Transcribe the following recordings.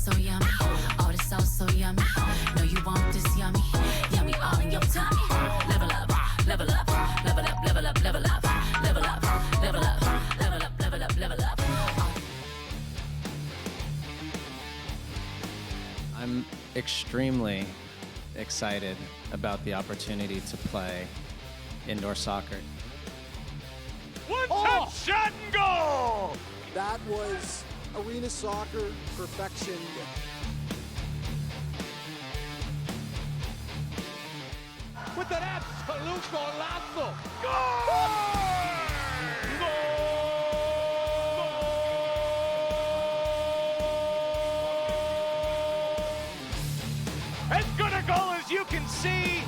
so yummy. Oh, this sauce so yummy. No, you want this yummy. Yummy all in your tummy. Level up, level up, level up, level up, level up, level up, level up, level up, level up, level up. I'm extremely excited about the opportunity to play indoor soccer. One-touch shot and goal! That was arena soccer perfection. With an absolute golazo! Goal! As good a goal as you can see.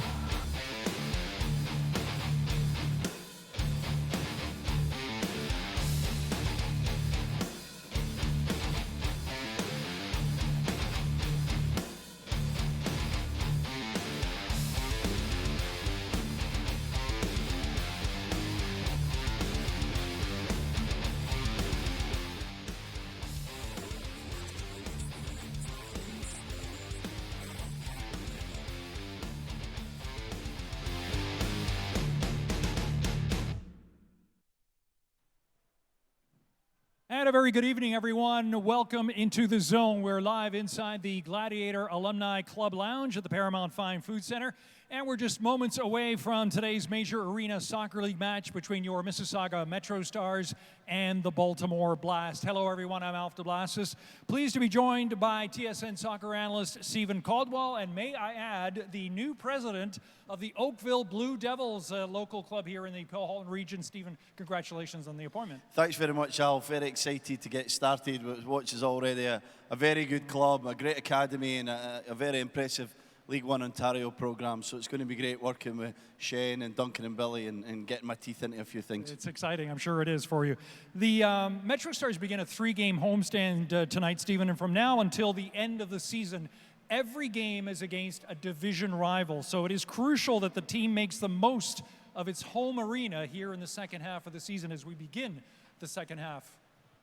And a very good evening, everyone. Welcome into the zone. We're live inside the Gladiator Alumni Club Lounge at the Paramount Fine Food Center. And we're just moments away from today's major arena soccer league match between your Mississauga MetroStars and the Baltimore Blast. Hello, everyone. I'm Alf de Blassis. Pleased to be joined by TSN soccer analyst Stephen Caldwell, and may I add, the new president of the Oakville Blue Devils, a local club here in the Powhatan region. Stephen, congratulations on the appointment. Thanks very much, Alf. Very excited to get started with what is already a very good club, a great academy, and a very impressive League One Ontario program. So it's going to be great working with Shane and Duncan and Billy and getting my teeth into a few things. It's exciting. I'm sure it is for you. The MetroStars begin a 3-game homestand tonight, Stephen, and from now until the end of the season, every game is against a division rival. So it is crucial that the team makes the most of its home arena here in the second half of the season as we begin the second half.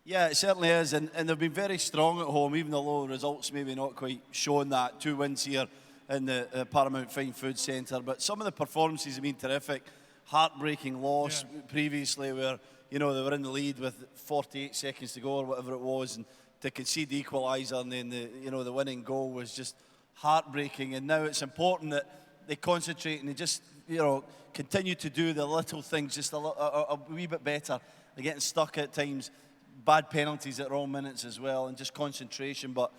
Yeah, it certainly is, and they've been very strong at home, even though the results maybe not quite showing that. 2 wins here in the Paramount Fine Food Centre, but some of the performances have been terrific. Heartbreaking loss previously where, you know, they were in the lead with 48 seconds to go or whatever it was, and to concede the equaliser and then the winning goal was just heartbreaking. And now it's important that they concentrate and they just, continue to do the little things just a wee bit better. They're getting stuck at times, bad penalties at wrong minutes as well, and just concentration. But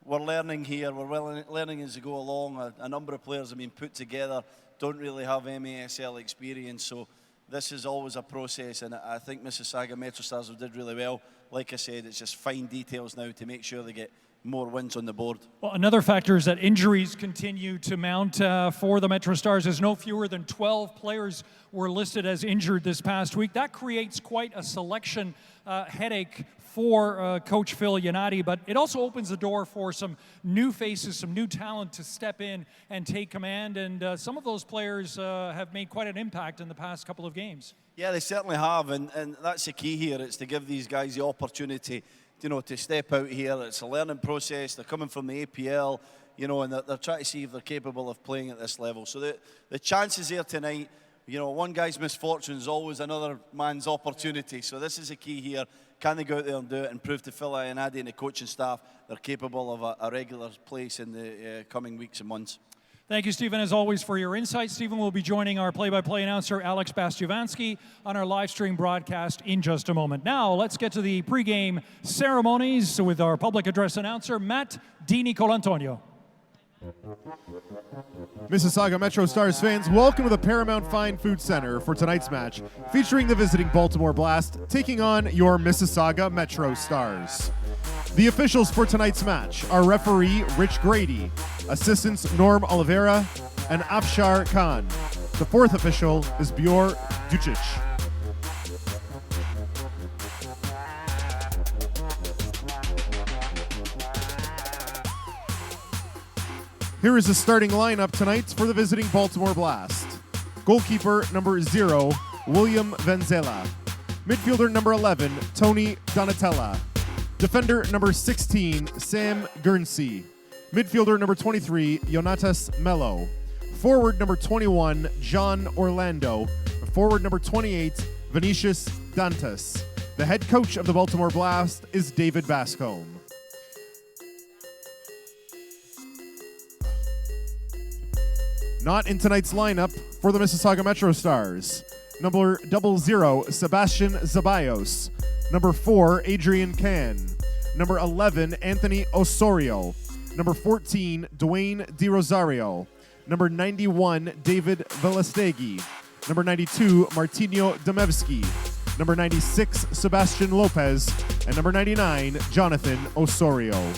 we're learning here, we're learning as we go along. A number of players have been put together, don't really have MASL experience, so this is always a process, and I think Mississauga MetroStars have did really well. Like I said, it's just fine details now to make sure they get more wins on the board. Well, another factor is that injuries continue to mount for the MetroStars, as no fewer than 12 players were listed as injured this past week. That creates quite a selection headache for Coach Phil Yanati, but it also opens the door for some new faces, some new talent to step in and take command, and some of those players have made quite an impact in the past couple of games. Yeah, they certainly have, and that's the key here. It's to give these guys the opportunity, to step out here. It's a learning process. They're coming from the APL, and they're trying to see if they're capable of playing at this level. So the chances here tonight, one guy's misfortune is always another man's opportunity. So this is the key here. Can they go out there and do it and prove to Phil Yanadi and the coaching staff they're capable of a regular place in the coming weeks and months? Thank you, Stephen, as always, for your insights. Stephen will be joining our play-by-play announcer, Alex Bastiovansky, on our live stream broadcast in just a moment. Now, let's get to the pregame ceremonies with our public address announcer, Matt DiNicolantonio. Mississauga MetroStars fans, welcome to the Paramount Fine Food Center for tonight's match, featuring the visiting Baltimore Blast taking on your Mississauga MetroStars. The officials for tonight's match are referee Rich Grady, assistants Norm Oliveira and Afshar Khan. The fourth official is Bjor Ducic. Here is the starting lineup tonight for the visiting Baltimore Blast. Goalkeeper number 0, William Venzela. Midfielder number 11, Tony Donatella. Defender number 16, Sam Guernsey. Midfielder number 23, Jonatas Mello. Forward number 21, John Orlando. Forward number 28, Vinicius Dantas. The head coach of the Baltimore Blast is David Bascombe. Not in tonight's lineup for the Mississauga MetroStars. Number 00, Sebastian Zabayos. Number 4, Adrian Can. Number 11, Anthony Osorio. Number 14, Dwayne Di Rosario. Number 91, David Velastegui. Number 92, Martinho Demevski. Number 96, Sebastian Lopez. And number 99, Jonathan Osorio.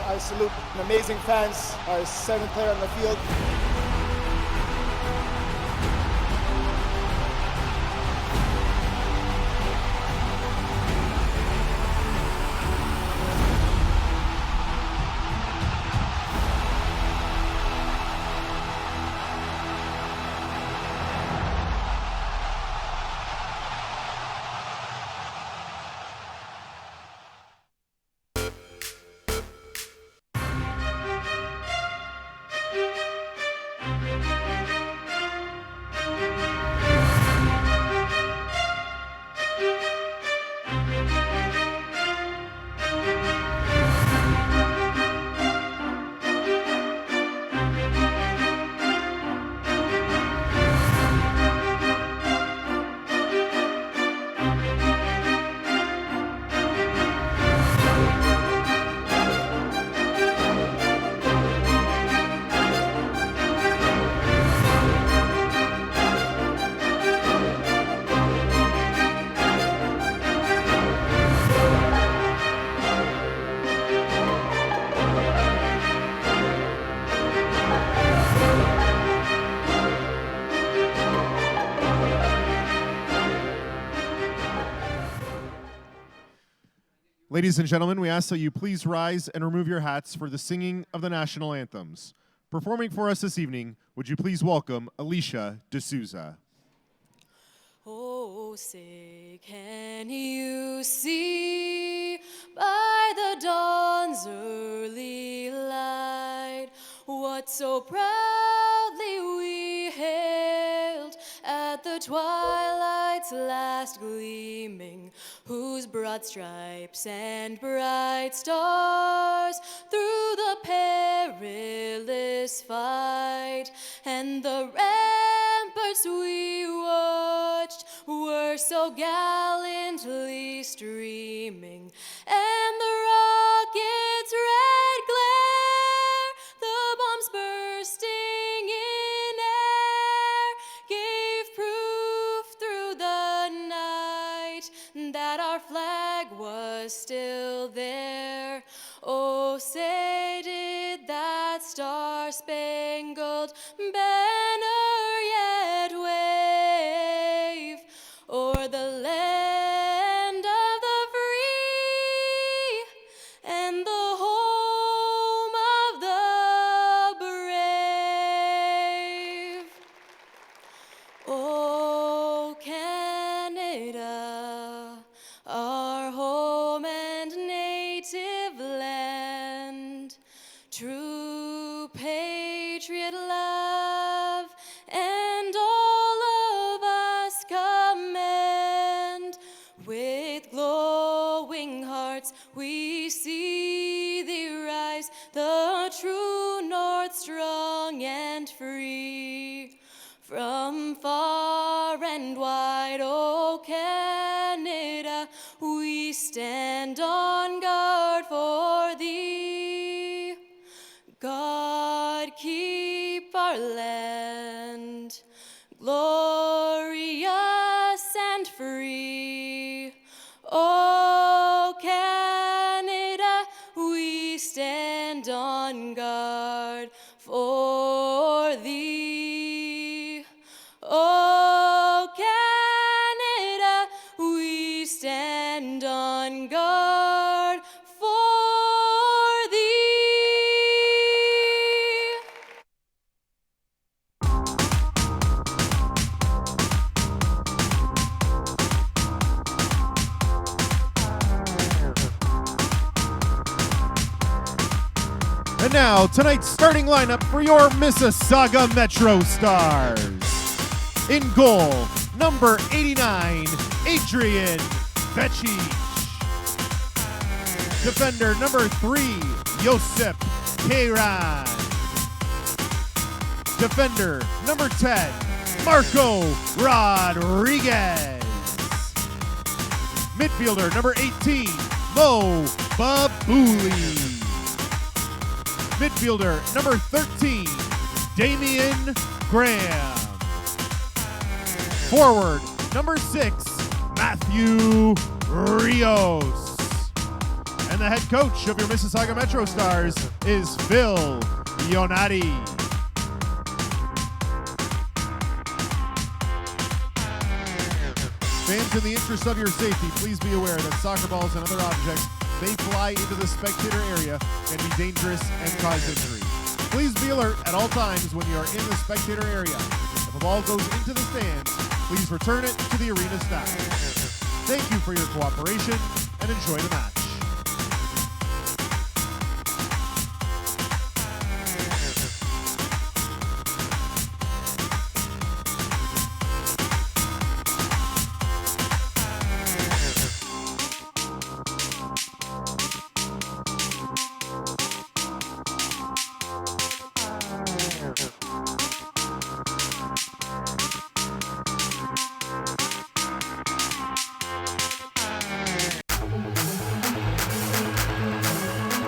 I salute an amazing fans, our seventh player on the field. Ladies and gentlemen, we ask that you please rise and remove your hats for the singing of the national anthems. Performing for us this evening, would you please welcome Alicia D'Souza. Oh, say, can you see by the dawn's early light what so proudly we hailed at the twilight's last gleaming, whose broad stripes and bright stars through the perilous fight and the ramparts we watched were so gallantly streaming, and the rocket's red glare, the bombs bursting in air, gave proof through the night that our flag was still there. Oh, say did that star-spangled banner yet wave o'er the land of the free and the home of the brave. Oh, Canada, our home and native land, true patriot love, and all of us commend. With glowing hearts we see thee rise, the true north strong and free. From far and wide, oh Canada, we stand on guard for thee. Oh, Canada, we stand on guard for thee. And now, tonight's starting lineup for your Mississauga MetroStars. In goal, number 89, Adrian Becich. Defender number 3, Josip Kairan. Defender number 10, Marco Rodriguez. Midfielder number 18, Mo Babouli. Midfielder number 13, Damian Graham. Forward number 6, Matthew Rios. And the head coach of your Mississauga MetroStars is Phil Ionati. Fans, in the interest of your safety, please be aware that soccer balls and other objects may fly into the spectator area and be dangerous and cause injury. Please be alert at all times when you are in the spectator area. If a ball goes into the stands, please return it to the arena staff. Thank you for your cooperation and enjoy the match.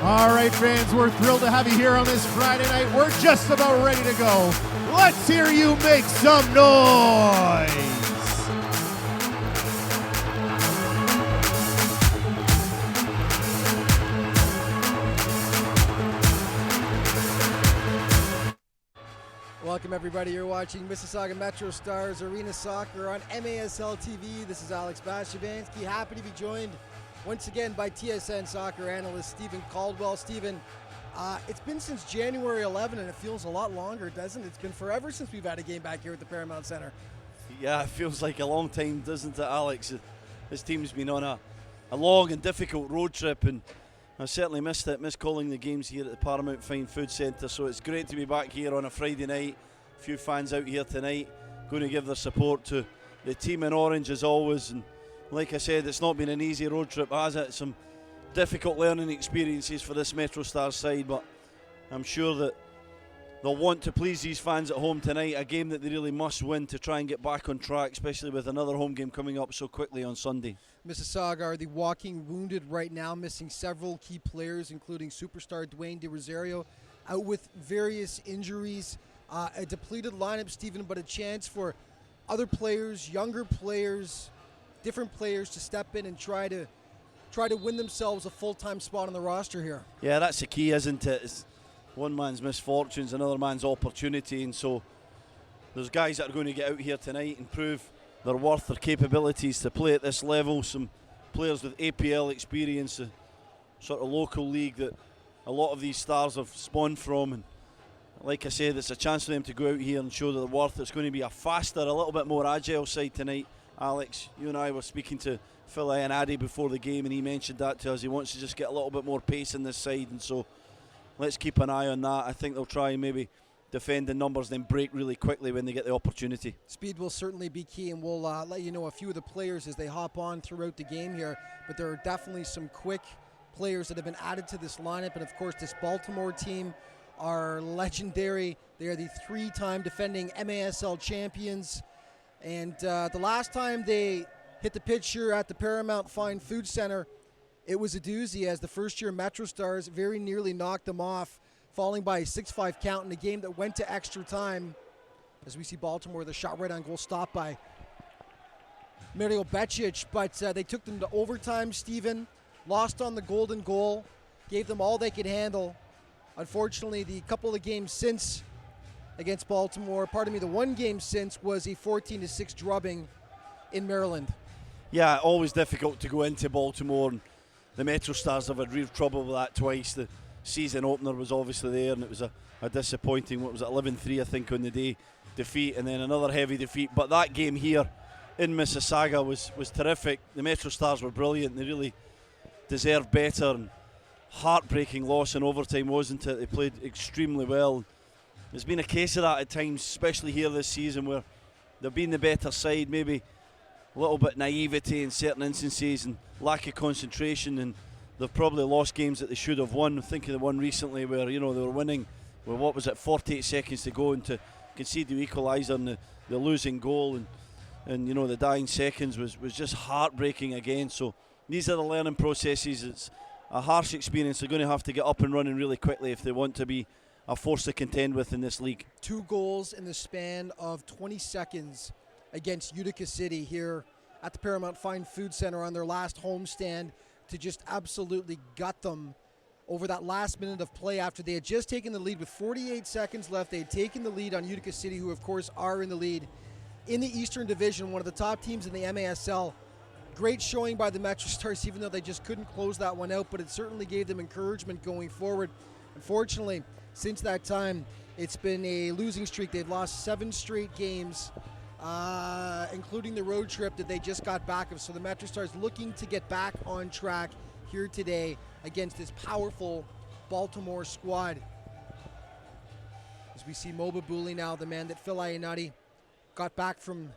All right, fans, we're thrilled to have you here on this Friday night. We're just about ready to go. Let's hear you make some noise. Welcome, everybody. You're watching Mississauga MetroStars Arena Soccer on MASL TV. This is Alex Bashabansky. Happy to be joined once again by TSN soccer analyst Stephen Caldwell. Stephen, it's been since January 11, and it feels a lot longer, doesn't it? It's been forever since we've had a game back here at the Paramount Centre. Yeah, it feels like a long time, doesn't it, Alex? This team's been on a long and difficult road trip, and I certainly missed it, missed calling the games here at the Paramount Fine Food Centre, so it's great to be back here on a Friday night. A few fans out here tonight going to give their support to the team in orange as always, and like I said, it's not been an easy road trip, has it? Some difficult learning experiences for this MetroStars side, but I'm sure that they'll want to please these fans at home tonight, a game that they really must win to try and get back on track, especially with another home game coming up so quickly on Sunday. Mississauga are the walking wounded right now, missing several key players, including superstar Dwayne De Rosario, out with various injuries. A depleted lineup, Stephen, but a chance for other players, younger players, different players to step in and try to win themselves a full-time spot on the roster here. Yeah, that's the key, isn't it? It's one man's misfortunes, another man's opportunity, and so there's guys that are going to get out here tonight and prove their worth, their capabilities to play at this level. Some players with APL experience, the sort of local league that a lot of these stars have spawned from, and like I said, it's a chance for them to go out here and show their worth. It's going to be a faster, a little bit more agile side tonight. Alex, you and I were speaking to Phil Ionati before the game, and he mentioned that to us. He wants to just get a little bit more pace in this side, and so let's keep an eye on that. I think they'll try and maybe defend in numbers, then break really quickly when they get the opportunity. Speed will certainly be key, and we'll let you know a few of the players as they hop on throughout the game here, but there are definitely some quick players that have been added to this lineup, and of course this Baltimore team are legendary. They are the 3-time defending MASL champions, and the last time they hit the pitch here at the Paramount Fine Food Center, it was a doozy, as the first-year MetroStars very nearly knocked them off, falling by a 6-5 count in a game that went to extra time. As we see Baltimore, the shot right on goal stopped by Mario Becich, but they took them to overtime, Stephen, lost on the golden goal, gave them all they could handle, Unfortunately, the couple of games since against Baltimore, the one game since was a 14-6 drubbing in Maryland. Yeah, always difficult to go into Baltimore, and the MetroStars have had real trouble with that twice. The season opener was obviously there, and it was a disappointing, 11-3 I think on the day, defeat, and then another heavy defeat. But that game here in Mississauga was terrific. The MetroStars were brilliant. They really deserved better, and heartbreaking loss in overtime, wasn't it? They played extremely well. There's been a case of that at times, especially here this season, where they've been the better side, maybe a little bit naivety in certain instances and lack of concentration, and they've probably lost games that they should have won. Think of the one recently where, they were winning with 48 seconds to go, and to concede the equaliser and the losing goal and the dying seconds was just heartbreaking again. So these are the learning processes. It's a harsh experience. They're going to have to get up and running really quickly if they want to be a force to contend with in this league. 2 goals in the span of 20 seconds against Utica City here at the Paramount Fine Food Center on their last homestand, to just absolutely gut them over that last minute of play after they had just taken the lead with 48 seconds left. They had taken the lead on Utica City, who of course are in the lead in the Eastern Division, one of the top teams in the MASL. Great showing by the MetroStars, even though they just couldn't close that one out, but it certainly gave them encouragement going forward. Unfortunately, since that time, it's been a losing streak. They've lost 7 straight games, including the road trip that they just got back of. So the MetroStars looking to get back on track here today against this powerful Baltimore squad. As we see Mo Babuli now, the man that Phil Iannotti got back from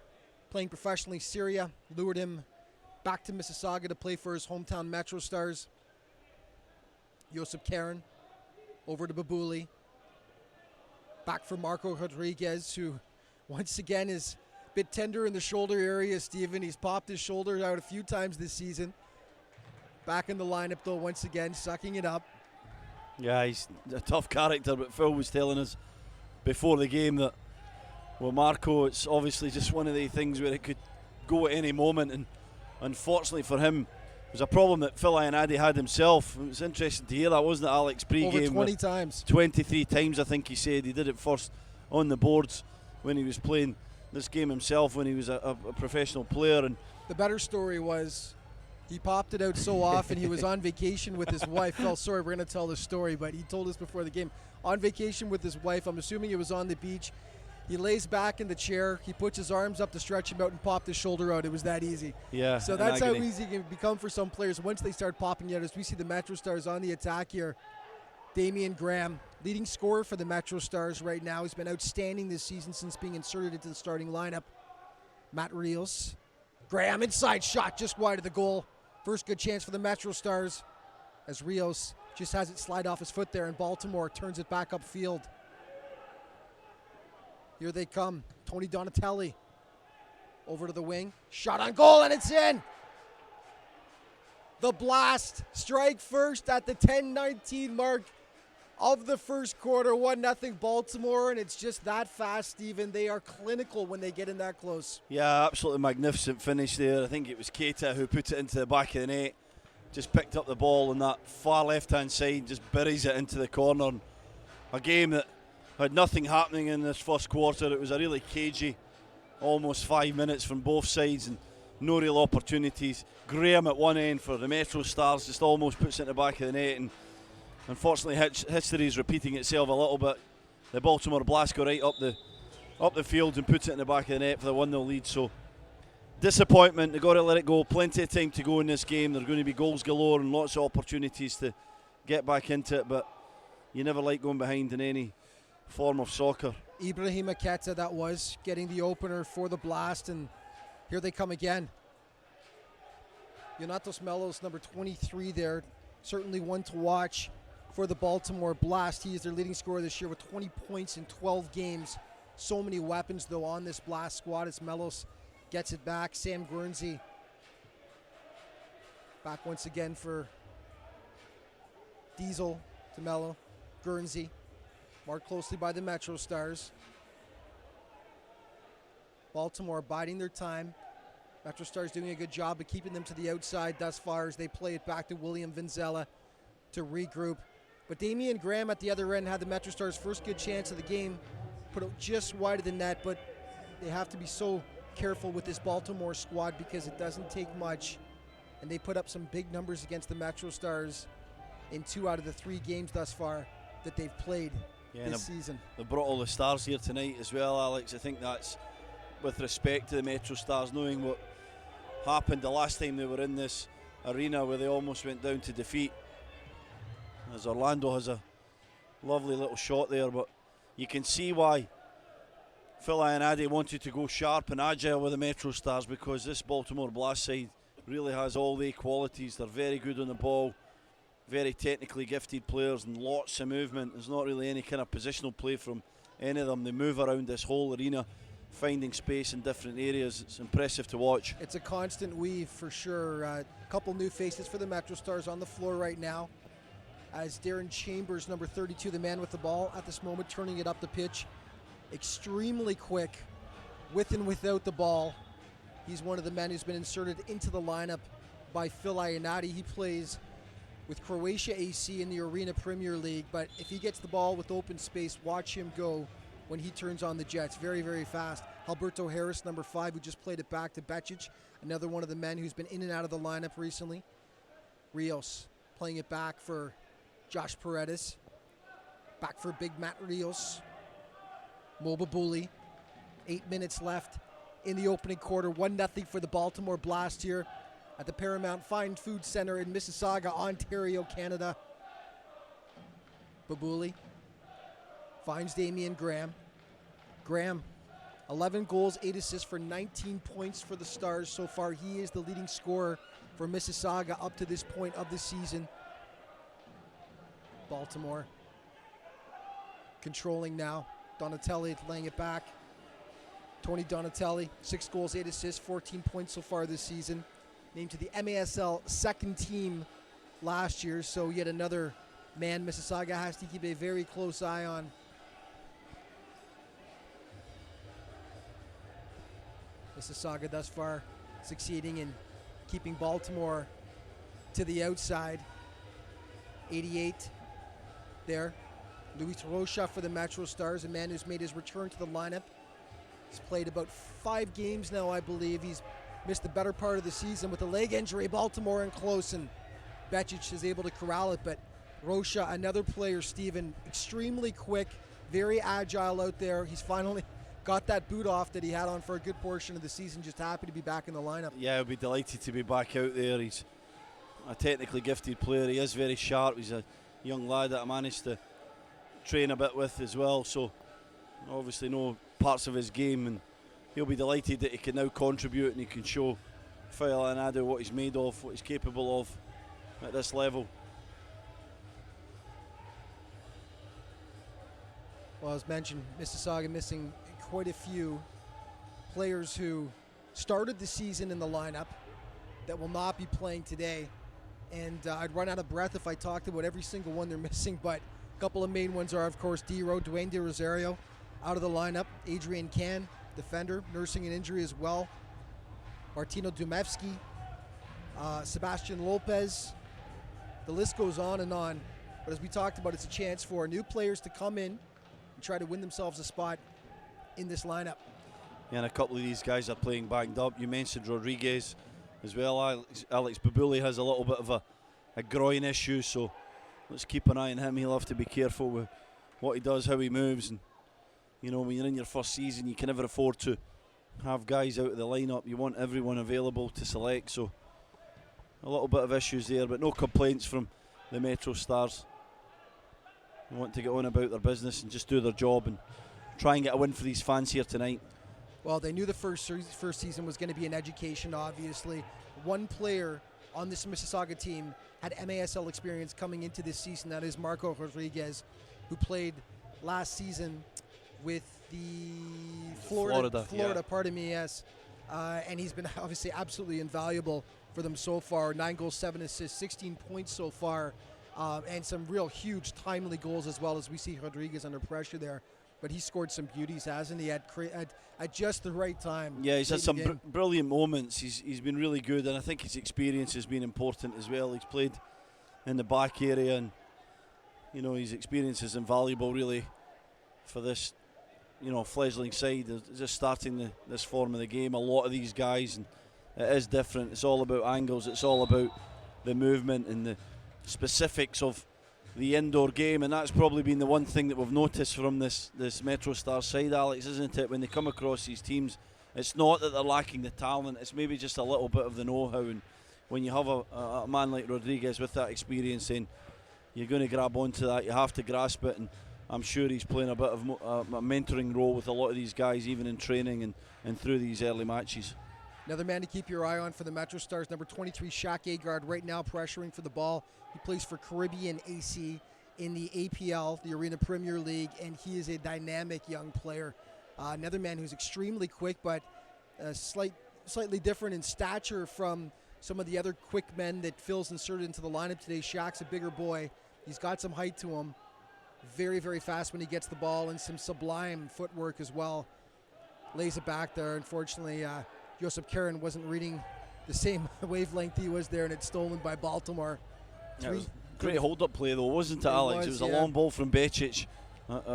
playing professionally Syria, lured him back to Mississauga to play for his hometown MetroStars. Josip Karen over to Babuli. Back for Marco Rodriguez, who once again is a bit tender in the shoulder area, Stephen. He's popped his shoulder out a few times this season. Back in the lineup, though, once again, sucking it up. Yeah, he's a tough character, but Phil was telling us before the game that, well, Marco, it's obviously just one of the things where it could go at any moment, and unfortunately for him, it was a problem that Phil Iannotti had himself. It was interesting to hear that, wasn't it, Alex? Pre-game, over 20 times. 23 times, I think he said. He did it first on the boards when he was playing this game himself, when he was a professional player. And the better story was he popped it out so often. He was on vacation with his wife. Phil, sorry, we're going to tell the story, but he told us before the game. On vacation with his wife, I'm assuming it was on the beach. He lays back in the chair. He puts his arms up to stretch him out and popped his shoulder out. It was that easy. Yeah. So that's how easy it can become for some players once they start popping out. As we see the MetroStars on the attack here. Damian Graham, leading scorer for the MetroStars right now. He's been outstanding this season since being inserted into the starting lineup. Matt Rios. Graham, inside shot, just wide of the goal. First good chance for the MetroStars, as Rios just has it slide off his foot there, and Baltimore turns it back upfield. Here they come. Tony Donatelli over to the wing. Shot on goal, and it's in. The Blast strike first at the 10:19 mark of the first quarter. 1-0 Baltimore, and it's just that fast, Stephen. They are clinical when they get in that close. Yeah, absolutely magnificent finish there. I think it was Keita who put it into the back of the net. Just picked up the ball on that far left-hand side, just buries it into the corner. A game that had nothing happening in this first quarter. It was a really cagey, almost 5 minutes from both sides, and no real opportunities. Graham at one end for the MetroStars just almost puts it in the back of the net, and unfortunately history is repeating itself a little bit. The Baltimore Blast go right up the field and puts it in the back of the net for the 1-0 lead. So disappointment. They've got to let it go. Plenty of time to go in this game. There are going to be goals galore and lots of opportunities to get back into it, but you never like going behind in any form of soccer. Ibrahim Aketa, that was getting the opener for the Blast, and here they come again. Yonatos Melos, number 23 there, certainly one to watch for the Baltimore Blast. He is their leading scorer this year with 20 points in 12 games. So many weapons, though, on this Blast squad as Melos gets it back. Sam Guernsey back once again for Diesel to Mello. Guernsey marked closely by the MetroStars. Baltimore biding their time. MetroStars doing a good job of keeping them to the outside thus far as they play it back to William Vinzella to regroup. But Damian Graham at the other end had the MetroStars' first good chance of the game, put it just wide of the net, but they have to be so careful with this Baltimore squad because it doesn't take much, and they put up some big numbers against the MetroStars in 2 out of the 3 games thus far that they've played this season. They brought all the stars here tonight as well, Alex. I think that's with respect to the MetroStars, knowing what happened the last time they were in this arena where they almost went down to defeat. As Orlando has a lovely little shot there, but you can see why Phil Ionade wanted to go sharp and agile with the MetroStars, because this Baltimore Blast side really has all the qualities. They're very good on the ball, very technically gifted players, and lots of movement. There's not really any kind of positional play from any of them. They move around this whole arena, finding space in different areas. It's impressive to watch. It's a constant weave for sure. A couple new faces for the MetroStars on the floor right now, as Darren Chambers, number 32, the man with the ball at this moment, turning it up the pitch. Extremely quick with and without the ball. He's one of the men who's been inserted into the lineup by Phil Ionade. He plays with Croatia AC in the Arena Premier League, but if he gets the ball with open space, watch him go when he turns on the Jets. Very, very fast. Alberto Harris, number 5, who just played it back to Becic, another one of the men who's been in and out of the lineup recently. Rios playing it back for Josh Paredes. Back for Big Matt Rios. Moba Bully. 8 minutes left in the opening quarter. 1-0 for the Baltimore Blast here at the Paramount Fine Food Center in Mississauga, Ontario, Canada. Babuli finds Damian Graham. Graham, 11 goals, 8 assists for 19 points for the Stars so far. He is the leading scorer for Mississauga up to this point of the season. Baltimore controlling now. Donatelli laying it back. Tony Donatelli, 6 goals, 8 assists, 14 points so far this season. Named to the MASL second team last year, so yet another man Mississauga has to keep a very close eye on. Mississauga thus far succeeding in keeping Baltimore to the outside. 88 there. Luis Rocha for the MetroStars, a man who's made his return to the lineup. He's played about 5 games now, I believe. He's missed the better part of the season with a leg injury. Baltimore in close, and Becic is able to corral it, but Rocha, another player, Steven, extremely quick, very agile out there. He's finally got that boot off that he had on for a good portion of the season. Just happy to be back in the lineup. Yeah, I'll be delighted to be back out there. He's a technically gifted player. He is very sharp. He's a young lad that I managed to train a bit with as well, so obviously know parts of his game, and he'll be delighted that he can now contribute and he can show Phil Ionade what he's made of, what he's capable of at this level. Well, as mentioned, Mississauga missing quite a few players who started the season in the lineup that will not be playing today, and I'd run out of breath if I talked about every single one they're missing, but a couple of main ones are, of course, Dwayne De Rosario out of the lineup. Adrian Can, defender, nursing an injury as well. Martino Dumevsky, Sebastian Lopez. The list goes on and on. But as we talked about, it's a chance for new players to come in and try to win themselves a spot in this lineup. Yeah, and a couple of these guys are playing banged up. You mentioned Rodriguez as well. Alex Babuli has a little bit of a groin issue, so let's keep an eye on him. He'll have to be careful with what he does, how he moves, and you know, when you're in your first season, you can never afford to have guys out of the lineup. You want everyone available to select, so a little bit of issues there, but no complaints from the MetroStars. They want to get on about their business and just do their job and try and get a win for these fans here tonight. Well, they knew the first season was going to be an education, obviously. One player on this Mississauga team had MASL experience coming into this season. That is Marco Rodriguez, who played last season with the Florida, yeah. Pardon me, yes. And he's been obviously absolutely invaluable for them so far. 9 goals, 7 assists, 16 points so far, and some real huge timely goals as well, as we see Rodriguez under pressure there. But he scored some beauties, hasn't he, at just the right time. Yeah, he's had some brilliant moments. He's been really good, and I think his experience has been important as well. He's played in the back area, and You know, his experience is invaluable, really, for this, you know, fledgling side. They're just starting this form of the game. A lot of these guys, and it is different. It's all about angles. It's all about the movement and the specifics of the indoor game, and that's probably been the one thing that we've noticed from this MetroStars side, Alex, isn't it? When they come across these teams, it's not that they're lacking the talent, it's maybe just a little bit of the know-how, and when you have a man like Rodriguez with that experience, then you're going to grab onto that. You have to grasp it, and I'm sure he's playing a bit of a mentoring role with a lot of these guys, even in training and through these early matches. Another man to keep your eye on for the MetroStars, number 23, Shaq Agard, right now pressuring for the ball. He plays for Caribbean AC in the APL, the Arena Premier League, and he is a dynamic young player. Another man who's extremely quick, but slightly different in stature from some of the other quick men that Phil's inserted into the lineup today. Shaq's a bigger boy. He's got some height to him. Very, very fast when he gets the ball, and some sublime footwork as well. Lays it back there. Unfortunately, Joseph Karen wasn't reading the same wavelength he was there, and it's stolen by Baltimore. Yeah, it was great hold-up play, though, wasn't it, Alex? It was a long ball from Becic.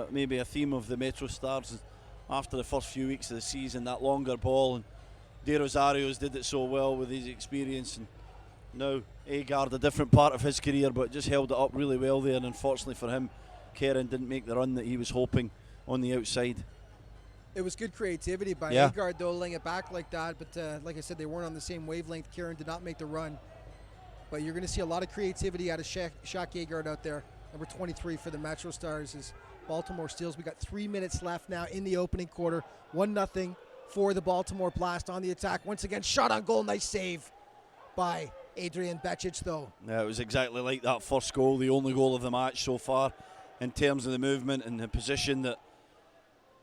Maybe a theme of the MetroStars after the first few weeks of the season, that longer ball. And De Rosario's did it so well with his experience. And now Agard, a different part of his career, but just held it up really well there. And unfortunately for him, Karen didn't make the run that he was hoping on the outside. It was good creativity by Agard, though, laying it back like that. But like I said, they weren't on the same wavelength. Karen did not make the run. But you're going to see a lot of creativity out of Shaq Agard out there, number 23 for the MetroStars, as Baltimore steals. We got 3 minutes left now in the opening quarter. 1-0 for the Baltimore Blast on the attack. Once again, shot on goal. Nice save by Adrian Becic, though. Yeah, it was exactly like that first goal, the only goal of the match so far, in terms of the movement and the position that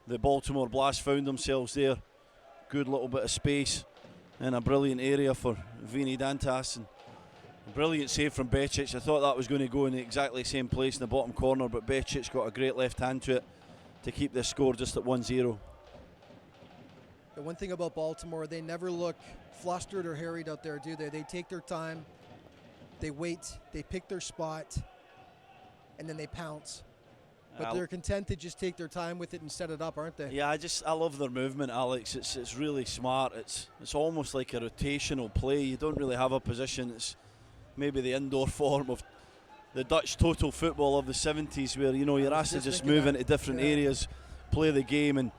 the Baltimore Blast found themselves there. Good little bit of space in a brilliant area for Vini Dantas, and a brilliant save from Becic. I thought that was going to go in the exactly same place in the bottom corner, but Becic got a great left hand to it to keep this score just at 1-0. The one thing about Baltimore, they never look flustered or harried out there, do they? They take their time, they wait, they pick their spot, and then they pounce. But they're content to just take their time with it and set it up, aren't they? Yeah, I love their movement, Alex. It's really smart. It's almost like a rotational play. You don't really have a position. It's maybe the indoor form of the Dutch total football of the 70s, where, you know, you're asked to just move into different areas, play the game, and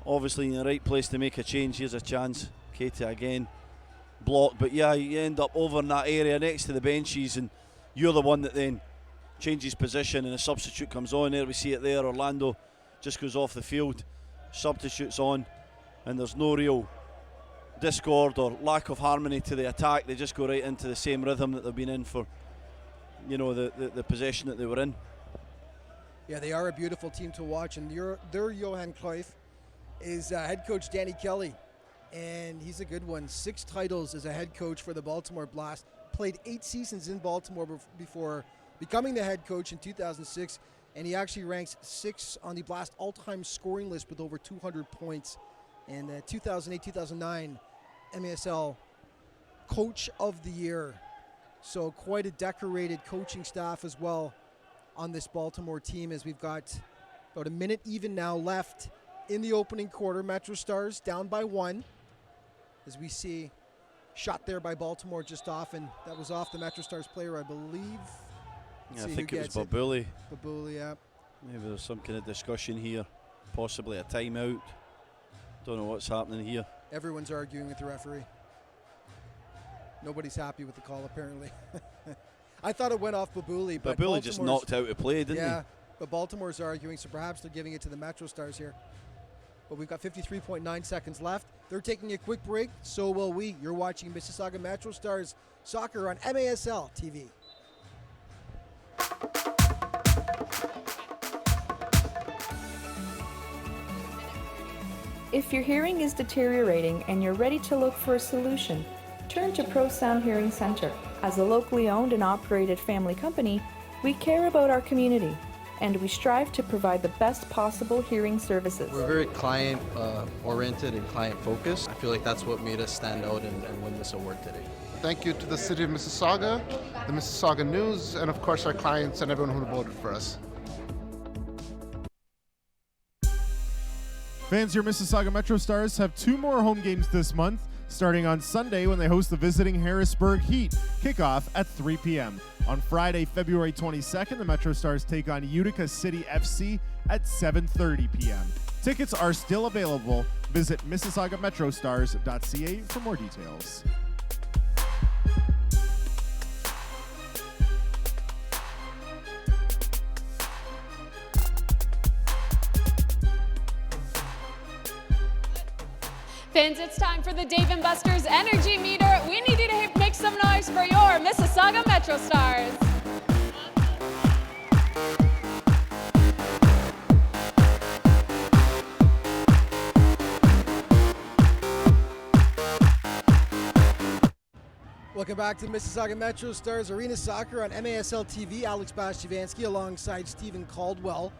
obviously in the right place to make a change. Here's a chance. Keita again blocked, but yeah, you end up over in that area next to the benches, and you're the one that then changes position, and a substitute comes on. There we see it there. Orlando just goes off the field, substitutes on, and there's no real discord or lack of harmony to the attack. They just go right into the same rhythm that they've been in for, you know, the possession that they were in. Yeah, they are a beautiful team to watch, and their Johan Cruyff is head coach Danny Kelly, and he's a good one. 6 titles as a head coach for the Baltimore Blast. Played 8 seasons in Baltimore before becoming the head coach in 2006, and he actually ranks 6th on the Blast all-time scoring list with over 200 points. And 2008-2009 MASL Coach of the Year. So quite a decorated coaching staff as well on this Baltimore team, as we've got about a minute even now left in the opening quarter. MetroStars down by 1, as we see shot there by Baltimore just off, and that was off the MetroStars player, I believe. Yeah, I think it was Babuli. Babuli, yeah. Maybe there's some kind of discussion here, possibly a timeout. Don't know what's happening here. Everyone's arguing with the referee. Nobody's happy with the call, apparently. I thought it went off Babuli, but Babuli just knocked out a play, didn't he? Yeah, but Baltimore's arguing, so perhaps they're giving it to the MetroStars here. But we've got 53.9 seconds left. They're taking a quick break, so will we. You're watching Mississauga MetroStars Soccer on MASL TV. If your hearing is deteriorating and you're ready to look for a solution, turn to Pro Sound Hearing Center. As a locally owned and operated family company, we care about our community, and we strive to provide the best possible hearing services. We're very client-oriented and client-focused. I feel like that's what made us stand out and win this award today. Thank you to the city of Mississauga, the Mississauga News, and of course our clients and everyone who voted for us. Fans, your Mississauga MetroStars have 2 more home games this month, starting on Sunday when they host the visiting Harrisburg Heat. Kickoff at 3 p.m. On Friday, February 22nd, the MetroStars take on Utica City FC at 7:30 p.m. Tickets are still available. Visit MississaugaMetroStars.ca for more details. Fans, it's time for the Dave & Buster's Energy Meter. We need you to make some noise for your Mississauga MetroStars. Welcome back to Mississauga MetroStars Arena Soccer on MASL TV. Alex Bastivansky alongside Stephen Caldwell.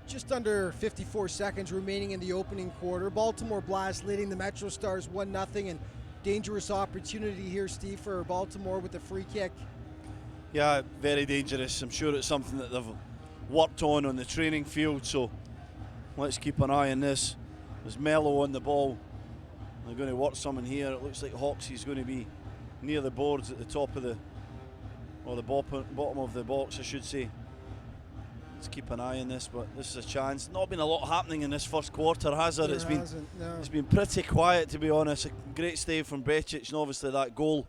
Just under 54 seconds remaining in the opening quarter. Baltimore Blast leading the MetroStars 1-0, and dangerous opportunity here, Steve, for Baltimore with the free kick. Yeah, very dangerous. I'm sure it's something that they've worked on the training field, so let's keep an eye on this. There's Mello on the ball. They're going to work something here. It looks like Hoxie's going to be near the boards at the top of the bottom of the box, I should say. Let's keep an eye on this, but this is a chance. Not been a lot happening in this first quarter, has there? It's been pretty quiet, to be honest. A great save from Becic, and obviously that goal,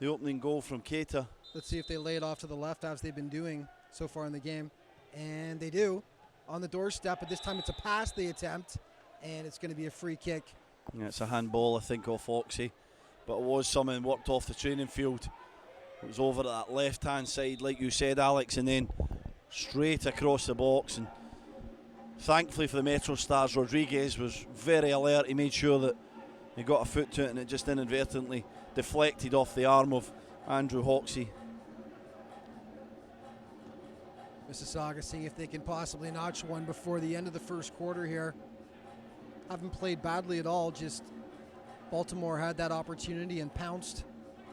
the opening goal from Keita. Let's see if they lay it off to the left, as they've been doing so far in the game. And they do, on the doorstep, but this time it's a pass they attempt, and it's going to be a free kick. Yeah, it's a handball, I think, off Oxy, but it was something worked off the training field. It was over at that left-hand side, like you said, Alex, and then straight across the box. And thankfully for the MetroStars, Rodriguez was very alert. He made sure that he got a foot to it, and it just inadvertently deflected off the arm of Andrew Hoxie. Mississauga seeing if they can possibly notch one before the end of the first quarter here. Haven't played badly at all, just Baltimore had that opportunity and pounced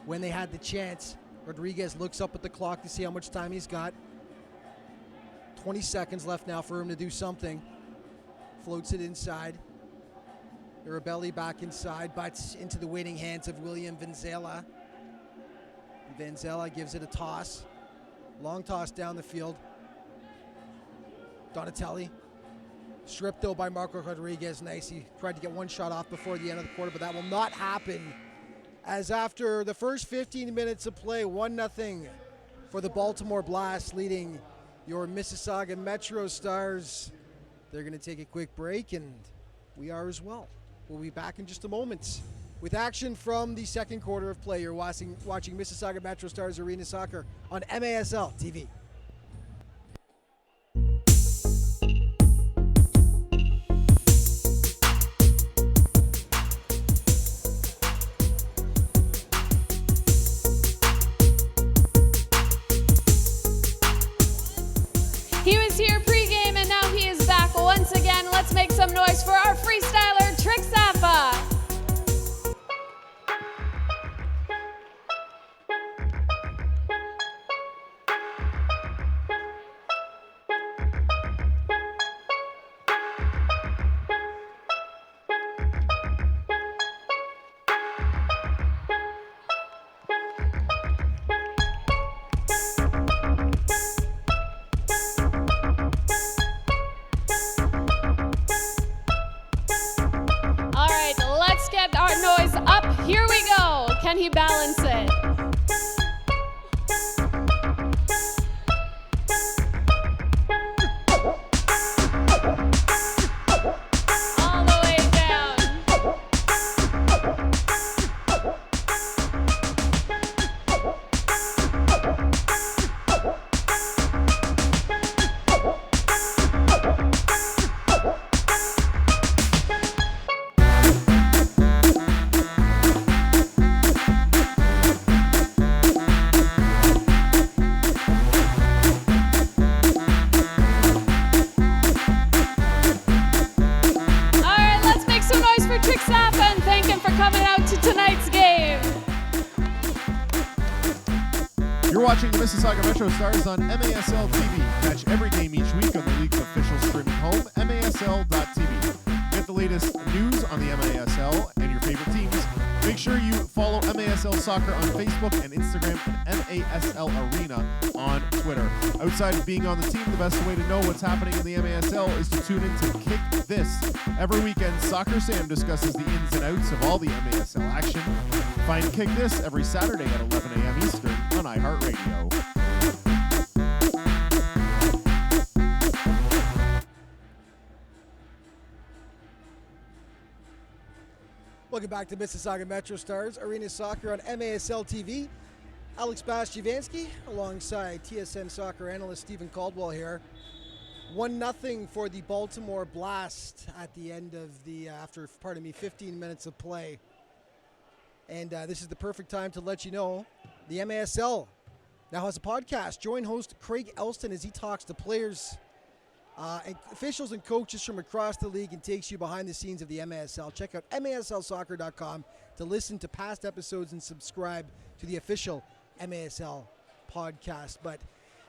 when they had the chance. Rodriguez looks up at the clock to see how much time he's got. 20 seconds left now for him to do something. Floats it inside. Arabelli back inside, but into the waiting hands of William Vanzela. Vanzela gives it a toss. Long toss down the field. Donatelli. Stripped though by Marco Rodriguez. Nice. He tried to get one shot off before the end of the quarter, but that will not happen. As after the first 15 minutes of play, 1-0 for the Baltimore Blast, leading your Mississauga MetroStars. They're going to take a quick break, and we are as well. We'll be back in just a moment with action from the second quarter of play. You're watching Mississauga MetroStars Arena Soccer on MASL TV. He was here pregame, and now he is back once again. Let's make some noise for our freestyler, Trick Zappa. Here we go. Can he balance it? All the way down. watching the Mississauga MetroStars on MASL TV. Catch every game each week on the league's official streaming home, MASL.tv. Get the latest news on the MASL and your favorite teams. Make sure you follow MASL Soccer on Facebook and Instagram and MASL Arena on Twitter. Outside of being on the team, the best way to know what's happening in the MASL is to tune in to Kick This. Every weekend, Soccer Sam discusses the ins and outs of all the MASL action. Find Kick This every Saturday at 11 a.m. Eastern on iHeartRadio. Welcome back to Mississauga MetroStars Arena Soccer on MASL TV. Alex Bastiavansky alongside TSN soccer analyst Stephen Caldwell here. 1-0 for the Baltimore Blast at the end of the, 15 minutes of play. And this is the perfect time to let you know the MASL now has a podcast. Join host Craig Elston as he talks to players, and officials and coaches from across the league and takes you behind the scenes of the MASL. Check out MASLsoccer.com to listen to past episodes and subscribe to the official MASL podcast. But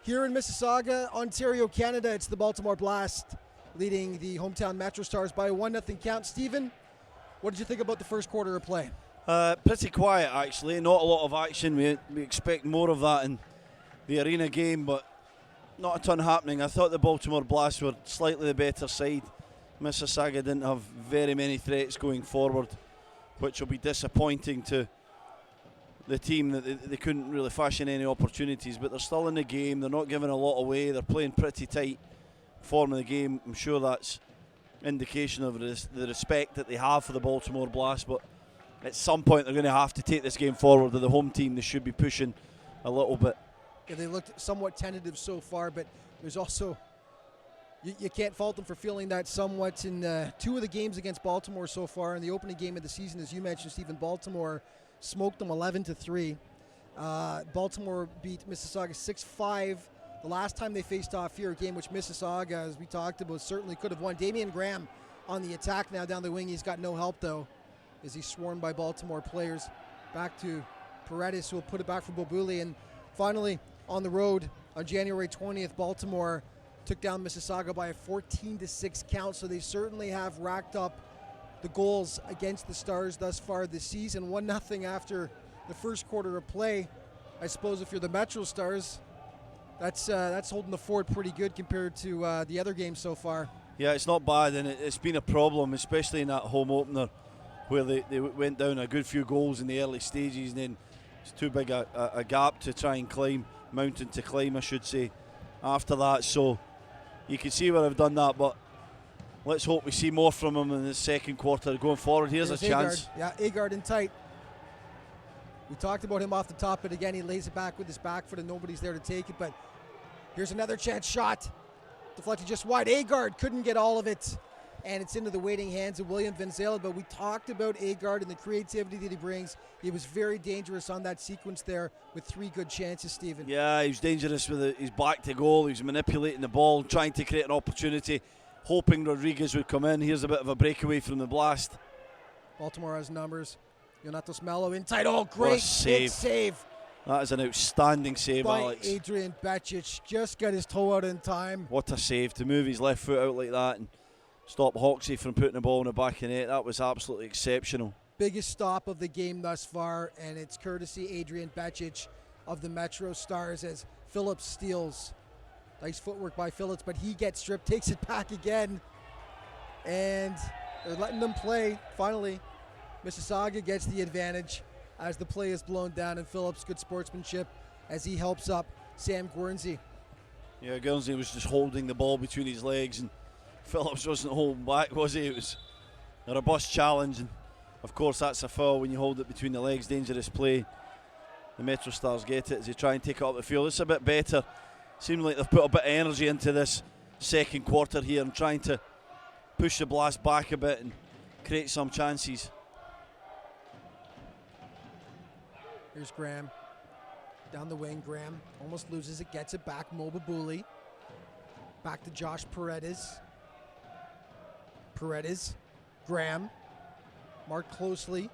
here in Mississauga, Ontario, Canada, it's the Baltimore Blast leading the hometown MetroStars by a 1-0 count. Stephen, what did you think about the first quarter of play? Pretty quiet, actually. Not a lot of action. We expect more of that in the arena game, but not a ton happening. I thought the Baltimore Blast were slightly the better side. Mississauga didn't have very many threats going forward, which will be disappointing to the team that they couldn't really fashion any opportunities, but they're still in the game. They're not giving a lot away. They're playing pretty tight form of the game. I'm sure that's indication of the respect that they have for the Baltimore Blast, but at some point they're going to have to take this game forward. They're the home team. They should be pushing a little bit. Yeah, they looked somewhat tentative so far, but there's also, you can't fault them for feeling that somewhat in two of the games against Baltimore so far. In the opening game of the season, as you mentioned, Stephen, Baltimore smoked them 11-3. Baltimore beat Mississauga 6-5 the last time they faced off here, a game which Mississauga, as we talked about, certainly could have won. Damian Graham on the attack now down the wing. He's got no help, though, as he's swarmed by Baltimore players. Back to Paredes, who will put it back for Bobuli. And finally, on the road on January 20th, Baltimore took down Mississauga by a 14-6 count, so they certainly have racked up the goals against the Stars thus far this season. 1-0 after the first quarter of play. I suppose if you're the MetroStars, that's holding the fort pretty good compared to the other games so far. Yeah, it's not bad, and it's been a problem, especially in that home opener where they went down a good few goals in the early stages, and then it's too big a gap to try and climb, mountain to climb, I should say, after that. So you can see where I've done that, but let's hope we see more from him in the second quarter going forward. Here's a chance. Yeah, Agard in tight. We talked about him off the top, but again, he lays it back with his back foot and nobody's there to take it. But here's another chance shot. Deflected just wide. Agard couldn't get all of it. And it's into the waiting hands of William Venzela. But we talked about Agard and the creativity that he brings. He was very dangerous on that sequence there with 3 good chances, Stephen. Yeah, he was dangerous with his back to goal. He was manipulating the ball, trying to create an opportunity, hoping Rodriguez would come in. Here's a bit of a breakaway from the Blast. Baltimore has numbers. Yonatos Mello in tight. Oh, great save. That is an outstanding save, by Alex. Adrian Becic. Just got his toe out in time. What a save to move his left foot out like that and stop Hoxie from putting the ball in the back of the net. That was absolutely exceptional. Biggest stop of the game thus far, and it's courtesy Adrian Becic of the MetroStars as Phillips steals. Nice footwork by Phillips, but he gets stripped, takes it back again, and they're letting them play. Finally, Mississauga gets the advantage as the play is blown down, and Phillips, good sportsmanship as he helps up Sam Guernsey. Yeah, Guernsey was just holding the ball between his legs, and Phillips wasn't holding back, was he? It was a robust challenge, and of course that's a foul when you hold it between the legs. Dangerous play. The MetroStars get it as they try and take it up the field. It's a bit better. Seems like they've put a bit of energy into this second quarter here and trying to push the Blast back a bit and create some chances. Here's Graham. Down the wing, Graham almost loses it, gets it back. Mo Babuli. Back to Josh Paredes. Graham. Marked closely.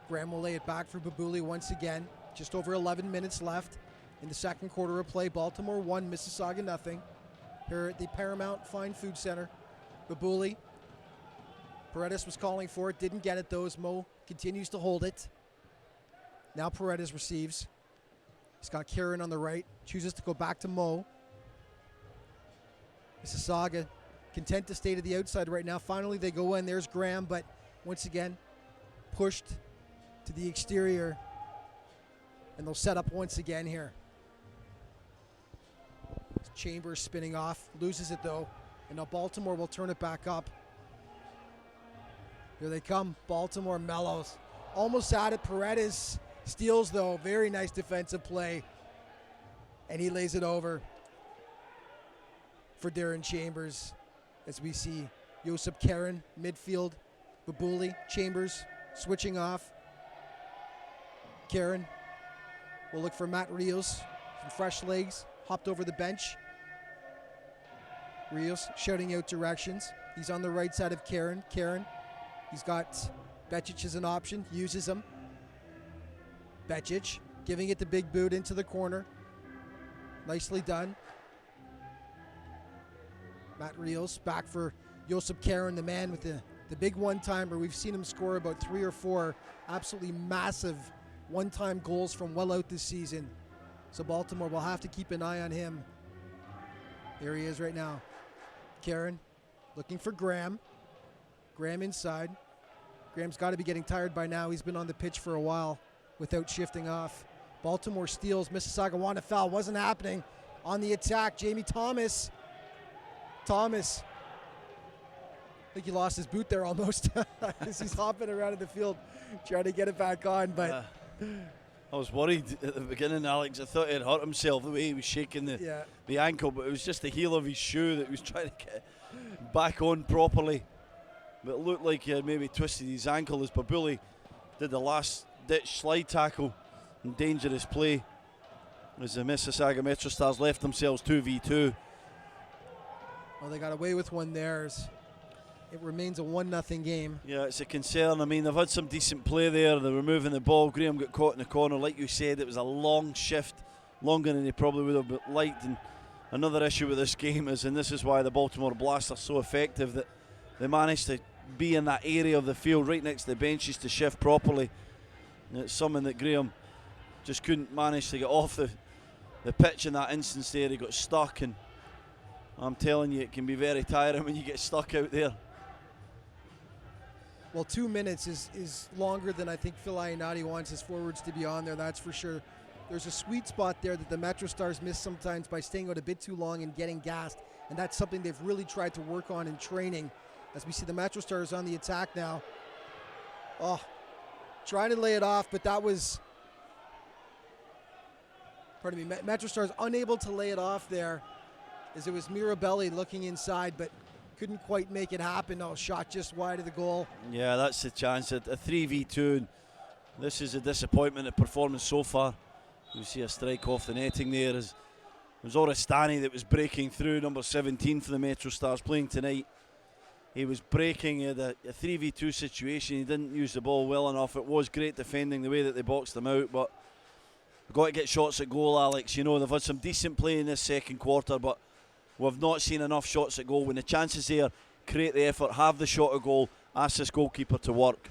Graham will lay it back for Babuli once again. Just over 11 minutes left in the second quarter of play. Baltimore 1, Mississauga nothing. Here at the Paramount Fine Food Center. Babuli. Paredes was calling for it, didn't get it though as Mo continues to hold it. Now Paredes receives. He's got Kieran on the right, chooses to go back to Mo. Mississauga content to stay to the outside right now. Finally they go in, there's Graham, but once again pushed to the exterior. And they'll set up once again here. Chambers spinning off, loses it though. And now Baltimore will turn it back up. Here they come, Baltimore mellows. Almost had it, Paredes steals though, very nice defensive play. And he lays it over for Darren Chambers. As we see Josip Karen, midfield, Babuli, Chambers switching off. Karen will look for Matt Rios from fresh legs, hopped over the bench. Rios shouting out directions. He's on the right side of Karen. He's got Becic as an option, uses him. Becic giving it the big boot into the corner. Nicely done. Matt Rios back for Josip Karen, the man with the big one-timer. We've seen him score about 3 or 4 absolutely massive one-time goals from well out this season. So Baltimore will have to keep an eye on him. There he is right now. Karen looking for Graham. Graham inside. Graham's got to be getting tired by now. He's been on the pitch for a while without shifting off. Baltimore steals. Mississauga want a foul. Wasn't happening. On the attack, Jamie Thomas. I think he lost his boot there almost as he's hopping around in the field trying to get it back on. But I was worried at the beginning, Alex. I thought he had hurt himself the way he was shaking the ankle, but it was just the heel of his shoe that he was trying to get back on properly. But it looked like he had maybe twisted his ankle as Babuli did the last-ditch slide tackle and dangerous play as the Mississauga MetroStars left themselves 2v2. Well, they got away with one there. It remains a 1-0 game. Yeah, it's a concern. I mean, they've had some decent play there. They were moving the ball. Graham got caught in the corner. Like you said, it was a long shift, longer than he probably would have liked. And another issue with this game is, and this is why the Baltimore Blast are so effective, that they managed to be in that area of the field right next to the benches to shift properly. And it's something that Graham just couldn't manage to get off the pitch in that instance there. He got stuck, and I'm telling you, it can be very tiring when you get stuck out there. Well, 2 minutes is longer than I think Phil Ionati wants his forwards to be on there, that's for sure. There's a sweet spot there that the MetroStars miss sometimes by staying out a bit too long and getting gassed, and that's something they've really tried to work on in training. As we see the MetroStars on the attack now. Oh, trying to lay it off, but that was, pardon me, MetroStars unable to lay it off there, as it was Mirabelli looking inside, but couldn't quite make it happen. Oh, shot just wide of the goal. Yeah, that's the chance. A 3v2. This is a disappointment of performance so far. You see a strike off the netting there. It was Orestani that was breaking through, number 17 for the MetroStars playing tonight. He was breaking a 3v2 situation. He didn't use the ball well enough. It was great defending the way that they boxed him out, but we've got to get shots at goal, Alex. You know, they've had some decent play in this second quarter, but we've not seen enough shots at goal. When the chance is there, create the effort, have the shot at goal, ask this goalkeeper to work.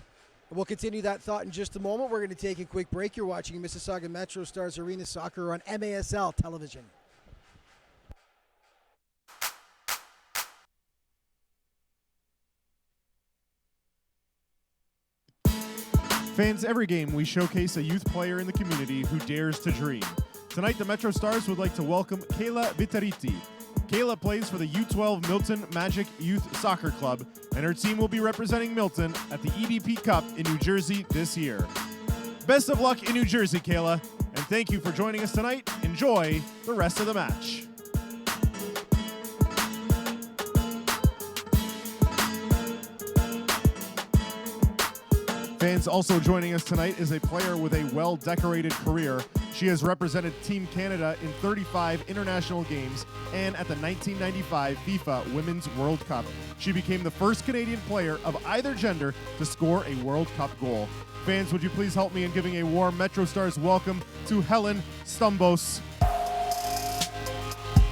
We'll continue that thought in just a moment. We're going to take a quick break. You're watching Mississauga MetroStars Arena Soccer on MASL television. Fans, every game we showcase a youth player in the community who dares to dream. Tonight, the MetroStars would like to welcome Kayla Vitariti. Kayla plays for the U12 Milton Magic Youth Soccer Club, and her team will be representing Milton at the EDP Cup in New Jersey this year. Best of luck in New Jersey, Kayla, and thank you for joining us tonight. Enjoy the rest of the match. Fans, also joining us tonight is a player with a well-decorated career. She has represented Team Canada in 35 international games and at the 1995 FIFA Women's World Cup. She became the first Canadian player of either gender to score a World Cup goal. Fans, would you please help me in giving a warm MetroStars welcome to Helen Stumbos.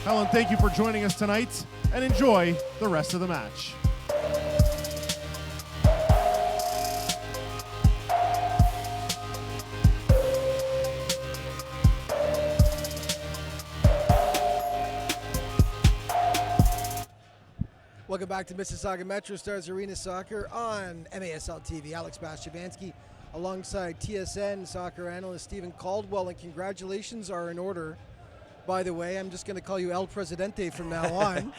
Helen, thank you for joining us tonight, and enjoy the rest of the match. Welcome back to Mississauga MetroStars Arena Soccer on MASL TV. Alex Bastiansky alongside TSN soccer analyst Stephen Caldwell, and congratulations are in order. By the way, I'm just going to call you El Presidente from now on.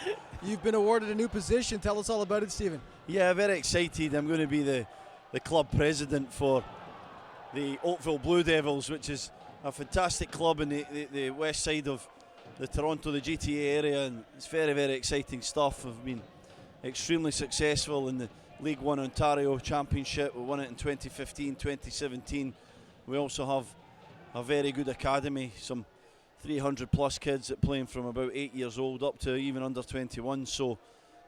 You've been awarded a new position. Tell us all about it, Stephen. Yeah, very excited. I'm going to be the club president for the Oakville Blue Devils, which is a fantastic club in the west side of the Toronto, the GTA area, and it's very, very exciting stuff. We've been extremely successful in the League One Ontario Championship. We won it in 2015, 2017. We also have a very good academy, some 300 plus kids that playing from about 8 years old up to even under 21. So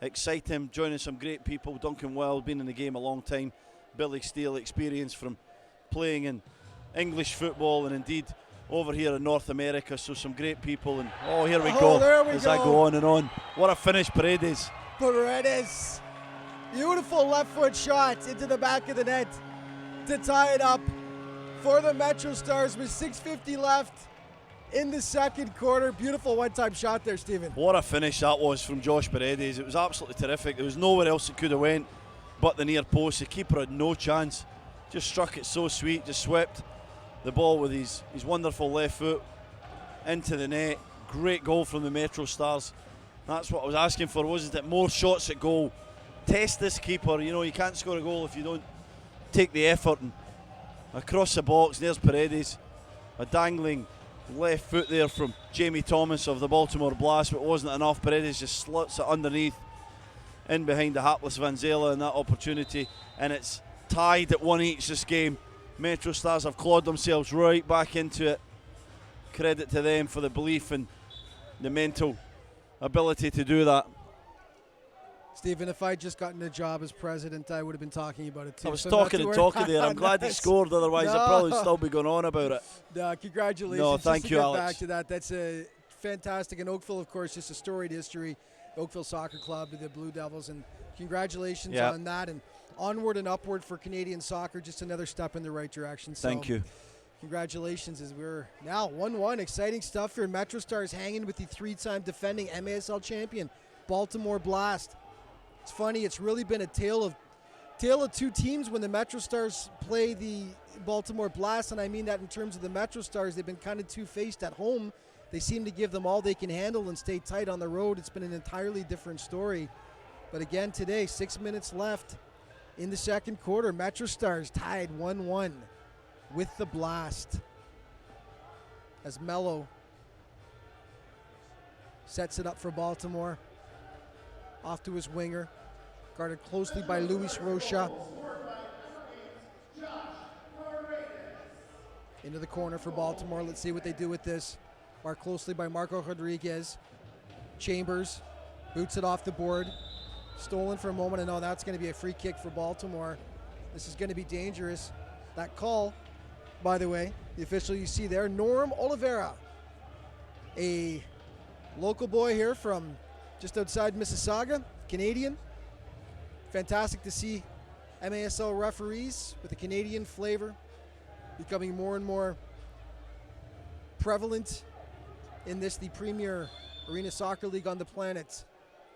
exciting, joining some great people. Duncan Wild, been in the game a long time. Billy Steele, experience from playing in English football and indeed over here in North America. So some great people, and here we go. There we as go. I go on and on. What a finish, Paredes. Paredes, beautiful left foot shot into the back of the net to tie it up for the MetroStars with 6:50 left in the second quarter. Beautiful one-time shot there, Stephen. What a finish that was from Josh Paredes. It was absolutely terrific. There was nowhere else it could have went but the near post. The keeper had no chance. Just struck it so sweet, just swept the ball with his wonderful left foot into the net. Great goal from the MetroStars. That's what I was asking for, wasn't it? More shots at goal. Test this keeper. You know, you can't score a goal if you don't take the effort. And across the box, there's Paredes. A dangling left foot there from Jamie Thomas of the Baltimore Blast, but it wasn't enough. Paredes just sluts it underneath, in behind the hapless Van Zela in that opportunity. And it's tied at 1 each this game. MetroStars have clawed themselves right back into it. Credit to them for the belief and the mental ability to do that. Stephen, if I'd just gotten a job as president, I would have been talking about it too. I was talking there. I'm glad he scored, otherwise I'd probably still be going on about it. Congratulations. No, thank just you, to get Alex. back to that, that's a fantastic. And Oakville, of course, just a storied history. Oakville Soccer Club, the Blue Devils, and congratulations on that. And onward and upward for Canadian soccer, just another step in the right direction. So thank you. Congratulations, as we're now 1-1. Exciting stuff here. MetroStars hanging with the three-time defending MASL champion, Baltimore Blast. It's funny, it's really been a tale of two teams when the MetroStars play the Baltimore Blast, and I mean that in terms of the MetroStars. They've been kind of two-faced at home. They seem to give them all they can handle and stay tight on the road. It's been an entirely different story. But again, today, 6 minutes left in the second quarter. MetroStars tied 1-1 with the Blast as Mello sets it up for Baltimore. Off to his winger, guarded closely by Luis Rocha. Into the corner for Baltimore. Let's see what they do with this. Marked closely by Marco Rodriguez. Chambers boots it off the board. Stolen for a moment, and that's going to be a free kick for Baltimore. This is going to be dangerous. That call, by the way, the official you see there, Norm Oliveira, a local boy here from just outside Mississauga, Canadian. Fantastic to see MASL referees with a Canadian flavor becoming more and more prevalent in this, the premier arena soccer league on the planet.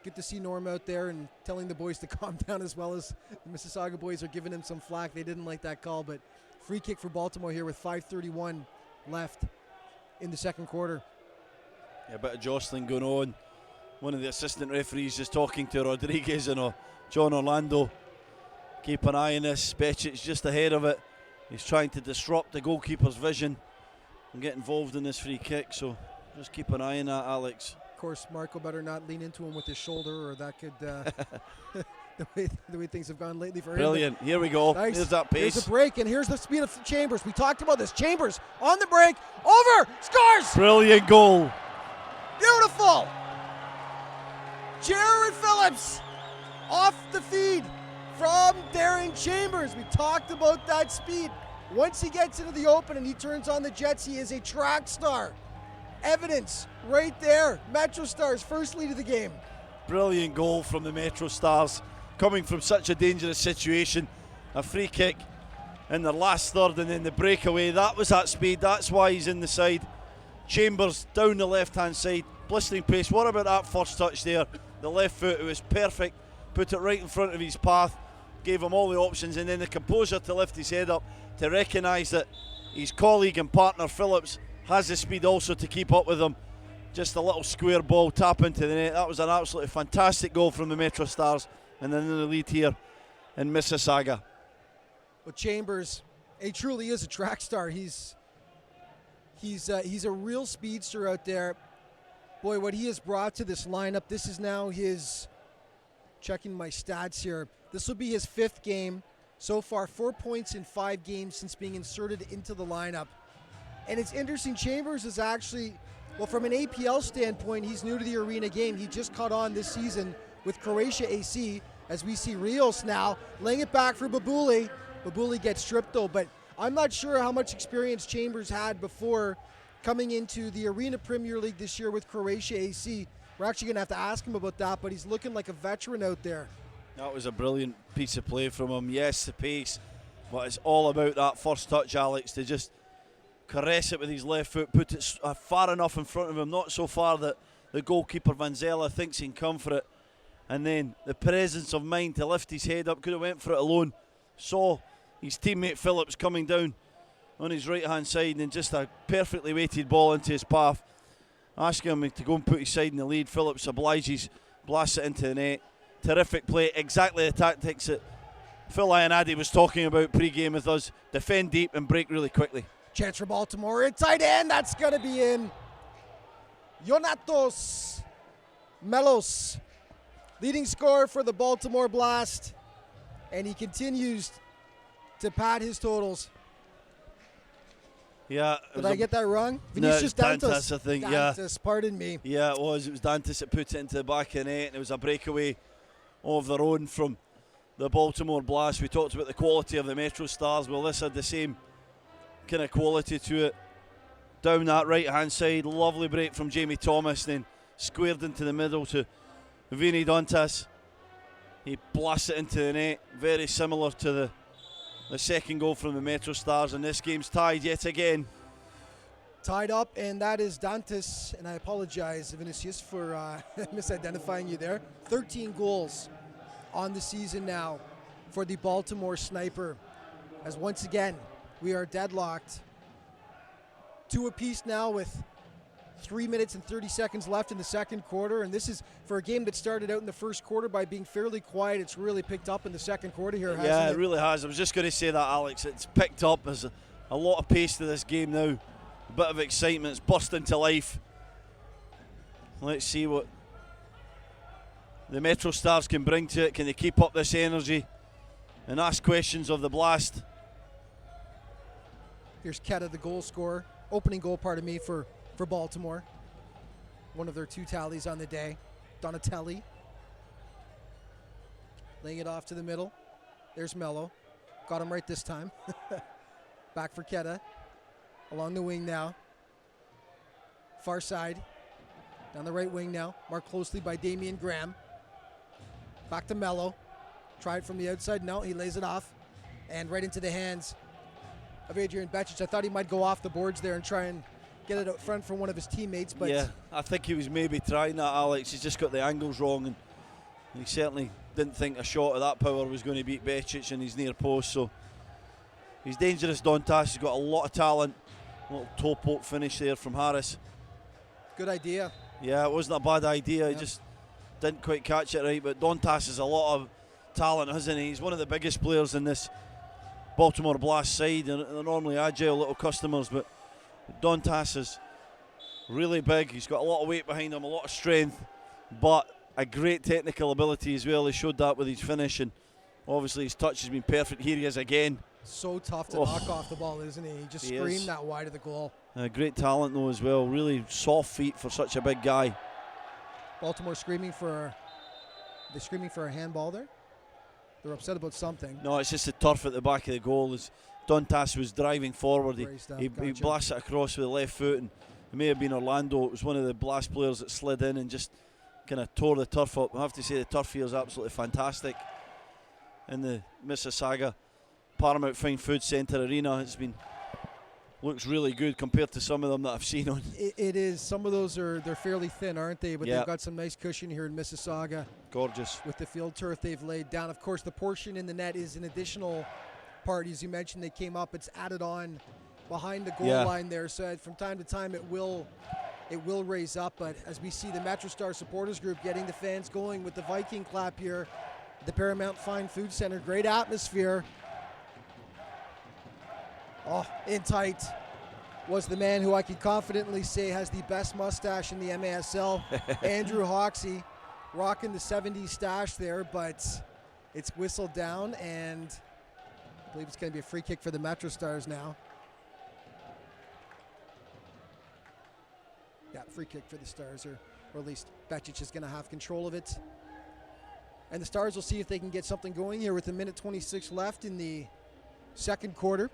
Good to see Norm out there and telling the boys to calm down, as well as the Mississauga boys are giving him some flack. They didn't like that call, but free kick for Baltimore here with 5:31 left in the second quarter. Yeah, a bit of jostling going on. One of the assistant referees just talking to Rodriguez and John Orlando. Keep an eye on this. Becic's just ahead of it. He's trying to disrupt the goalkeeper's vision and get involved in this free kick. So just keep an eye on that, Alex. Of course, Marco better not lean into him with his shoulder, or that could the way things have gone lately for him. Brilliant. Here we go. Nice. Here's that pace. Here's a break, and here's the speed of Chambers. We talked about this. Chambers on the break. Over. Scores. Brilliant goal. Beautiful. Jared Phillips off the feed from Darren Chambers. We talked about that speed. Once he gets into the open and he turns on the jets, he is a track star. Evidence right there. MetroStars first lead of the game. Brilliant goal from the MetroStars, coming from such a dangerous situation. A free kick in the last third and then the breakaway. That was at speed, that's why he's in the side. Chambers down the left-hand side, blistering pace. What about that first touch there? The left foot, it was perfect, put it right in front of his path, gave him all the options, and then the composure to lift his head up, to recognise that his colleague and partner Phillips has the speed also to keep up with him. Just a little square ball, tap into the net. That was an absolutely fantastic goal from the MetroStars, and then the lead here in Mississauga. But Chambers, he truly is a track star. He's a real speedster out there. Boy, what he has brought to this lineup. This is now his, checking my stats here, this will be his 5th game. So far, 4 points in 5 games since being inserted into the lineup. And it's interesting, Chambers is actually, well, from an APL standpoint, he's new to the arena game. He just caught on this season with Croatia AC, as we see Rios now laying it back for Babuli. Babuli gets stripped though, but I'm not sure how much experience Chambers had before coming into the Arena Premier League this year with Croatia AC. We're actually going to have to ask him about that, but he's looking like a veteran out there. That was a brilliant piece of play from him. Yes, the pace, but it's all about that first touch, Alex, to just caress it with his left foot, put it far enough in front of him, not so far that the goalkeeper Vanzella thinks he can come for it. And then the presence of mind to lift his head up, could have went for it alone. Saw his teammate Phillips coming down on his right hand side, and just a perfectly weighted ball into his path, asking him to go and put his side in the lead. Phillips obliges, blasts it into the net. Terrific play, exactly the tactics that Phil Ionadi was talking about pre-game with us. Defend deep and break really quickly. Chance for Baltimore, inside end, that's going to be in. Yonatos Melos, leading scorer for the Baltimore Blast, and he continues to pad his totals. Yeah. Did I get that wrong? Vinicius Dantas, I think. Dantas, pardon me. Yeah, it was. It was Dantas that put it into the back of the net, and it was a breakaway of their own from the Baltimore Blast. We talked about the quality of the MetroStars. Well, this had the same kind of quality to it. Down that right-hand side, lovely break from Jamie Thomas, then squared into the middle to Vini Dantas. He blasts it into the net, very similar to the second goal from the MetroStars, and this game's tied yet again. Tied up, and that is Dantas, and I apologize, Vinicius, for misidentifying you there. 13 goals on the season now for the Baltimore Sniper, as once again we are deadlocked. 2 apiece now with 3 minutes and 30 seconds left in the second quarter, and this is for a game that started out in the first quarter by being fairly quiet. It's really picked up in the second quarter here, hasn't it? Yeah, it really has. I was just going to say that, Alex. It's picked up. There's a lot of pace to this game now. A bit of excitement. It's burst into life. Let's see what the MetroStars can bring to it. Can they keep up this energy and ask questions of the Blast? Here's Keta, the goal scorer. Opening goal, pardon me, for Baltimore. One of their 2 tallies on the day. Donatelli laying it off to the middle. There's Mello. Got him right this time. Back for Keta. Along the wing now. Far side. Down the right wing now. Marked closely by Damian Graham. Back to Mello. Try it from the outside. No, he lays it off. And right into the hands of Adrian Becic. I thought he might go off the boards there and try and get it out front from one of his teammates. But yeah, I think he was maybe trying that, Alex. He's just got the angles wrong, and he certainly didn't think a shot of that power was going to beat Becic in his near post. So he's dangerous, Dantas. He's got a lot of talent. A little toe poke finish there from Harris. Good idea. Yeah, it wasn't a bad idea. He just didn't quite catch it right. But Dantas has a lot of talent, hasn't he? He's one of the biggest players in this Baltimore Blast side, and they're normally agile little customers, but Dantas is really big. He's got a lot of weight behind him, a lot of strength, but a great technical ability as well. He showed that with his finish, and obviously his touch has been perfect. Here he is again. So tough to knock off the ball, isn't he? He just screamed that wide of the goal. Great talent though as well. Really soft feet for such a big guy. Baltimore screaming for a handball there. They're upset about something. No, it's just the turf at the back of the goal. As Dantas was driving forward, he blasted it across with the left foot, and It may have been Orlando. It was one of the Blast players that slid in and just kind of tore the turf up. I have to say the turf here is absolutely fantastic. In the Mississauga Paramount Fine Food Centre Arena, looks really good compared to some of them that I've seen on. It is. Some of those they're fairly thin, aren't they? But yeah. They've got some nice cushion here in Mississauga. Gorgeous. With the field turf they've laid down. Of course, the portion in the net is an additional part. As you mentioned, they came up. It's added on behind the goal line there. So from time to time, it will raise up. But as we see the MetroStars supporters group getting the fans going with the Viking clap here at the Paramount Fine Food Center. Great atmosphere. Oh, in tight was the man who I can confidently say has the best mustache in the MASL, Andrew Hoxie, rocking the 70s stash there, but it's whistled down, and I believe it's going to be a free kick for the MetroStars now. Yeah, free kick for the Stars, or at least Becic is going to have control of it. And the Stars will see if they can get something going here with a minute 26 left in the second quarter.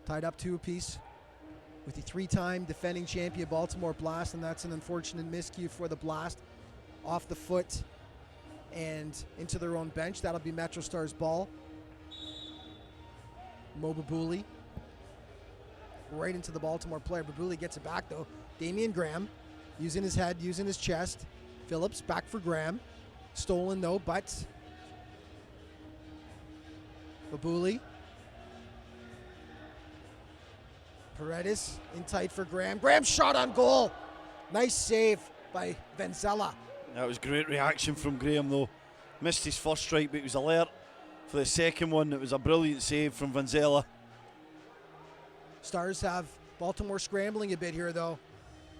Tied up 2 apiece with the 3-time defending champion Baltimore Blast, and that's an unfortunate miscue for the Blast. Off the foot and into their own bench. That'll be MetroStars ball. Mo Babuli right into the Baltimore player. Babuli gets it back though. Damian Graham using his head, using his chest. Phillips back for Graham. Stolen though, but Babuli. Paredes in tight for Graham. Graham shot on goal. Nice save by Venzela. That was great reaction from Graham though. Missed his first strike, but he was alert for the second one. It was a brilliant save from Venzela. Stars have Baltimore scrambling a bit here though.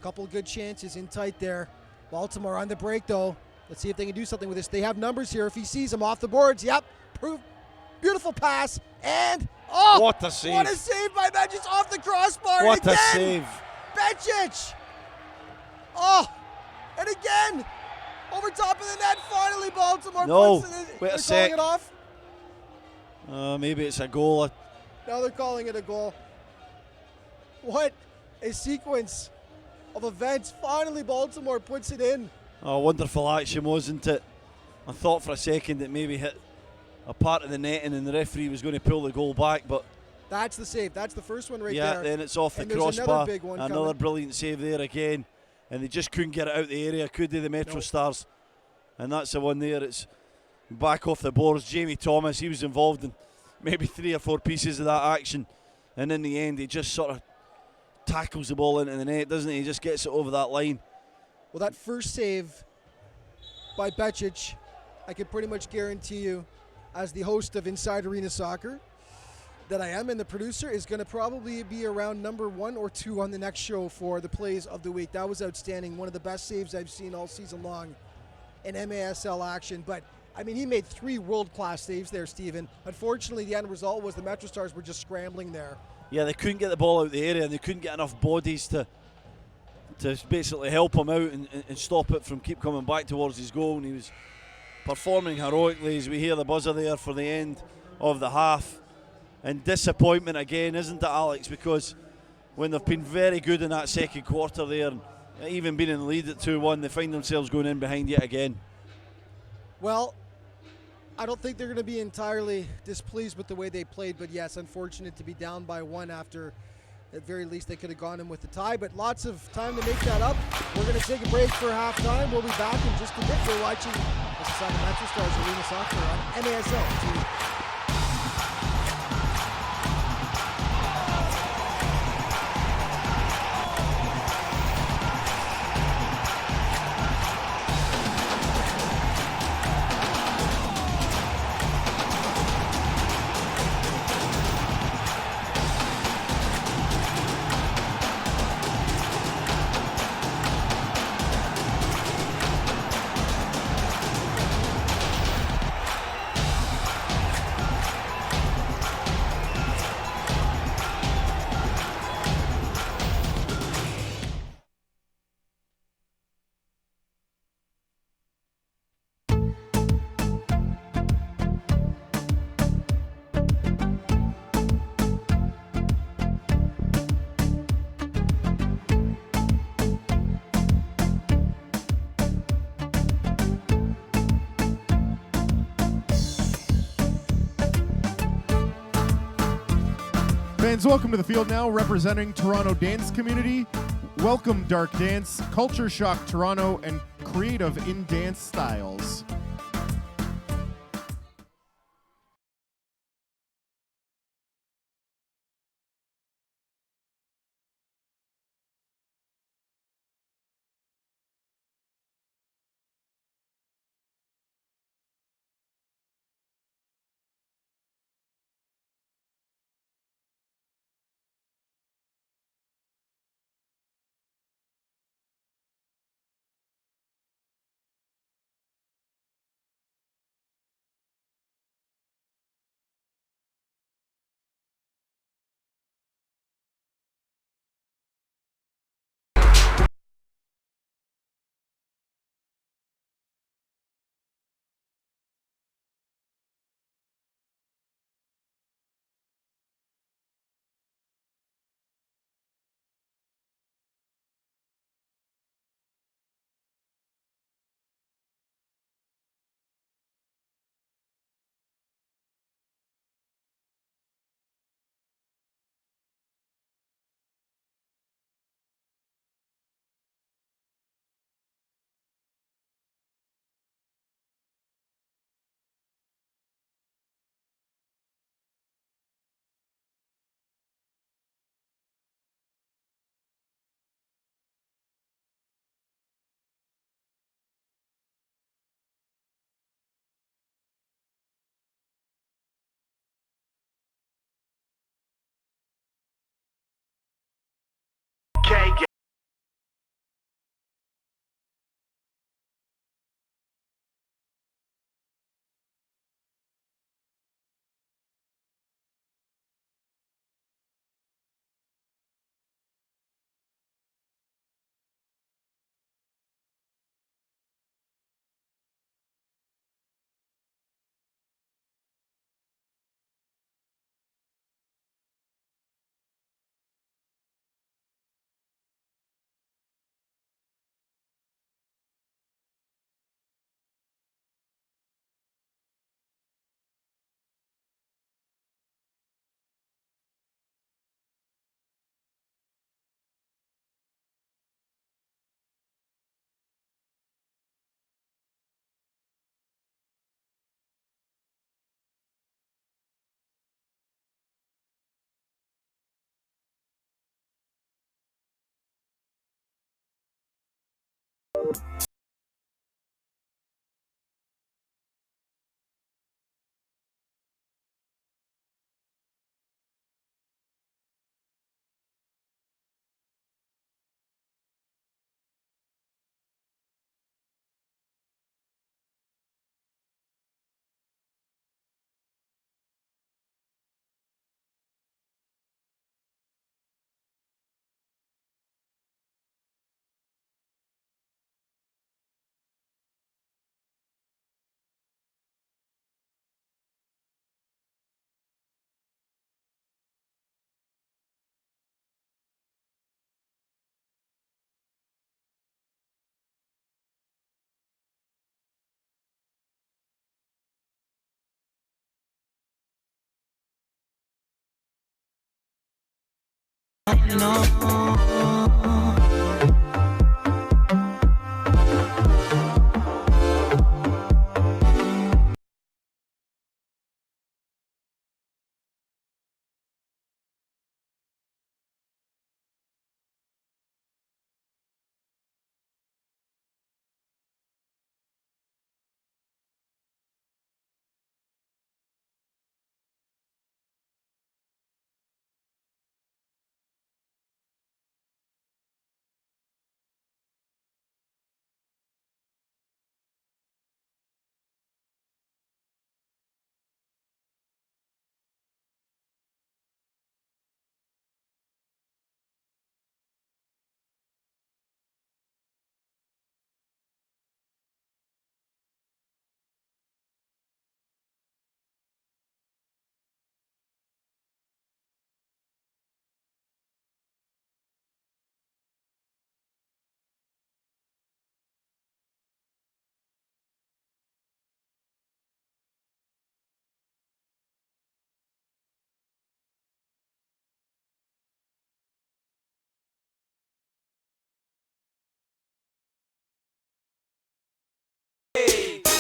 Couple good chances in tight there. Baltimore on the break though. Let's see if they can do something with this. They have numbers here. If he sees them off the boards, yep. Beautiful pass, and what a save! What a save by Becic off the crossbar. What and again, a save! Becic. Oh, and again over top of the net. Finally, Baltimore puts it in. Wait a sec. Calling it off. Maybe it's a goal. Now they're calling it a goal. What a sequence of events! Finally, Baltimore puts it in. Oh, wonderful action, wasn't it? I thought for a second it maybe hit a part of the netting and the referee was going to pull the goal back, but that's the save. That's the first one right there. Yeah, then it's off the crossbar. Another big one another brilliant save there again, and they just couldn't get it out the area, could they, the MetroStars? And that's the one there. It's back off the boards. Jamie Thomas, he was involved in maybe 3 or 4 pieces of that action, and in the end he just sort of tackles the ball into the net, doesn't he? He just gets it over that line. Well, that first save by Becic, I could pretty much guarantee you, as the host of Inside Arena Soccer that I am, and the producer, is going to probably be around number 1 or 2 on the next show for the plays of the week. That was outstanding. One of the best saves I've seen all season long in MASL action. But, I mean, he made 3 world-class saves there, Stephen. Unfortunately, the end result was the MetroStars were just scrambling there. Yeah, they couldn't get the ball out the area, and they couldn't get enough bodies to basically help him out and stop it from keep coming back towards his goal. And he was performing heroically as we hear the buzzer there for the end of the half. And disappointment again, isn't it, Alex? Because when they've been very good in that second quarter there, and even being in the lead at 2-1, they find themselves going in behind yet again. Well, I don't think they're going to be entirely displeased with the way they played, but yes, unfortunate to be down by 1 after, at very least, they could have gone in with the tie, but lots of time to make that up. We're going to take a break for halftime. We'll be back in just a bit. We're watching Mississauga MetroStars Arena Soccer on MASL TV. Fans, welcome to the field now, representing Toronto dance community. Welcome Dark Dance, Culture Shock Toronto, and Creative in Dance Styles.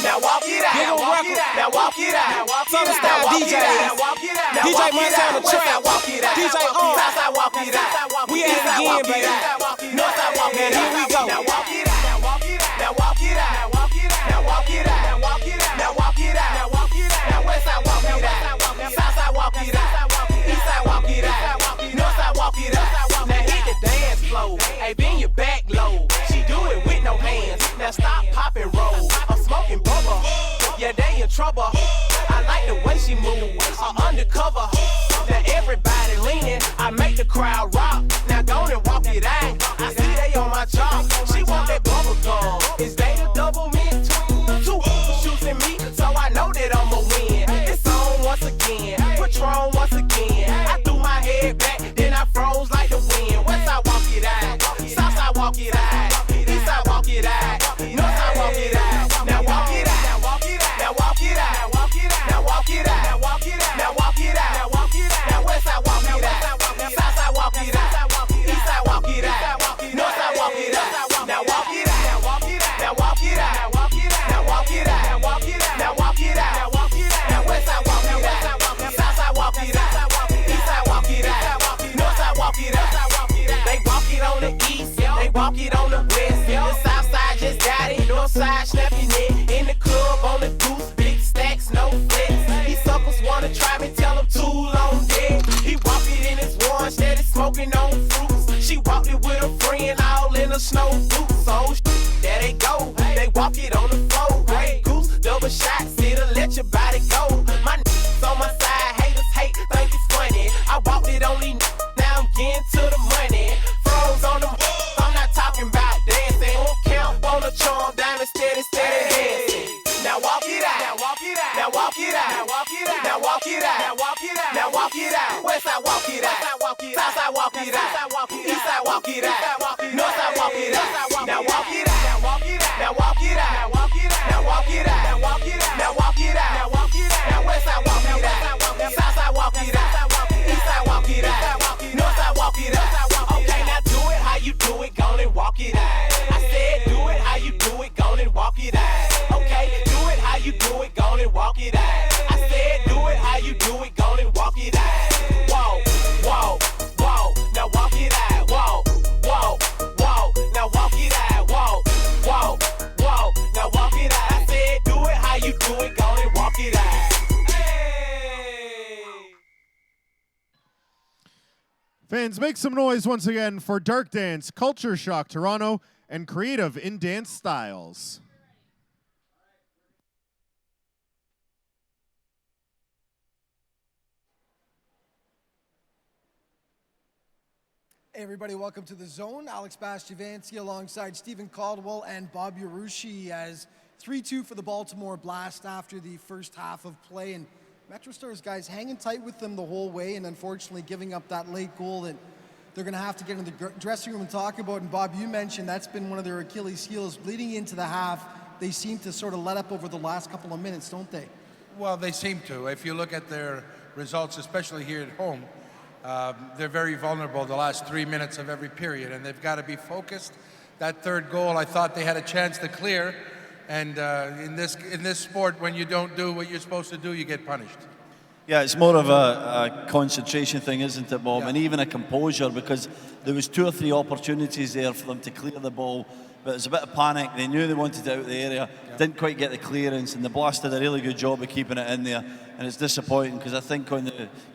Now walk it out. Now walk it out. Now walk it out. Southern style DJ. DJ Montana Trap. DJ Southside walk it out. We at it again, baby. Northside walk it out. Here we go. Now walk it out. Now walk it out. Now walk it out. Now walk it out. Now walk it out. Now walk it out. Now walk it out. Now walk it out. Now Westside walk it out. Southside walk it out. Eastside walk it out. Northside walk it out. Now hit the dance floor. Hey, bend your back low. She do it with no hands. Now stop, pop and roll. I'm smoking bubble. Yeah, they in trouble. I like the way she move. Undercover. Now everybody leaning. I make the crowd rock. Now go and walk it out. I see they on my job. She want that bubble gum. Is they the double mint? Two shooting me, so I know that I'ma win. It's on once again. Patron once again. I threw my head back, then I froze like the wind. Westside walk it out. Southside walk it out. Eastside walk it out. Northside walk it out. Now walk it out. Now walk it out. Now walk it out. Now walk it out. Now walk it out. Now walk it out. Now walk it out. Now walk it out. Now Westside walk it out. Southside walk it out. Eastside walk it out. Northside walk it out. Now walk it out. Now walk it out. Now walk it out. Now walk it out. Now walk it out. Now walk it out. Now walk it out. Now walk it out. Now Westside walk it out. Southside walk it out. Eastside walk it out. Northside walk it out. They walk it on the east. They walk it on the west. The south side just got it. North side snapping it. In the club on the goose. Big stacks, no flex. These suckers wanna try me, tell them too long dead. He walk it in his one, steady smoking on fruits. She walked it with a friend, all in a snow boots. So there they go. They walk it on the floor. Grey goose, double shot, sit and let your body go. My on my side, haters hate, think it's funny. I walked it on these now I'm getting to the money. Froze on them, I'm not talking about dancing. Won't count on the charm, diamond steady dancing. Now walk it out. Now walk it out. Now walk it out. Now walk it out. Now walk it out. Now walk it out. Now walk it out. Westside walk it out. Southside walk it out. Eastside walk it out. Northside walk it out. Now walk it out. Now walk it out. Now walk it out. Now walk it out. Now walk it out. Now walk it out. Now walk it out. Now walk it out. Now Westside walk it out. Southside walk it out. Eastside walk it out. Northside walk it out. Okay, now do it how you do it. Go and walk it out. I said do it how you do it. Go and walk it out. Okay, do it how you do it. Go and walk it out. I said do it how you do it. Go and walk it out. Whoa, whoa, whoa. Now walk it out. Whoa, whoa, whoa. Now walk it out. Whoa, whoa, whoa. Now walk it out. I said do it how you do it. Go and walk it out. Fans, make some noise once again for Dark Dance, Culture Shock Toronto, and Creative in Dance Styles. Hey everybody, welcome to The Zone. Alex Bastiavanti alongside Stephen Caldwell and Bob Yarushi as 3-2 for the Baltimore Blast after the first half of play. And MetroStars guys hanging tight with them the whole way and unfortunately giving up that late goal that they're going to have to get in the dressing room and talk about. And Bob, you mentioned that's been one of their Achilles heels leading into the half. They seem to sort of let up over the last couple of minutes, don't they? Well, they seem to. If you look at their results, especially here at home, they're very vulnerable the last 3 minutes of every period, and they've got to be focused. That third goal, I thought they had a chance to clear, and in this sport, when you don't do what you're supposed to do, you get punished. Yeah, it's more of a concentration thing, isn't it, Bob? Yeah. And even a composure, because there was 2 or 3 opportunities there for them to clear the ball, but it was a bit of panic. They knew they wanted it out of the area, didn't quite get the clearance, and the Blast did a really good job of keeping it in there. And it's disappointing because I think on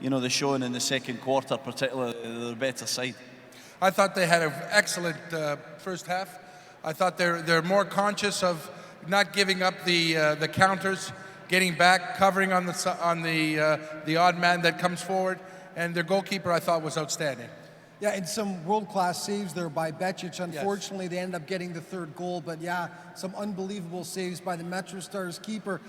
the showing in the second quarter, particularly, they're the better side. I thought they had an excellent first half. I thought they're more conscious of not giving up the counters, getting back, covering on the odd man that comes forward, and their goalkeeper I thought was outstanding. Yeah, and some world-class saves there by Becic. Unfortunately, they ended up getting the third goal, but yeah, some unbelievable saves by the MetroStars keeper.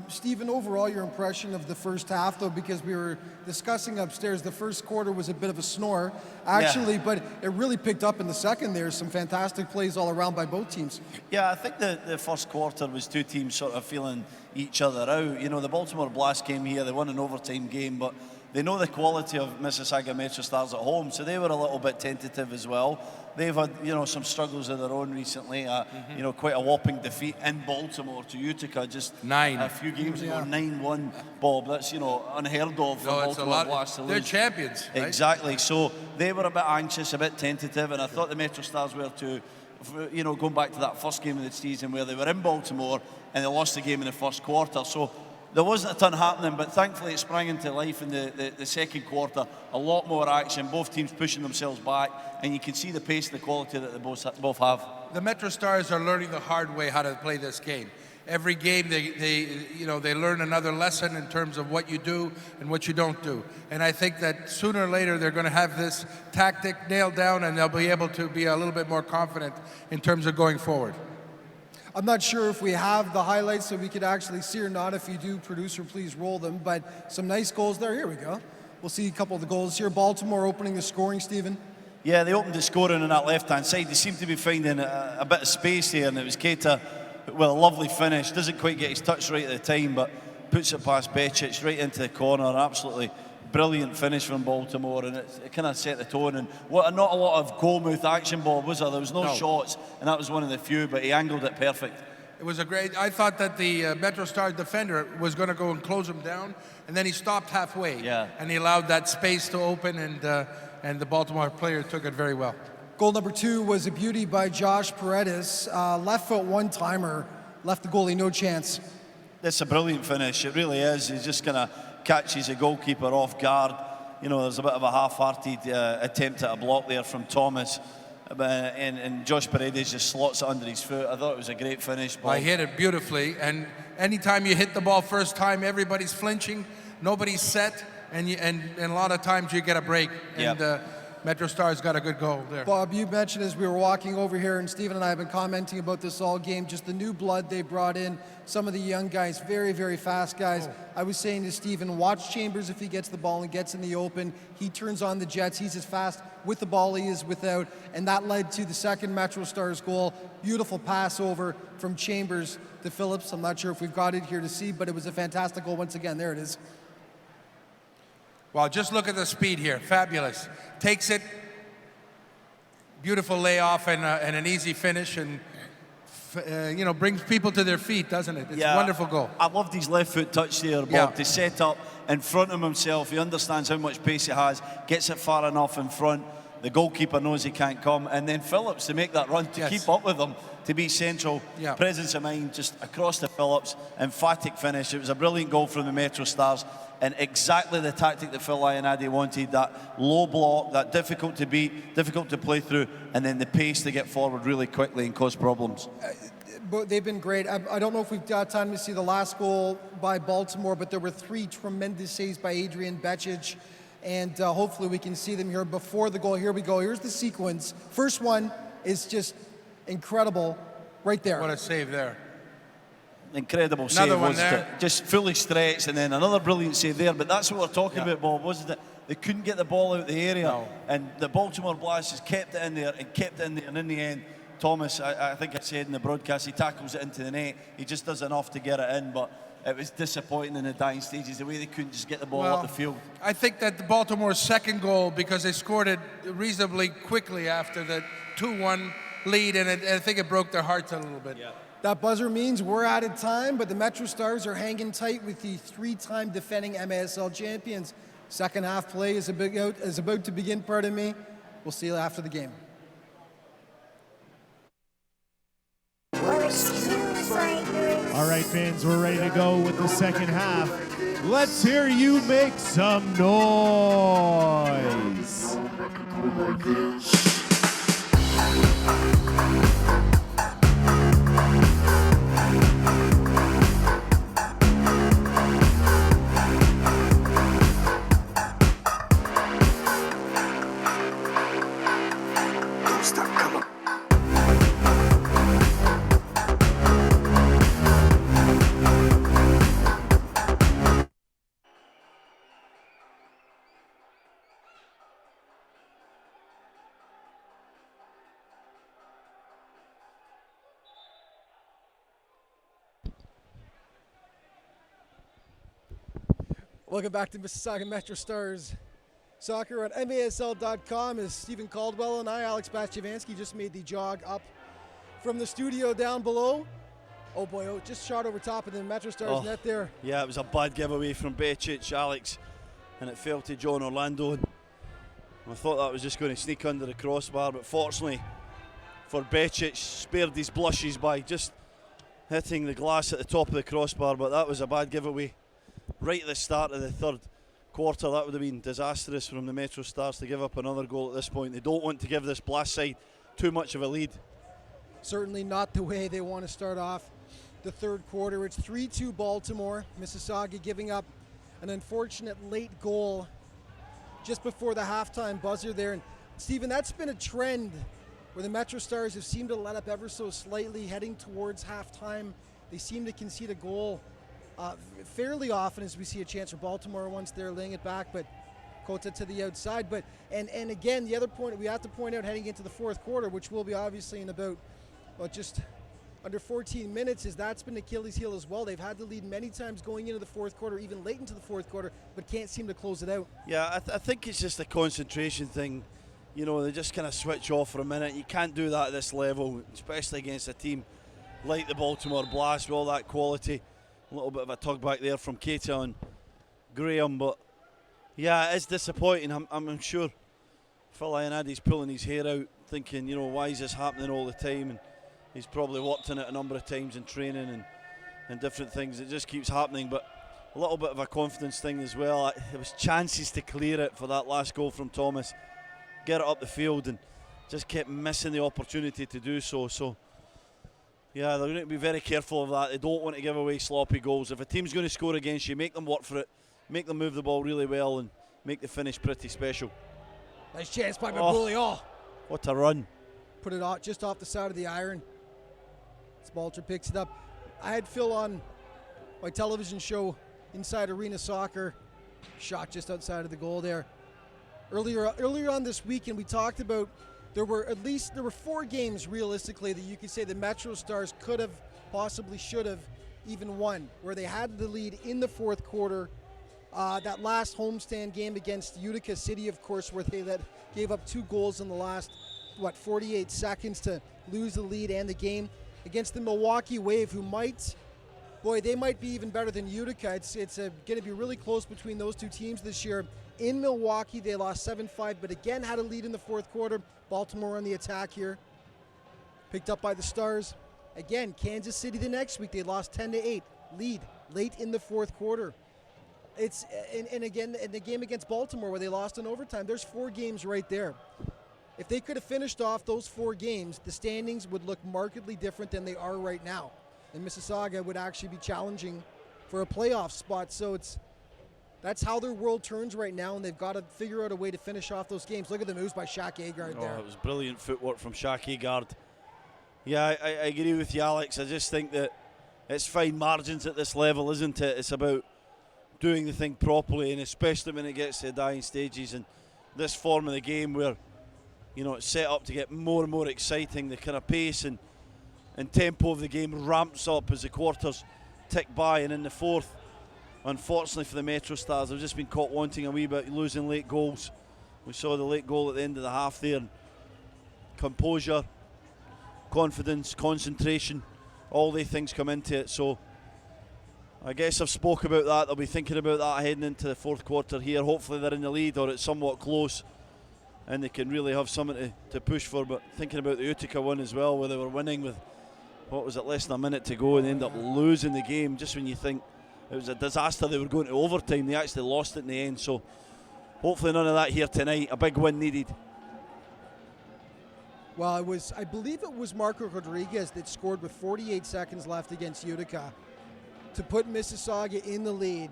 Stephen, overall, your impression of the first half, though, because we were discussing upstairs, the first quarter was a bit of a snore, actually, but it really picked up in the second there. Some fantastic plays all around by both teams. Yeah, I think the first quarter was 2 teams sort of feeling each other out. You know, the Baltimore Blast came here, they won an overtime game, but they know the quality of Mississauga MetroStars at home, so they were a little bit tentative as well. they've had, you know, some struggles of their own recently. You know, quite a whopping defeat in Baltimore to Utica just a few games ago, 9-1. Bob, that's, you know, unheard of for Baltimore Blast to lose. They're champions, right? Exactly. So they were a bit anxious, a bit tentative, and I thought the MetroStars were too. You know, going back to that first game of the season where they were in Baltimore and they lost the game in the first quarter. So there wasn't a ton happening, but thankfully it sprang into life in the second quarter. A lot more action, both teams pushing themselves back, and you can see the pace and the quality that they both have. The MetroStars are learning the hard way how to play this game. Every game they learn another lesson in terms of what you do and what you don't do. And I think that sooner or later they're going to have this tactic nailed down, and they'll be able to be a little bit more confident in terms of going forward. I'm not sure if we have the highlights so we could actually see or not. If you do, producer, please roll them. But some nice goals there. Here we go. We'll see a couple of the goals here. Baltimore opening the scoring, Stephen. Yeah, they opened the scoring on that left-hand side. They seem to be finding a bit of space here, and it was Keita with a lovely finish. Doesn't quite get his touch right at the time, but puts it past Becic right into the corner. Absolutely brilliant finish from Baltimore, and it kind of set the tone. And not a lot of goal-mouth action, Bob, was there? There was no shots, and that was one of the few, but he angled it perfect. It was a great. I thought that the MetroStars defender was going to go and close him down, and then he stopped halfway. Yeah. And he allowed that space to open, and the Baltimore player took it very well. Goal number 2 was a beauty by Josh Paredes. Left foot one-timer, left the goalie no chance. It's a brilliant finish. It really is. He's just kind of catches the goalkeeper off guard. You know, there's a bit of a half-hearted attempt at a block there from Thomas. And Josh Paredes just slots it under his foot. I thought it was a great finish. Bob. I hit it beautifully. And anytime you hit the ball first time, everybody's flinching, nobody's set, and a lot of times you get a break. Yep. And MetroStars got a good goal there. Bob, you mentioned as we were walking over here, and Stephen and I have been commenting about this all game, just the new blood they brought in, some of the young guys, very, very fast guys. I was saying to Stephen, watch Chambers if he gets the ball and gets in the open. He turns on the jets. He's as fast with the ball he is without, and that led to the second MetroStars goal. Beautiful pass over from Chambers to Phillips. I'm not sure if we've got it here to see, but it was a fantastic goal once again. There it is. Well, just look at the speed here. Fabulous. Takes it. Beautiful layoff and an easy finish, and brings people to their feet, doesn't it? It's a wonderful goal. I loved his left foot touch there, Bob, to set up in front of himself. He understands how much pace he has, gets it far enough in front. The goalkeeper knows he can't come, and then Phillips to make that run to keep up with him, to be central. Presence of mind just across to Phillips. Emphatic finish. It was a brilliant goal from the MetroStars, and exactly the tactic that Phil Ionadi wanted. That low block, that difficult to beat, difficult to play through, and then the pace to get forward really quickly and cause problems. But they've been great. I don't know if we've got time to see the last goal by Baltimore, but there were 3 tremendous saves by Adrian Becic, and hopefully we can see them here before the goal. Here we go. Here's the sequence. First one is just incredible right there. What a save there. Incredible save, wasn't it? Just fully stretched, and then another brilliant save there. But that's what we're talking about, Bob, wasn't it? They couldn't get the ball out of the area, and the Baltimore Blast just kept it in there and kept it in there, and in the end, Thomas, I think I said in the broadcast, he tackles it into the net. He just does enough to get it in, but it was disappointing in the dying stages, the way they couldn't just get the ball up the field. I think that the Baltimore's second goal, because they scored it reasonably quickly after the 2-1 lead, and I think it broke their hearts a little bit. That buzzer means we're out of time, but the MetroStars are hanging tight with the 3-time defending MASL champions. Second half play is about to begin, pardon me. We'll see you after the game. All right, fans, we're ready to go with the second half. Let's hear you make some noise. Welcome back to Mississauga MetroStars Soccer at MASL.com is Stephen Caldwell and I, Alex Bastiavansky, just made the jog up from the studio down below. Oh boy, just shot over top of the MetroStars net there. Yeah, it was a bad giveaway from Becic, Alex, and it fell to John Orlando. And I thought that was just going to sneak under the crossbar, but fortunately for Becic, spared his blushes by just hitting the glass at the top of the crossbar, but that was a bad giveaway right at the start of the third quarter. That would have been disastrous from the MetroStars to give up another goal at this point. They don't want to give this Blast side too much of a lead. Certainly not the way they want to start off the third quarter. It's 3-2 Baltimore. Mississauga giving up an unfortunate late goal just before the halftime buzzer there. And Stephen, that's been a trend where the MetroStars have seemed to let up ever so slightly heading towards halftime. They seem to concede a goal fairly often as we see a chance for Baltimore once they're laying it back, but Kota to the outside. But and again, the other point we have to point out heading into the fourth quarter, which will be obviously in about just under 14 minutes, is that's been Achilles' heel as well. They've had the lead many times going into the fourth quarter, even late into the fourth quarter, but can't seem to close it out. Yeah, I think it's just a concentration thing. You know, they just kind of switch off for a minute. You can't do that at this level, especially against a team like the Baltimore Blast with all that quality. A little bit of a tug back there from Keita and Graham, but yeah, it's disappointing. I'm sure Phil Ionadi's pulling his hair out thinking, you know, why is this happening all the time? And he's probably worked on it a number of times in training and different things. It just keeps happening, but a little bit of a confidence thing as well. There was chances to clear it for that last goal from Thomas, get it up the field, and just kept missing the opportunity to do so. So yeah, they're going to be very careful of that. They don't want to give away sloppy goals. If a team's going to score against you, make them work for it, make them move the ball really well, and make the finish pretty special. Nice chance by Babuli. Oh, what a run. Put it off, just off the side of the iron. Spalter picks it up. I had Phil on my television show, Inside Arena Soccer. Shot just outside of the goal there. Earlier on this weekend, we talked about there were 4 games realistically that you could say the MetroStars could have, possibly should have, even won, where they had the lead in the fourth quarter. That last homestand game against Utica City, of course, where they gave up 2 goals in the last 48 seconds to lose the lead and the game. Against the Milwaukee Wave, who might be even better than Utica. It's going to be really close between those two teams this year. In Milwaukee, they lost 7-5, but again had a lead in the fourth quarter. Baltimore on the attack here. Picked up by the Stars. Again, Kansas City the next week, they lost 10-8. Lead late in the fourth quarter. And again, in the game against Baltimore where they lost in overtime, there's 4 games right there. If they could have finished off those 4 games, the standings would look markedly different than they are right now. And Mississauga would actually be challenging for a playoff spot. So that's how their world turns right now, and they've got to figure out a way to finish off those games. Look at the moves by Shaq Agard there. It was brilliant footwork from Shaq Agard. Yeah, I agree with you, Alex. I just think that it's fine margins at this level, isn't it? It's about doing the thing properly, and especially when it gets to the dying stages. And this form of the game where, you know, it's set up to get more and more exciting. The kind of pace and tempo of the game ramps up as the quarters tick by. And in the fourth, unfortunately for the MetroStars, they've just been caught wanting a wee bit, losing late goals. We saw the late goal at the end of the half there. Composure, confidence, concentration, all these things come into it. So I guess I've spoke about that. They'll be thinking about that heading into the fourth quarter here. Hopefully they're in the lead or it's somewhat close, and they can really have something to push for. But thinking about the Utica one as well, where they were winning with, what was it, less than a minute to go, and end up losing the game. Just when you think it was a disaster, they were going to overtime, they actually lost it in the end. So hopefully none of that here tonight. A big win needed. Well, I believe it was Marco Rodriguez that scored with 48 seconds left against Utica to put Mississauga in the lead.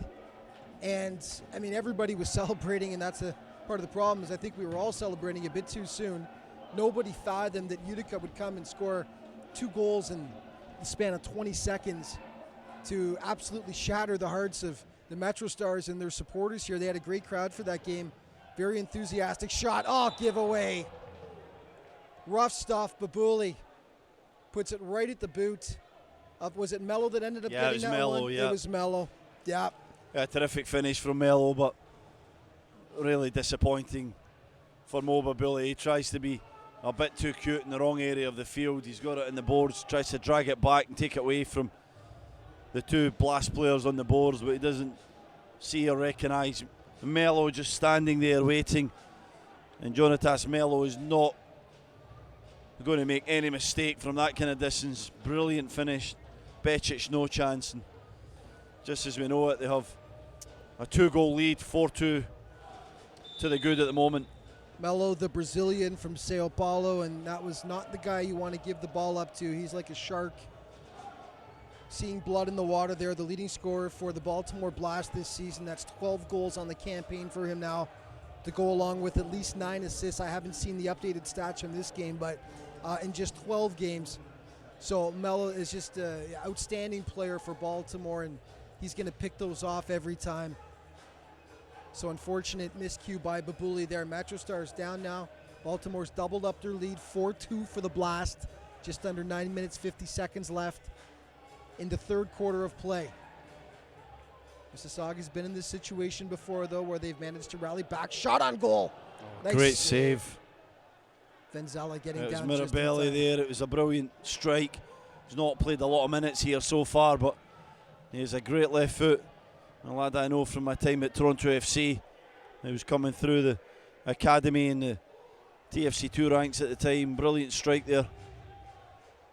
And I mean, everybody was celebrating, and that's part of the problem, is I think we were all celebrating a bit too soon. Nobody fathomed that Utica would come and score 2 goals in the span of 20 seconds to absolutely shatter the hearts of the MetroStars and their supporters here. They had a great crowd for that game. Very enthusiastic shot. Oh, giveaway. Rough stuff. Babuli puts it right at the boot. Was it Mello that ended up getting that one? Yeah, it was Mello, yeah. It was Mello, yeah. Yeah, terrific finish from Mello, but really disappointing for Mo Babuli. He tries to be a bit too cute in the wrong area of the field. He's got it in the boards, tries to drag it back and take it away from the two Blast players on the boards, but he doesn't see or recognise. Mello just standing there waiting, and Jonatas Mello is not going to make any mistake from that kind of distance. Brilliant finish. Becic no chance, and just as we know it, they have a 2-goal lead, 4-2 to the good at the moment. Melo, the Brazilian from Sao Paulo, and that was not the guy you want to give the ball up to. He's like a shark. Seeing blood in the water there, the leading scorer for the Baltimore Blast this season. That's 12 goals on the campaign for him now, to go along with at least 9 assists. I haven't seen the updated stats from this game, but in just 12 games. So Melo is just an outstanding player for Baltimore, and he's going to pick those off every time. So unfortunate miscue by Babuli there. MetroStars down now. Baltimore's doubled up their lead, 4-2 for the Blast. Just under 9 minutes, 50 seconds left in the third quarter of play. Mississauga's been in this situation before, though, where they've managed to rally back. Shot on goal. Nice Great save. Venzela getting it was down. Mirabelli there. It was a brilliant strike. He's not played a lot of minutes here so far, but he has a great left foot. A lad I know from my time at Toronto FC. He was coming through the academy in the TFC2 ranks at the time. Brilliant strike there.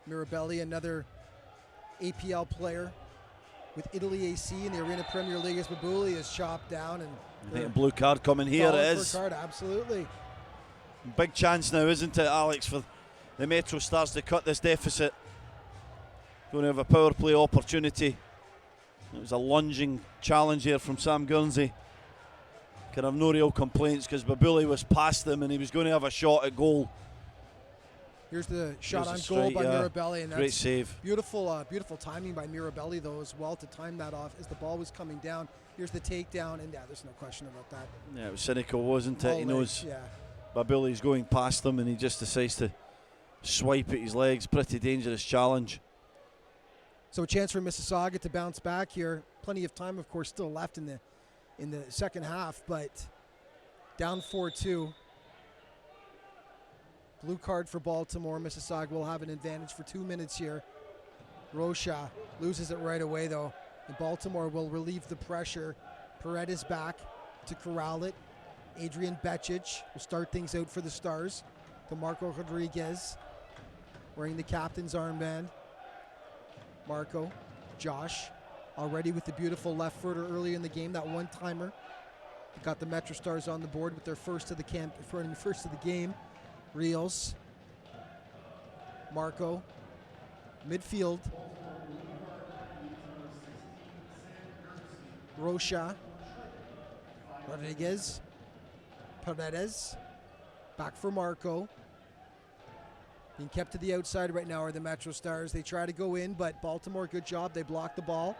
Mirabelli, another APL player with Italy AC in the Arena Premier League, as Babuli is chopped down. And I think a blue card coming here. It is. Card, absolutely. Big chance now, isn't it, Alex, for the MetroStars to cut this deficit. Going to have a power play opportunity. It was a lunging challenge here from Sam Guernsey. Can have no real complaints because Babuli was past them and he was going to have a shot at goal. Here's the shot on strike, goal by Mirabelli, and that's great save. Beautiful, beautiful timing by Mirabelli though as well to time that off as the ball was coming down. Here's the takedown, and yeah, there's no question about that. Yeah, it was cynical, wasn't it? He knows yeah. Babuli's going past them and he just decides to swipe at his legs. Pretty dangerous challenge. So a chance for Mississauga to bounce back here. Plenty of time, of course, still left in the second half, but down 4-2. Blue card for Baltimore. Mississauga will have an advantage for 2 minutes here. Rocha loses it right away, though, and Baltimore will relieve the pressure. Paredes back to corral it. Adrian Becic will start things out for the Stars. To Marco Rodriguez, wearing the captain's armband. Marco, Josh, already with the beautiful left footer early in the game, that one-timer. Got the MetroStars on the board with their first of the game. Rios, Marco, midfield. Rocha, Rodriguez, Paredes, back for Marco. Being kept to the outside right now are the MetroStars. They try to go in, but Baltimore, good job. They block the ball.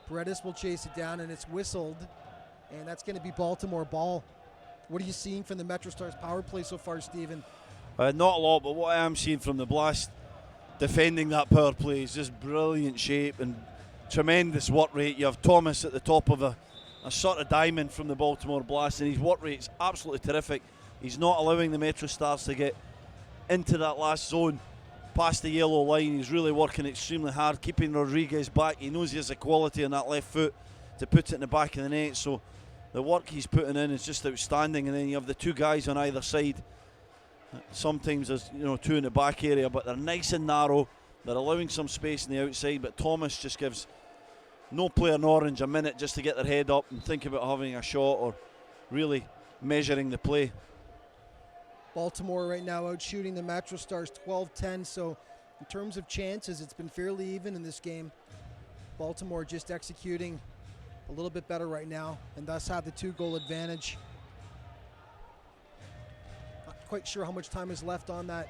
Paredes will chase it down, and it's whistled. And that's going to be Baltimore ball. What are you seeing from the MetroStars power play so far, Stephen? Not a lot, but what I am seeing from the Blast defending that power play is just brilliant shape and tremendous work rate. You have Thomas at the top of a sort of diamond from the Baltimore Blast, and his work rate is absolutely terrific. He's not allowing the MetroStars to get into that last zone past the yellow line. He's really working extremely hard, keeping Rodriguez back. He knows he has the quality on that left foot to put it in the back of the net, so the work he's putting in is just outstanding. And then you have the two guys on either side. Sometimes there's two in the back area, but they're nice and narrow. They're allowing some space on the outside, but Thomas just gives no player in orange a minute just to get their head up and think about having a shot or really measuring the play. Baltimore right now out shooting the MetroStars 12-10, so in terms of chances, it's been fairly even in this game. Baltimore just executing a little bit better right now, and thus have the 2-goal advantage. Not quite sure how much time is left on that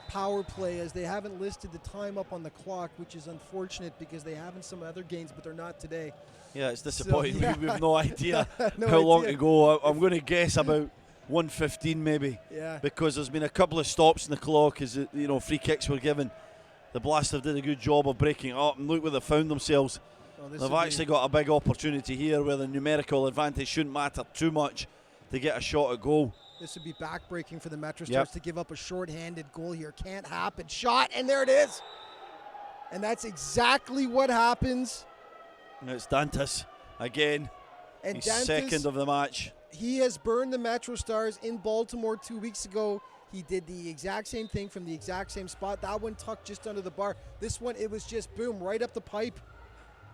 power play, as they haven't listed the time up on the clock, which is unfortunate because they have in some other games, but they're not today. Yeah, it's disappointing. So, yeah. We have no idea No how long idea. to go. I'm going to guess about 1:15 maybe. Yeah. Because there's been a couple of stops in the clock as free kicks were given. The Blast have did a good job of breaking it up, and look where they found themselves. They've actually got a big opportunity here where the numerical advantage shouldn't matter too much to get a shot at goal. This would be backbreaking for the MetroStars to give up a short-handed goal here. Can't happen. Shot, and there it is. And that's exactly what happens. And it's Dantas again. And He's Dantas, second of the match. He has burned the MetroStars in Baltimore 2 weeks ago. He did the exact same thing from the exact same spot. That one tucked just under the bar. This one, it was just boom, right up the pipe.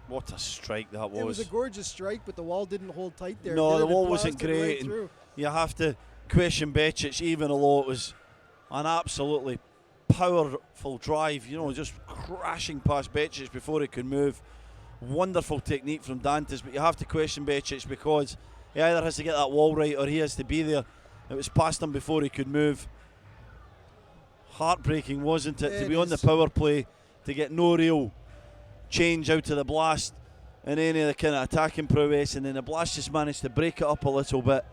What a strike that was. It was a gorgeous strike, but the wall didn't hold tight there. No, the wall wasn't great. Right, and you have to question Becic, even although it was an absolutely powerful drive, you know, just crashing past Becic before he could move. Wonderful technique from Dantas, but you have to question Becic because he either has to get that wall right or he has to be there. It was past him before he could move. Heartbreaking, wasn't it, to be on the power play, to get no real change out of the Blast and any of the kind of attacking prowess, and then the Blast just managed to break it up a little bit.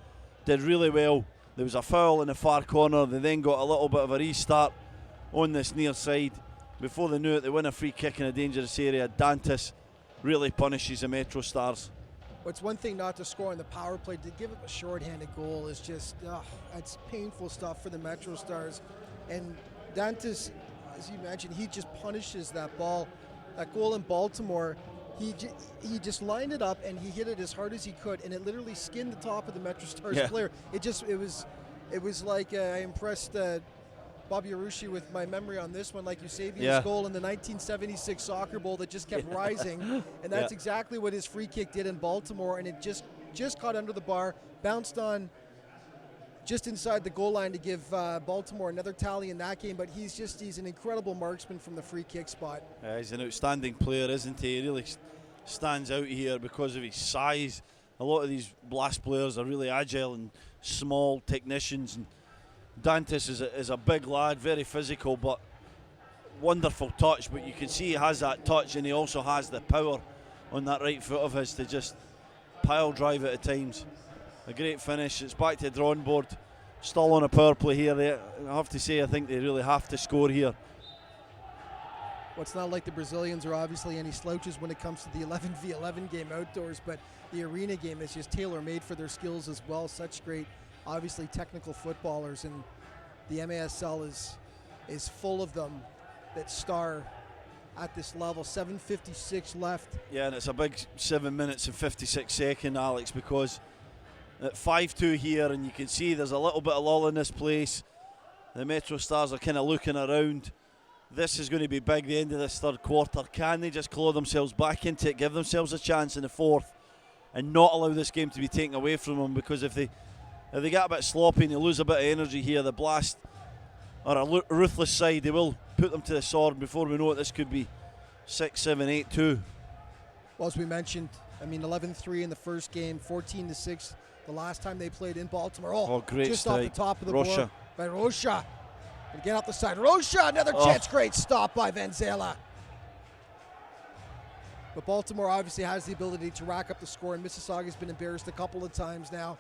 Did really well. There was a foul in the far corner. They then got a little bit of a restart on this near side. Before they knew it, they win a free kick in a dangerous area. Dantas really punishes the MetroStars. Well, it's one thing not to score on the power play. To give up a short-handed goal is just, it's painful stuff for the MetroStars. And Dantas, as you mentioned, he just punishes that ball. That goal in Baltimore, he just lined it up and he hit it as hard as he could, and it literally skinned the top of the MetroStars player. It was like I impressed Bobby Arushi with my memory on this one, like Eusebius' goal in the 1976 Soccer Bowl that just kept rising, and that's exactly what his free kick did in Baltimore, and it just caught under the bar, bounced on just inside the goal line to give Baltimore another tally in that game. But he's an incredible marksman from the free kick spot. He's an outstanding player, isn't he? He really stands out here because of his size. A lot of these Blast players are really agile and small technicians, and Dantas is a big lad, very physical, but wonderful touch. But you can see he has that touch, and he also has the power on that right foot of his to just pile drive it at times. A great finish. It's back to the drawing board. Still on a power play here. I have to say, I think they really have to score here. Well, it's not like the Brazilians are obviously any slouches when it comes to the 11v11 game outdoors, but the arena game is just tailor-made for their skills as well. Such great, obviously, technical footballers, and the MASL is full of them that star at this level. 7:56 left. Yeah, and it's a big 7 minutes and 56 seconds, Alex, because at 5-2 here, and you can see there's a little bit of lull in this place. The MetroStars are kind of looking around. This is going to be big, the end of this third quarter. Can they just claw themselves back into it, give themselves a chance in the fourth, and not allow this game to be taken away from them? Because if they get a bit sloppy and they lose a bit of energy here, the Blast are a ruthless side. They will put them to the sword. Before we know it, this could be 6-7, 8-2. Well, as we mentioned, I mean, 11-3 in the first game, 14-6 the last time they played in Baltimore. Oh, great just strike. Off the top of the Rocha. board by Rocha. And get off the side. Rocha, another chance. Great stop by Vanzela. But Baltimore obviously has the ability to rack up the score, and Mississauga's been embarrassed a couple of times now.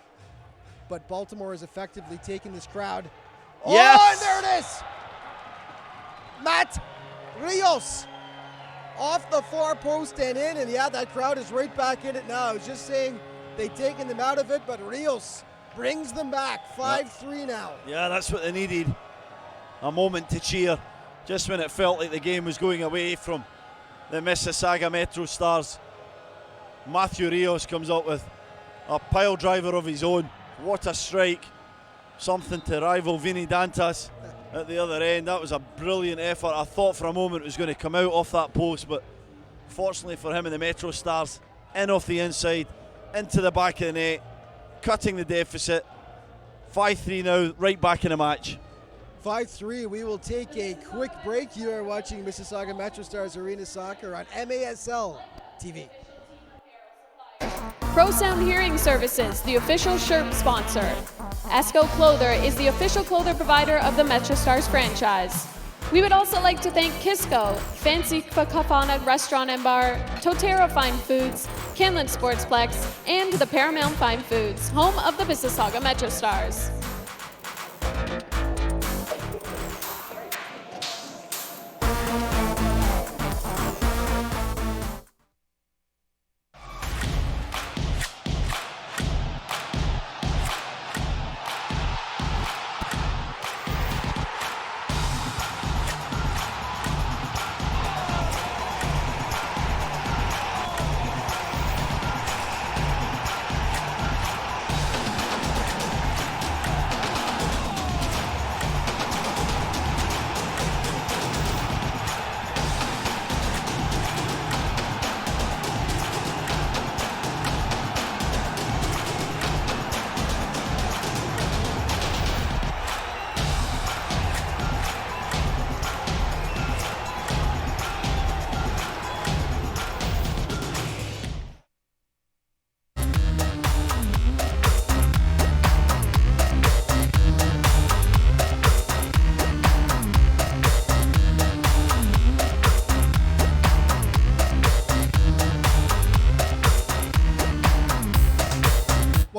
But Baltimore has effectively taken this crowd. Yes! Oh, and there it is! Matt Rios off the far post and in, and that crowd is right back in it now. I was just saying they've taken them out of it, but Rios brings them back. 5-3 now. Yeah, that's what they needed. A moment to cheer just when it felt like the game was going away from the Mississauga MetroStars. Matthew Rios comes up with a pile driver of his own. What a strike. Something to rival Vini Dantas at the other end. That was a brilliant effort. I thought for a moment it was going to come out off that post, but fortunately for him and the MetroStars, in off the inside, into the back of the net, cutting the deficit. 5-3 now, right back in the match. 5-3. We will take a quick break. You are watching Mississauga MetroStars Arena Soccer on MASL TV. Pro Sound Hearing Services, the official shirt sponsor. Esco Clother is the official clother provider of the MetroStars franchise. We would also like to thank Kisco, Fancy Kafana Restaurant and Bar, Totero Fine Foods, Kinlan Sportsplex, and the Paramount Fine Foods, home of the Mississauga MetroStars.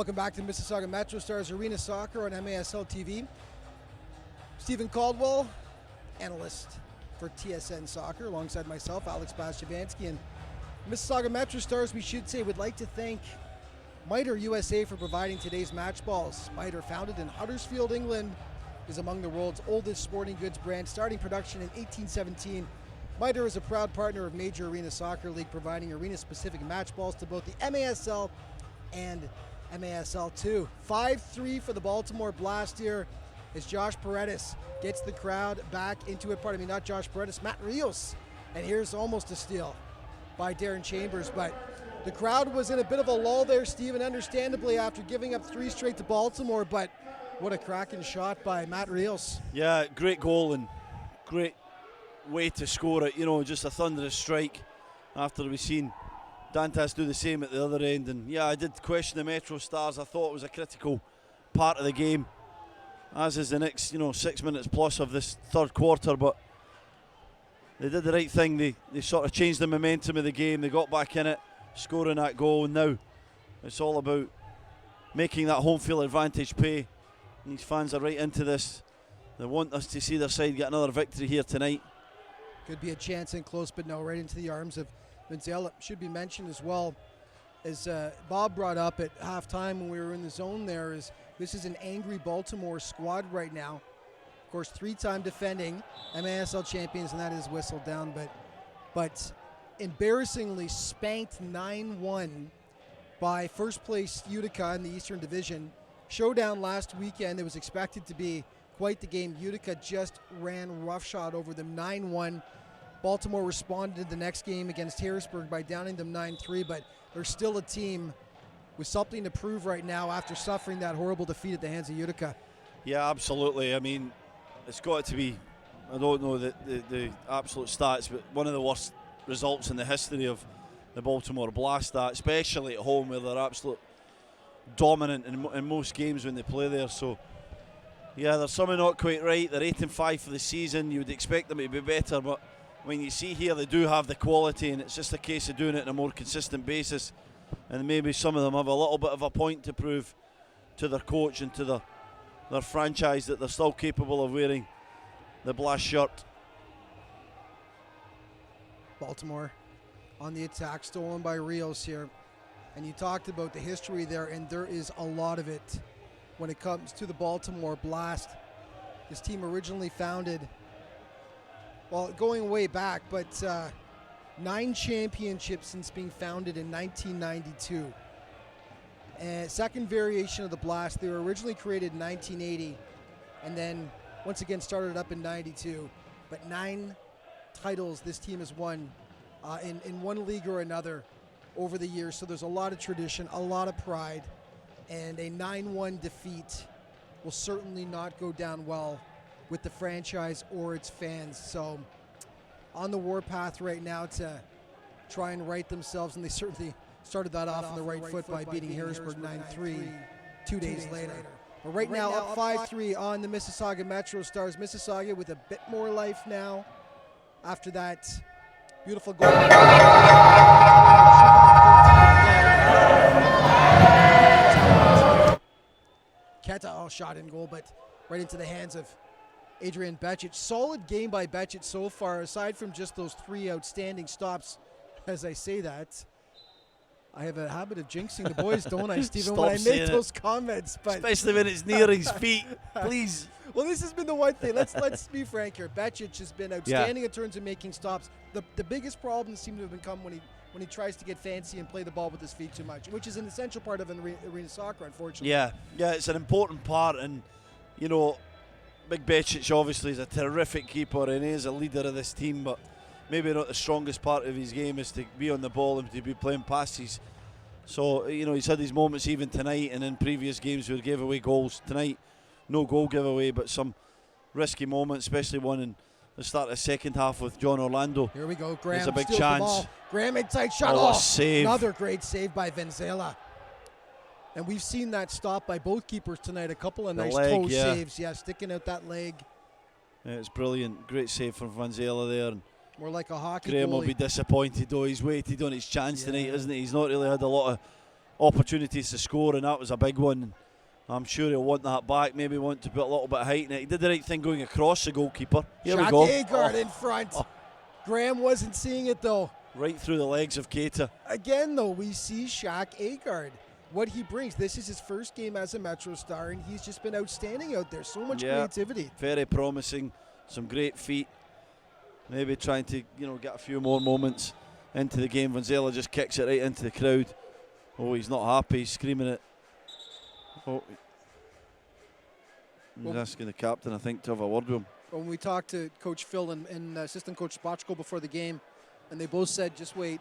Welcome back to Mississauga MetroStars Arena Soccer on MASL TV. Stephen Caldwell, analyst for TSN Soccer, alongside myself, Alex Bastiavansky. And Mississauga MetroStars, we should say, would like to thank Mitre USA for providing today's match balls. Mitre, founded in Huddersfield, England, is among the world's oldest sporting goods brands, starting production in 1817. Mitre is a proud partner of Major Arena Soccer League, providing arena-specific match balls to both the MASL and MASL 2. 5-3 for the Baltimore Blast here as Josh Paredes gets the crowd back into it. Pardon me, not Josh Paredes, Matt Rios. And here's almost a steal by Darren Chambers, but the crowd was in a bit of a lull there, Stephen, understandably, after giving up 3 straight to Baltimore, but what a cracking shot by Matt Rios. Yeah, great goal and great way to score it. You know, just a thunderous strike after we've seen Dantas do the same at the other end. And yeah, I did question the MetroStars. I thought it was a critical part of the game, as is the next, 6 minutes plus of this third quarter, but they did the right thing. They sort of changed the momentum of the game. They got back in it, scoring that goal, and now it's all about making that home field advantage pay. And these fans are right into this. They want us to see their side get another victory here tonight. Could be a chance in close, but no, right into the arms of Vinzella. Should be mentioned as well, as Bob brought up at halftime when we were in the zone there, is this is an angry Baltimore squad right now. Of course, 3-time defending MASL champions, and that is whistled down, but embarrassingly spanked 9-1 by first place Utica in the Eastern Division. Showdown last weekend. It was expected to be quite the game. Utica just ran roughshod over them 9-1. Baltimore responded the next game against Harrisburg by downing them 9-3, but they're still a team with something to prove right now after suffering that horrible defeat at the hands of Utica. Yeah, absolutely. I mean, it's got to be, I don't know the absolute stats, but one of the worst results in the history of the Baltimore Blast, that, especially at home where they're absolute dominant in most games when they play there. So yeah, there's something not quite right. They're 8-5 for the season. You would expect them to be better, but when you see here, they do have the quality, and it's just a case of doing it on a more consistent basis. And maybe some of them have a little bit of a point to prove to their coach and to their franchise that they're still capable of wearing the Blast shirt. Baltimore on the attack, stolen by Rios here. And you talked about the history there, and there is a lot of it when it comes to the Baltimore Blast. This team originally founded, well, going way back, but 9 championships since being founded in 1992. And second variation of the Blast. They were originally created in 1980, and then once again started up in 92. But 9 titles this team has won in one league or another over the years. So there's a lot of tradition, a lot of pride, and a 9-1 defeat will certainly not go down well with the franchise or its fans. So on the warpath right now to try and right themselves, and they certainly started that off on the right foot by beating Harrisburg 9-3 2 days later. But right now up 5-3 on the Mississauga MetroStars. Mississauga with a bit more life now after that beautiful goal. Keta, shot in goal, but right into the hands of Adrian Becic. Solid game by Becic so far, aside from just those 3 outstanding stops. As I say that, I have a habit of jinxing the boys, don't I, Stephen, when I make those comments. But especially when it's near his feet, please. Well, this has been the one thing. Let's be frank here. Becic has been outstanding in terms of making stops. The biggest problems seem to have come when he tries to get fancy and play the ball with his feet too much, which is an essential part of arena soccer, unfortunately. Yeah, it's an important part, and Big Becic obviously is a terrific keeper and he is a leader of this team, but maybe not the strongest part of his game is to be on the ball and to be playing passes. So, he's had these moments even tonight and in previous games where he gave away goals. Tonight, no goal giveaway, but some risky moments, especially one in the start of the second half with John Orlando. Here we go, Graham. There's a big chance. Graham inside shot. Oh, save. Another great save by Vinzella. And we've seen that stop by both keepers tonight. A couple of nice toe saves. Yeah, sticking out that leg. Yeah, it's brilliant. Great save from Vinzella there. And more like a hockey Graham goalie. Will be disappointed though. He's waited on his chance tonight, isn't he? He's not really had a lot of opportunities to score, and that was a big one. I'm sure he'll want that back, maybe want to put a little bit of height in it. He did the right thing going across the goalkeeper. Here we go. Agard in front. Graham wasn't seeing it though. Right through the legs of Keita. Again though, we see Shaq Agard. What he brings. This is his first game as a MetroStar, and he's just been outstanding out there. So much creativity. Very promising. Some great feet. Maybe trying to, get a few more moments into the game. Vanzela just kicks it right into the crowd. Oh, he's not happy. He's screaming it. Oh, he's asking the captain, I think, to have a word with him. When we talked to Coach Phil and assistant coach Spotchko before the game, and they both said, just wait,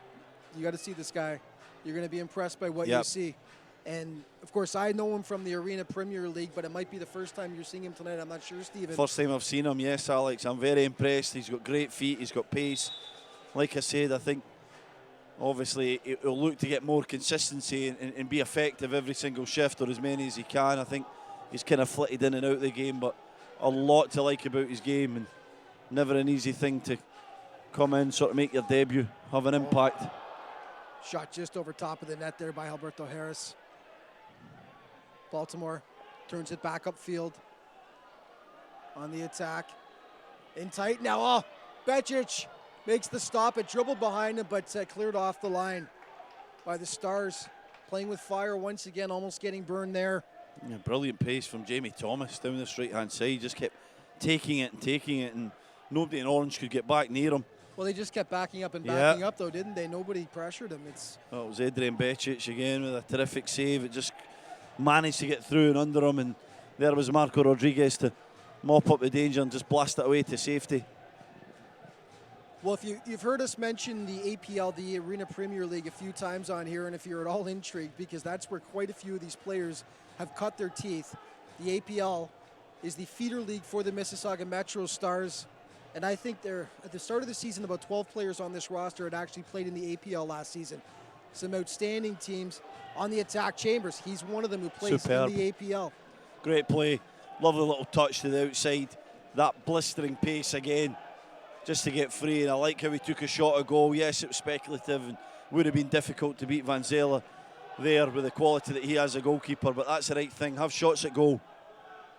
you got to see this guy. You're going to be impressed by what you see. And, of course, I know him from the Arena Premier League, but it might be the first time you're seeing him tonight. I'm not sure, Stephen. First time I've seen him, yes, Alex. I'm very impressed. He's got great feet. He's got pace. Like I said, I think, obviously, he'll look to get more consistency and be effective every single shift, or as many as he can. I think he's kind of flitted in and out of the game, but a lot to like about his game, and never an easy thing to come in, sort of make your debut, have an impact. Shot just over top of the net there by Alberto Harris. Baltimore turns it back upfield on the attack. In tight now. Becic makes the stop. It dribbled behind him, but cleared off the line by the Stars. Playing with fire once again, almost getting burned there. Yeah, brilliant pace from Jamie Thomas down this right-hand side. Just kept taking it, and nobody in orange could get back near him. Well, they just kept backing up and backing up, though, didn't they? Nobody pressured him. It was Adrian Becic again with a terrific save. It just managed to get through and under him, and there was Marco Rodriguez to mop up the danger and just blast it away to safety. Well, if you've heard us mention the APL, the Arena Premier League, a few times on here, and if you're at all intrigued, because that's where quite a few of these players have cut their teeth. The APL is the feeder league for the Mississauga MetroStars, and I think at the start of the season, about 12 players on this roster had actually played in the APL last season. Some outstanding teams. On the attack, Chambers, he's one of them who plays in the APL. Great play, lovely little touch to the outside. That blistering pace again, just to get free, and I like how he took a shot at goal. Yes, it was speculative and would have been difficult to beat Vanzela there with the quality that he has as a goalkeeper, but that's the right thing. Have shots at goal.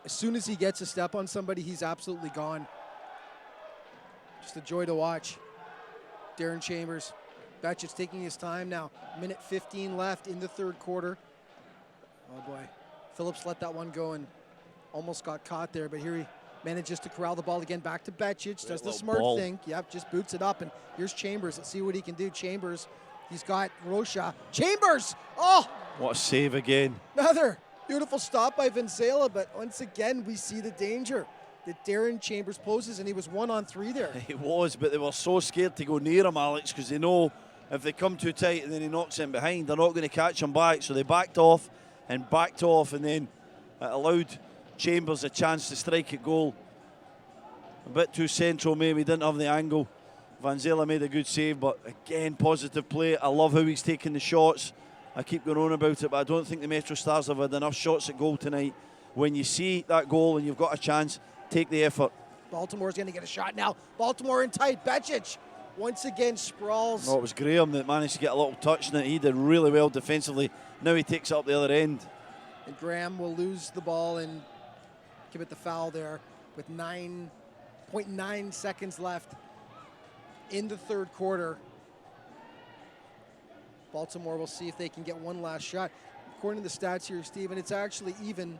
As soon as he gets a step on somebody, he's absolutely gone. Just a joy to watch. Darren Chambers. Becic taking his time now. Minute 15 left in the third quarter. Oh boy. Phillips let that one go and almost got caught there, but here he manages to corral the ball again. Back to Becic. Does the smart thing. Yep, just boots it up, and here's Chambers. Let's see what he can do. Chambers. He's got Rocha. Chambers! Oh! What a save again. Another beautiful stop by Vanzela, but once again we see the danger that Darren Chambers poses, and he was 1-on-3 there. He was, but they were so scared to go near him, Alex, because they know if they come too tight and then he knocks him behind, they're not going to catch him back. So they backed off, and then it allowed Chambers a chance to strike at goal. A bit too central, maybe, didn't have the angle. Vanzela made a good save, but again, positive play. I love how he's taking the shots. I keep going on about it, but I don't think the MetroStars have had enough shots at goal tonight. When you see that goal and you've got a chance, take the effort. Baltimore's going to get a shot now. Baltimore in tight. Becic once again sprawls. Oh, it was Graham that managed to get a little touch in it. He did really well defensively. Now he takes it up the other end. And Graham will lose the ball and commit the foul there with 9.9 seconds left in the third quarter. Baltimore will see if they can get one last shot. According to the stats here, Stephen, it's actually even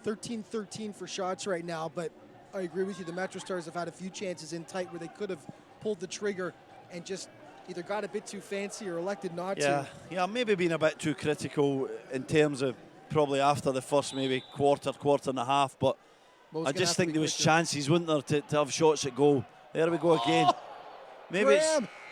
13-13 for shots right now, but I agree with you. The MetroStars have had a few chances in tight where they could have pulled the trigger and just either got a bit too fancy or elected not to. Yeah, maybe being a bit too critical in terms of probably after the first maybe quarter and a half, but I just think there was chances, wasn't there, to have shots at goal. There we go again. Maybe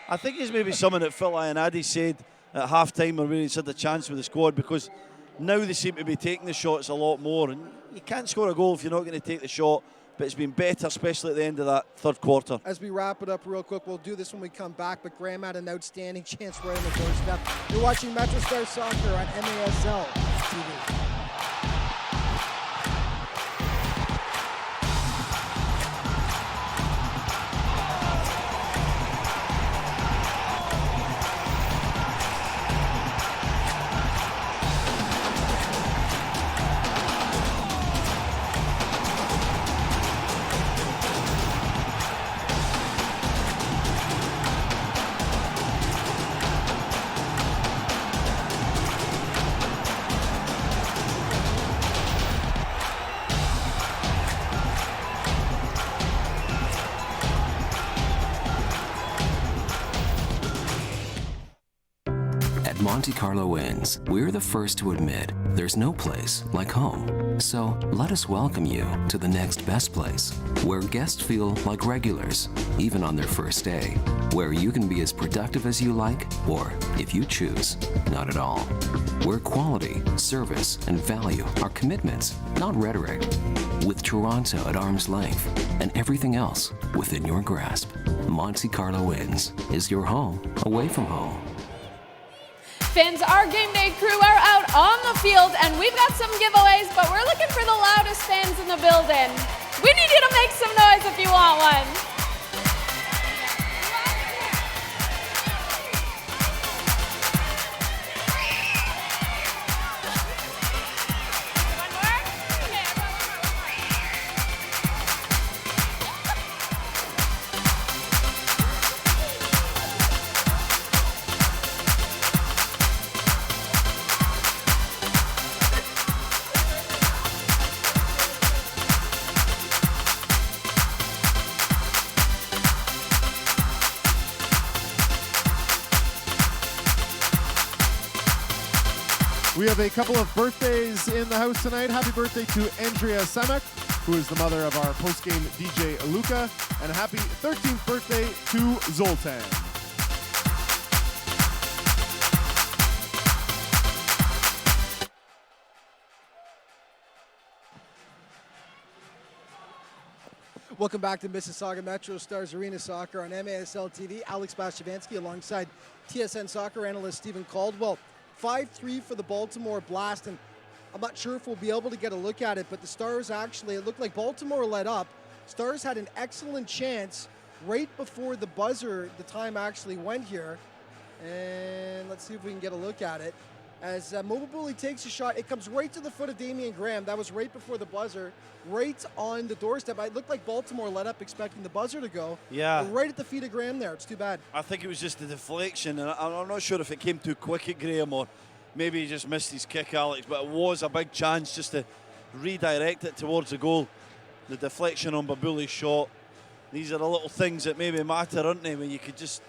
I think it's maybe something that Phil Ionadi said at half-time or when he said the chance with the squad, because now they seem to be taking the shots a lot more, and you can't score a goal if you're not going to take the shot, but it's been better, especially at the end of that third quarter. As we wrap it up real quick, we'll do this when we come back, but Graham had an outstanding chance right on the doorstep. You're watching MetroStars Soccer on MASL TV. At Monte Carlo Inns, we're the first to admit there's no place like home. So let us welcome you to the next best place, where guests feel like regulars, even on their first day, where you can be as productive as you like, or, if you choose, not at all. Where quality, service, and value are commitments, not rhetoric. With Toronto at arm's length and everything else within your grasp, Monte Carlo Inns is your home away from home. Fans, our game day crew are out on the field, and we've got some giveaways, but we're looking for the loudest fans in the building. We need you to make some noise if you want one. We have a couple of birthdays in the house tonight. Happy birthday to Andrea Samek, who is the mother of our post-game DJ Luca, and a happy 13th birthday to Zoltan. Welcome back to Mississauga MetroStars Arena Soccer on MASL TV. Alex Bashavansky alongside TSN Soccer analyst Stephen Caldwell. 5-3 for the Baltimore Blast, and I'm not sure if we'll be able to get a look at it, but the Stars actually, it looked like Baltimore let up. Stars had an excellent chance right before the buzzer, the time actually went here. And let's see if we can get a look at it. As Mobabuli takes a shot, it comes right to the foot of Damian Graham. That was right before the buzzer, right on the doorstep. It looked like Baltimore let up expecting the buzzer to go. Yeah. Right at the feet of Graham there. It's too bad. I think it was just a deflection, and I'm not sure if it came too quick at Graham or maybe he just missed his kick, Alex, but it was a big chance just to redirect it towards the goal. The deflection on Babuli's shot. These are the little things that maybe matter, aren't they, when you could just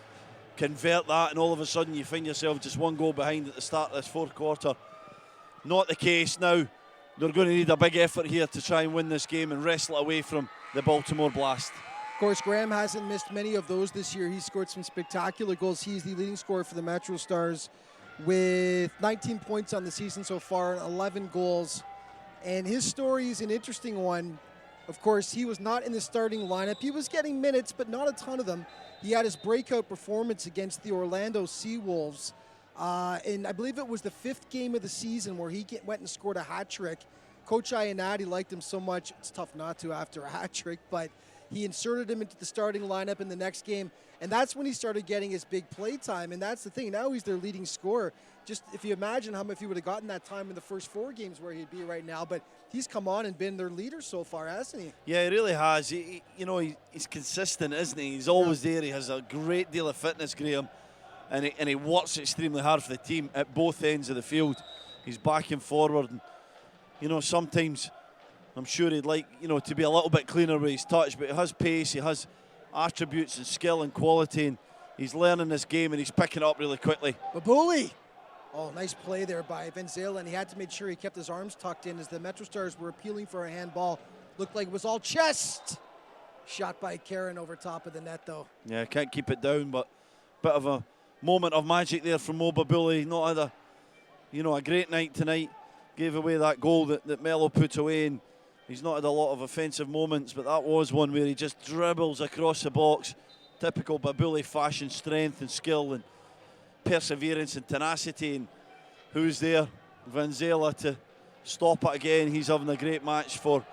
convert that and all of a sudden you find yourself just one goal behind at the start of this fourth quarter. Not the case now. They're going to need a big effort here to try and win this game and wrestle it away from the Baltimore Blast. Of course, Graham hasn't missed many of those this year. He's scored some spectacular goals. He's the leading scorer for the MetroStars with 19 points on the season so far and 11 goals. And his story is an interesting one. Of course, he was not in the starting lineup. He was getting minutes, but not a ton of them. He had his breakout performance against the Orlando Seawolves. And I believe it was the 5th game of the season where he went and scored a hat trick. Coach Iannati liked him so much. It's tough not to after a hat trick, but he inserted him into the starting lineup in the next game. And that's when he started getting his big play time. And that's the thing. Now he's their leading scorer. Just if you imagine if he would have gotten that time in the first 4 games where he'd be right now. But he's come on and been their leader so far, hasn't he? Yeah, he really has. He's consistent, isn't he? He's always there. He has a great deal of fitness, Graham. And he works extremely hard for the team at both ends of the field. He's back and forward. And, sometimes I'm sure he'd like, to be a little bit cleaner with his touch, but he has pace, he has attributes and skill and quality, and he's learning this game and he's picking it up really quickly. Babuli! Oh, nice play there by Venzela, and he had to make sure he kept his arms tucked in as the MetroStars were appealing for a handball. Looked like it was all chest. Shot by Karen over top of the net, though. Yeah, can't keep it down, but bit of a moment of magic there from Mo Babuli. Not had a great night tonight. Gave away that goal that Mello put away, and he's not had a lot of offensive moments, but that was one where he just dribbles across the box. Typical Babuli fashion, strength and skill and perseverance and tenacity. And who's there? Venzela to stop it again. He's having a great match for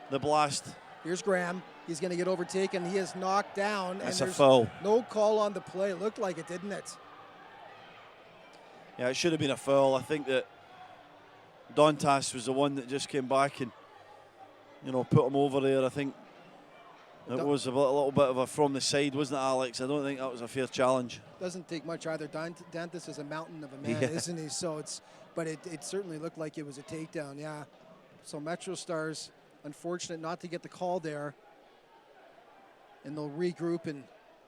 the Blast. Here's Graham. He's going to get overtaken. He is knocked down. That's and a foul. No call on the play. It looked like it, didn't it? Yeah, it should have been a foul. I think that Dontas was the one that just came back and, put him over there. I think it was a little bit of a from the side, wasn't it, Alex? I don't think that was a fair challenge. Doesn't take much either. Dantas is a mountain of a man, isn't he? So but it certainly looked like it was a takedown, yeah. So MetroStars, unfortunate not to get the call there. And they'll regroup and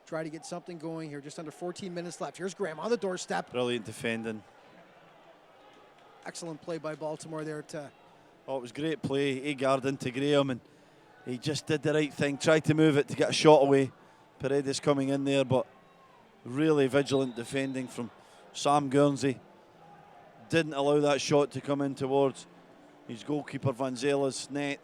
try to get something going here. Just under 14 minutes left. Here's Graham on the doorstep. Brilliant defending. Excellent play by Baltimore there to... Oh, it was great play. Agard into Graham, and he just did the right thing. Tried to move it to get a shot away. Paredes coming in there, but really vigilant defending from Sam Guernsey. Didn't allow that shot to come in towards his goalkeeper Van Zela's net.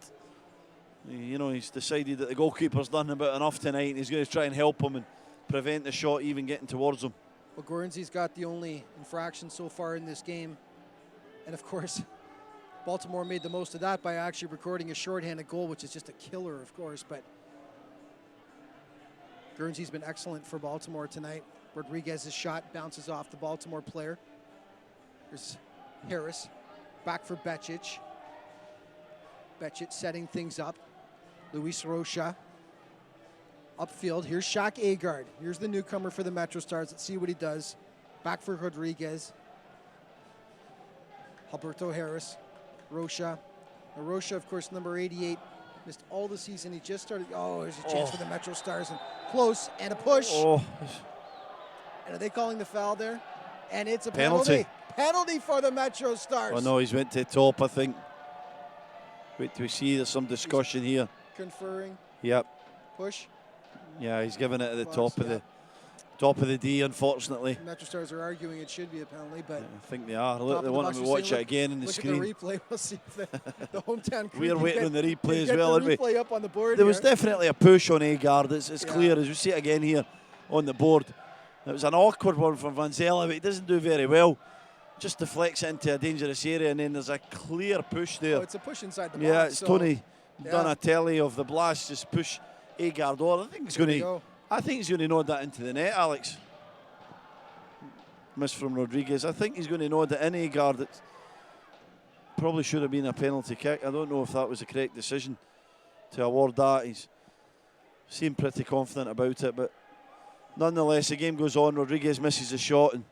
You know, he's decided that the goalkeeper's done about enough tonight, and he's going to try and help him and prevent the shot even getting towards him. Well, Guernsey's got the only infraction so far in this game. And of course, Baltimore made the most of that by actually recording a shorthanded goal, which is just a killer, of course. But Guernsey's been excellent for Baltimore tonight. Rodriguez's shot bounces off the Baltimore player. There's Harris, back for Becic. Becic setting things up. Luis Rocha, upfield. Here's Shaq Agard. Here's the newcomer for the MetroStars. Let's see what he does. Back for Rodriguez. Alberto Harris, Rocha. Rocha, of course, number 88. Missed all the season. He just started. Oh, there's a chance for the MetroStars. And close, and a push. Oh. And are they calling the foul there? And it's a penalty. Penalty for the MetroStars. Oh, no, he's went to the top, I think. Wait till we see. There's some discussion here. Conferring. Yep. Push. Yeah, he's giving it at the top of the D, unfortunately. MetroStars are arguing it should be a penalty, but I think they are. Look, they want him to watch it again in the screen. Look at the replay. We'll see if the hometown crew We're waiting on the replay as well, aren't we? replay Up on the board. There was definitely a push on Agard. It's clear as we see it again here on the board. It was an awkward one from Van Zela, but he doesn't do very well. Just deflects it into a dangerous area, and then there's a clear push there. Oh, it's a push inside the box. Yeah, it's Tony Donatelli of the Blast just push Agard on. I think he's going to nod that into the net, Alex. Miss from Rodriguez. I think he's going to nod it in Agard. It probably should have been a penalty kick. I don't know if that was the correct decision to award that. He's seemed pretty confident about it, but nonetheless, the game goes on. Rodriguez misses the shot, and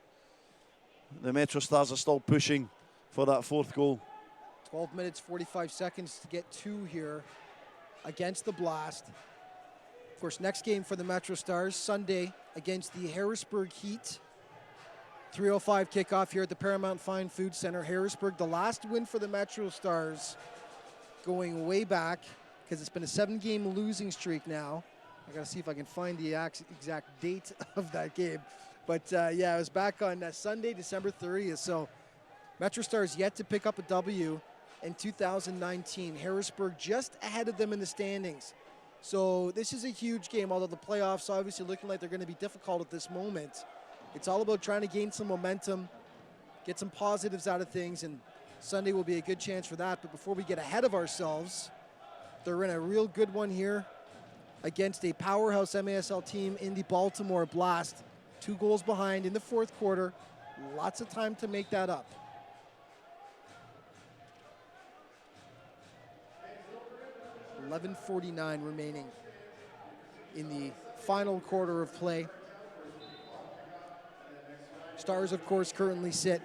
the MetroStars are still pushing for that fourth goal. 12 minutes, 45 seconds to get two here against the Blast. Of course, next game for the MetroStars, Sunday against the Harrisburg Heat. 3:05 kickoff here at the Paramount Fine Food Center. Harrisburg, the last win for the MetroStars, going way back, because it's been a 7-game losing streak now. I got to see if I can find the exact date of that game. But yeah, it was back on Sunday, December 30th. So MetroStars yet to pick up a W in 2019. Harrisburg just ahead of them in the standings. So this is a huge game, although the playoffs obviously looking like they're going to be difficult at this moment. It's all about trying to gain some momentum, get some positives out of things, and Sunday will be a good chance for that. But before we get ahead of ourselves, they're in a real good one here against a powerhouse MASL team in the Baltimore Blast. 2 goals behind in the fourth quarter. Lots of time to make that up. $11:49 remaining in the final quarter of play. Stars, of course, currently sit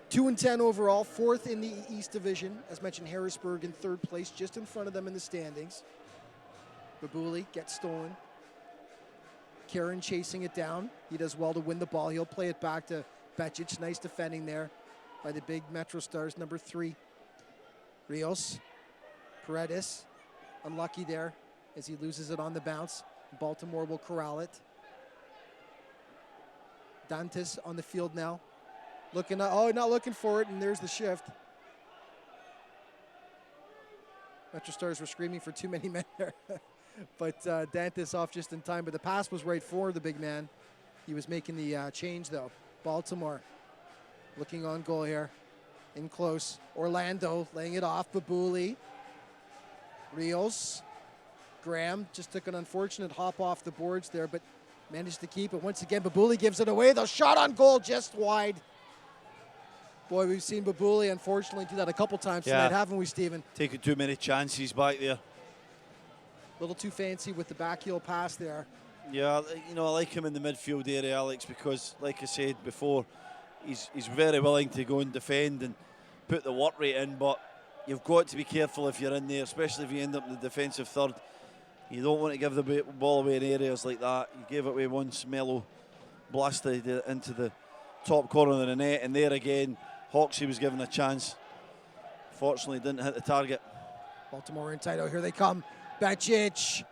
2-10 overall, 4th in the East Division. As mentioned, Harrisburg in 3rd place, just in front of them in the standings. Babuli gets stolen. Karen chasing it down. He does well to win the ball. He'll play it back to Becic. Nice defending there by the big MetroStars, number 3. Rios. Paredes. Unlucky there as he loses it on the bounce. Baltimore will corral it. Dantes on the field now. Looking, not looking for it, and there's the shift. MetroStars were screaming for too many men there. But Dantes off just in time. But the pass was right for the big man. He was making the change, though. Baltimore looking on goal here. In close. Orlando laying it off. Babuli. Rios. Graham just took an unfortunate hop off the boards there, but managed to keep it. Once again, Babuli gives it away. The shot on goal just wide. Boy, we've seen Babuli, unfortunately, do that a couple times tonight, haven't we, Stephen? Taking too many chances back there. A little too fancy with the backheel pass there. Yeah, you know, I like him in the midfield area, Alex, because, like I said before, he's very willing to go and defend and put the work rate in, but you've got to be careful if you're in there, especially if you end up in the defensive third. You don't want to give the ball away in areas like that. You gave it away once. Mello blasted it into the top corner of the net, and there again, Hoxie was given a chance. Fortunately, didn't hit the target. Baltimore in tight. Oh, here they come. Becic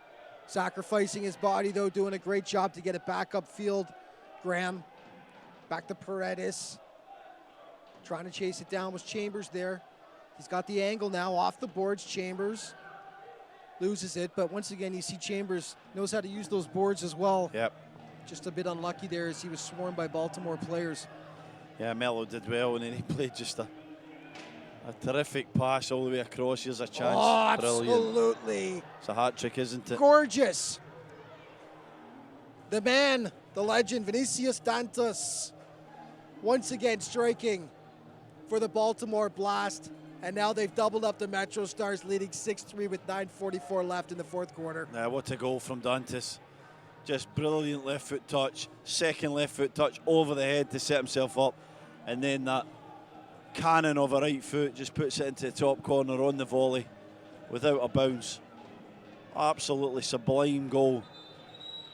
sacrificing his body, though, doing a great job to get it back upfield. Graham back to Paredes. Trying to chase it down. Was Chambers there? He's got the angle now off the boards. Chambers loses it, but once again, you see Chambers knows how to use those boards as well. Yep. Just a bit unlucky there as he was swarmed by Baltimore players. Yeah, Mello did well, and then he played just a terrific pass all the way across. Here's a chance. Oh, Brilliant. absolutely. It's a hat trick, isn't it? Gorgeous. The man, the legend, Vinicius Dantas, once again striking for the Baltimore Blast. And now they've doubled up the MetroStars, leading 6-3 with 9:44 left in the fourth quarter. What a goal from Dantas. Just brilliant left foot touch, second left foot touch over the head to set himself up. And then that cannon of a right foot just puts it into the top corner on the volley without a bounce. Absolutely sublime goal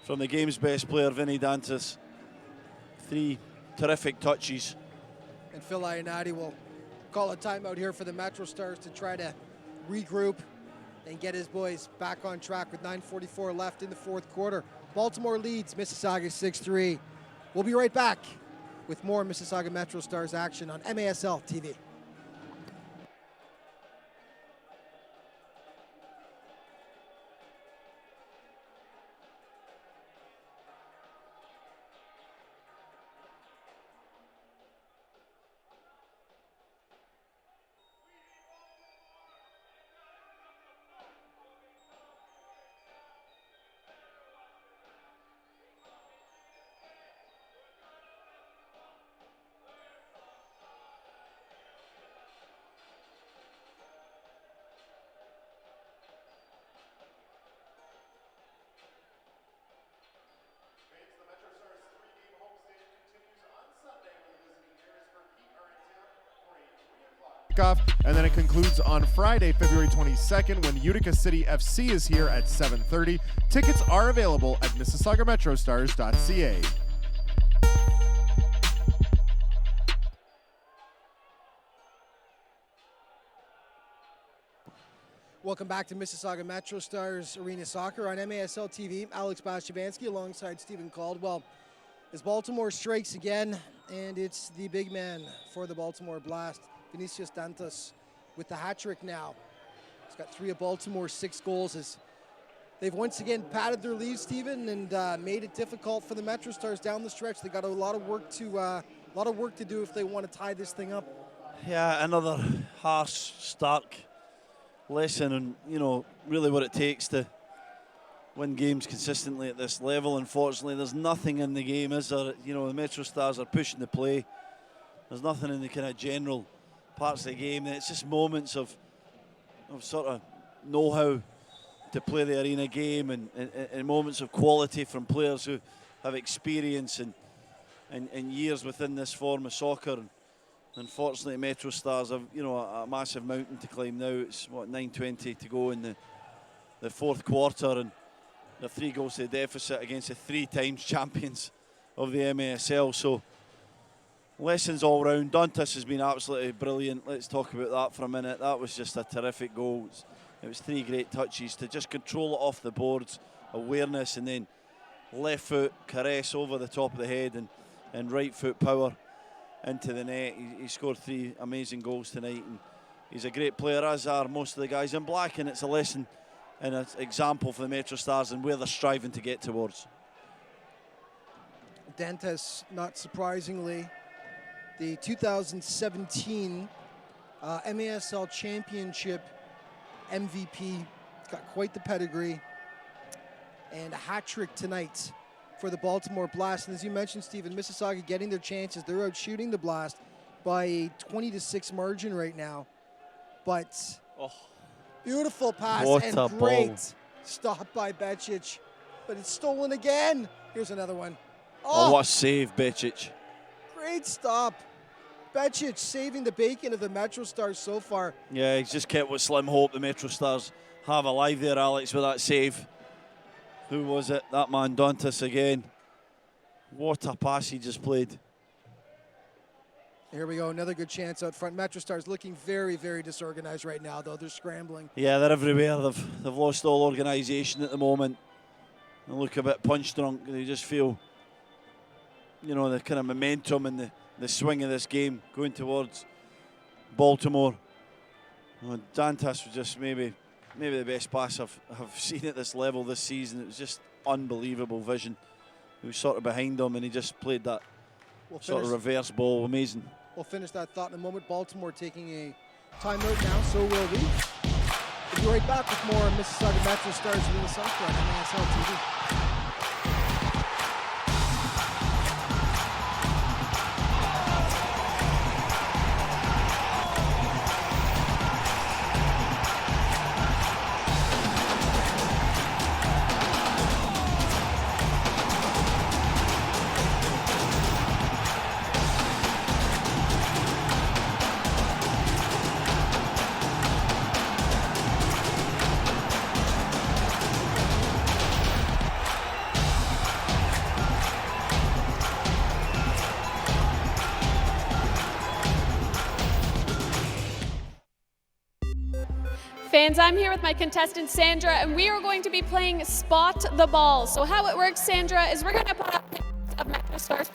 from the game's best player, Vinny Dantas. 3 terrific touches. And Phil Ionati will call a timeout here for the MetroStars to try to regroup and get his boys back on track with 9:44 left in the fourth quarter. Baltimore leads Mississauga 6-3. We'll be right back with more Mississauga MetroStars action on MASL TV. Off, and then it concludes on Friday, February 22nd, when Utica City FC is here at 7:30. Tickets are available at MississaugaMetroStars.ca. Welcome back to Mississauga MetroStars Arena Soccer on MASL TV. Alex Bastiabansky alongside Stephen Caldwell as Baltimore strikes again, and it's the big man for the Baltimore Blast, Vinicius Dantas, with the hat trick now. He's got 3 of Baltimore's 6 goals as they've once again padded their leaves, Stephen, and made it difficult for the MetroStars down the stretch. They got a lot of work to do if they want to tie this thing up. Yeah, another harsh, stark lesson on, really what it takes to win games consistently at this level. Unfortunately, there's nothing in the game, is there? The MetroStars are pushing the play. There's nothing in the kind of general parts of the game. It's just moments of sort of know-how to play the arena game, and moments of quality from players who have experience and years within this form of soccer. And unfortunately, MetroStars have a massive mountain to climb now. It's 9:20 to go in the fourth quarter, and they're 3 goals to the deficit against the 3 times champions of the MASL. So lessons all round. Dantas has been absolutely brilliant. Let's talk about that for a minute. That was just a terrific goal. It was 3 great touches to just control it off the boards, awareness, and then left foot caress over the top of the head, and right foot power into the net. He scored 3 amazing goals tonight, and he's a great player, as are most of the guys in black, and it's a lesson and an example for the MetroStars and where they're striving to get towards. Dantas, not surprisingly, the 2017 MASL Championship MVP. Got quite the pedigree, and a hat trick tonight for the Baltimore Blast. And as you mentioned, Stephen, Mississauga getting their chances. They're out shooting the Blast by a 20-6 margin right now. But beautiful pass and great stop by Becic. But it's stolen again. Here's another one. Oh, what a save, Becic. Great stop. Becic saving the bacon of the MetroStars so far. Yeah, he's just kept what slim hope the MetroStars have alive there, Alex, with that save. Who was it? That man, Dantas again. What a pass he just played. Here we go, another good chance out front. MetroStars looking very, very disorganized right now, though. They're scrambling. Yeah, they're everywhere. They've lost all organisation at the moment. They look a bit punch drunk. They just feel, you know, the kind of momentum and the swing of this game going towards Baltimore. Well, Dantas was just maybe the best pass I've seen at this level this season. It was just unbelievable vision. He was sort of behind him and he just played that sort of reverse ball. Amazing. We'll finish that thought in a moment. Baltimore taking a timeout now, so will we. We'll be right back with more Mississauga MetroStars in the South on MASL TV. Fans, I'm here with my contestant Sandra, and we are going to be playing Spot the Ball. So how it works, Sandra, is we're going to put up pictures of MetroStars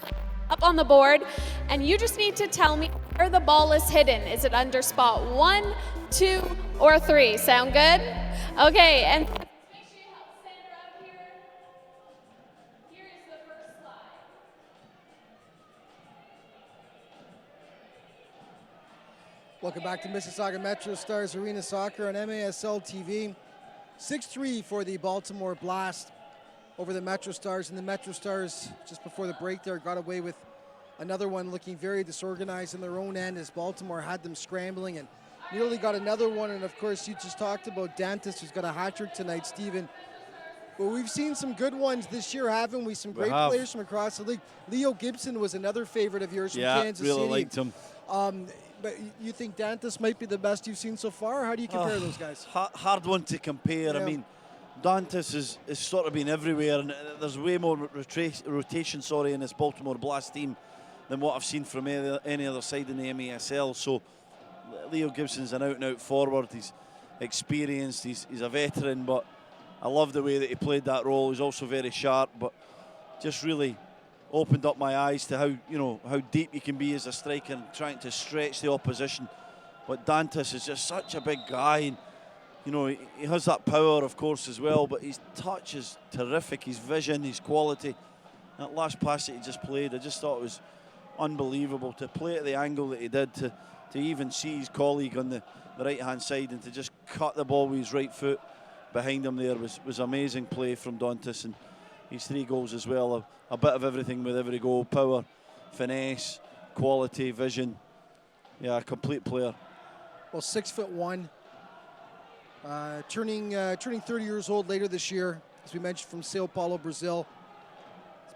up on the board, and you just need to tell me where the ball is hidden. Is it under spot 1, 2, or 3? Sound good? Okay, and make sure you help Sandra out here. Here is the first slide. Welcome back to Mississauga MetroStars Arena Soccer on MASL TV. 6-3 for the Baltimore Blast over the MetroStars, and the MetroStars, just before the break there, got away with another one looking very disorganized in their own end as Baltimore had them scrambling and nearly got another one. And of course, you just talked about Dantas, who's got a hat-trick tonight, Stephen. But we've seen some good ones this year, haven't we? Some great players from across the league. Leo Gibson was another favorite of yours from Kansas City. Yeah, really liked him. But you think Dantas might be the best you've seen so far? Or how do you compare those guys? Hard one to compare. Yeah. I mean, Dantas is sort of been everywhere, and there's way more rotation in this Baltimore Blast team than what I've seen from any other side in the MASL. So Leo Gibson's an out-and-out forward. He's experienced. He's a veteran, but I love the way that he played that role. He's also very sharp, but just really opened up my eyes to how deep you can be as a striker and trying to stretch the opposition. But Dantas is just such a big guy, and he has that power, of course, as well, but his touch is terrific, his vision, his quality. That last pass that he just played, I just thought it was unbelievable to play at the angle that he did, to even see his colleague on the right-hand side and to just cut the ball with his right foot behind him there was amazing play from Dantas. And his 3 goals as well, a bit of everything with every goal. Power, finesse, quality, vision. Yeah, a complete player. Well, 6'1", turning 30 years old later this year, as we mentioned, from Sao Paulo, Brazil.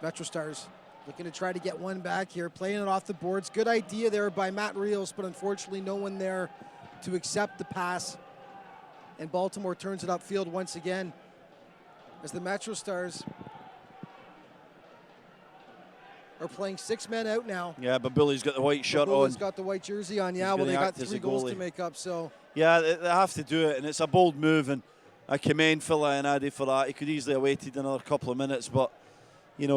MetroStars looking to try to get one back here, playing it off the boards. Good idea there by Matt Rios, but unfortunately no one there to accept the pass. And Baltimore turns it upfield once again as the MetroStars are playing 6 men out now. Yeah, but Billy's got the white shirt on. Billy's got the white jersey on. Yeah, well, they got 3 goals to make up, so. Yeah, they have to do it, and it's a bold move, and I commend Phil Ionadi for that. He could easily have waited another couple of minutes, but, he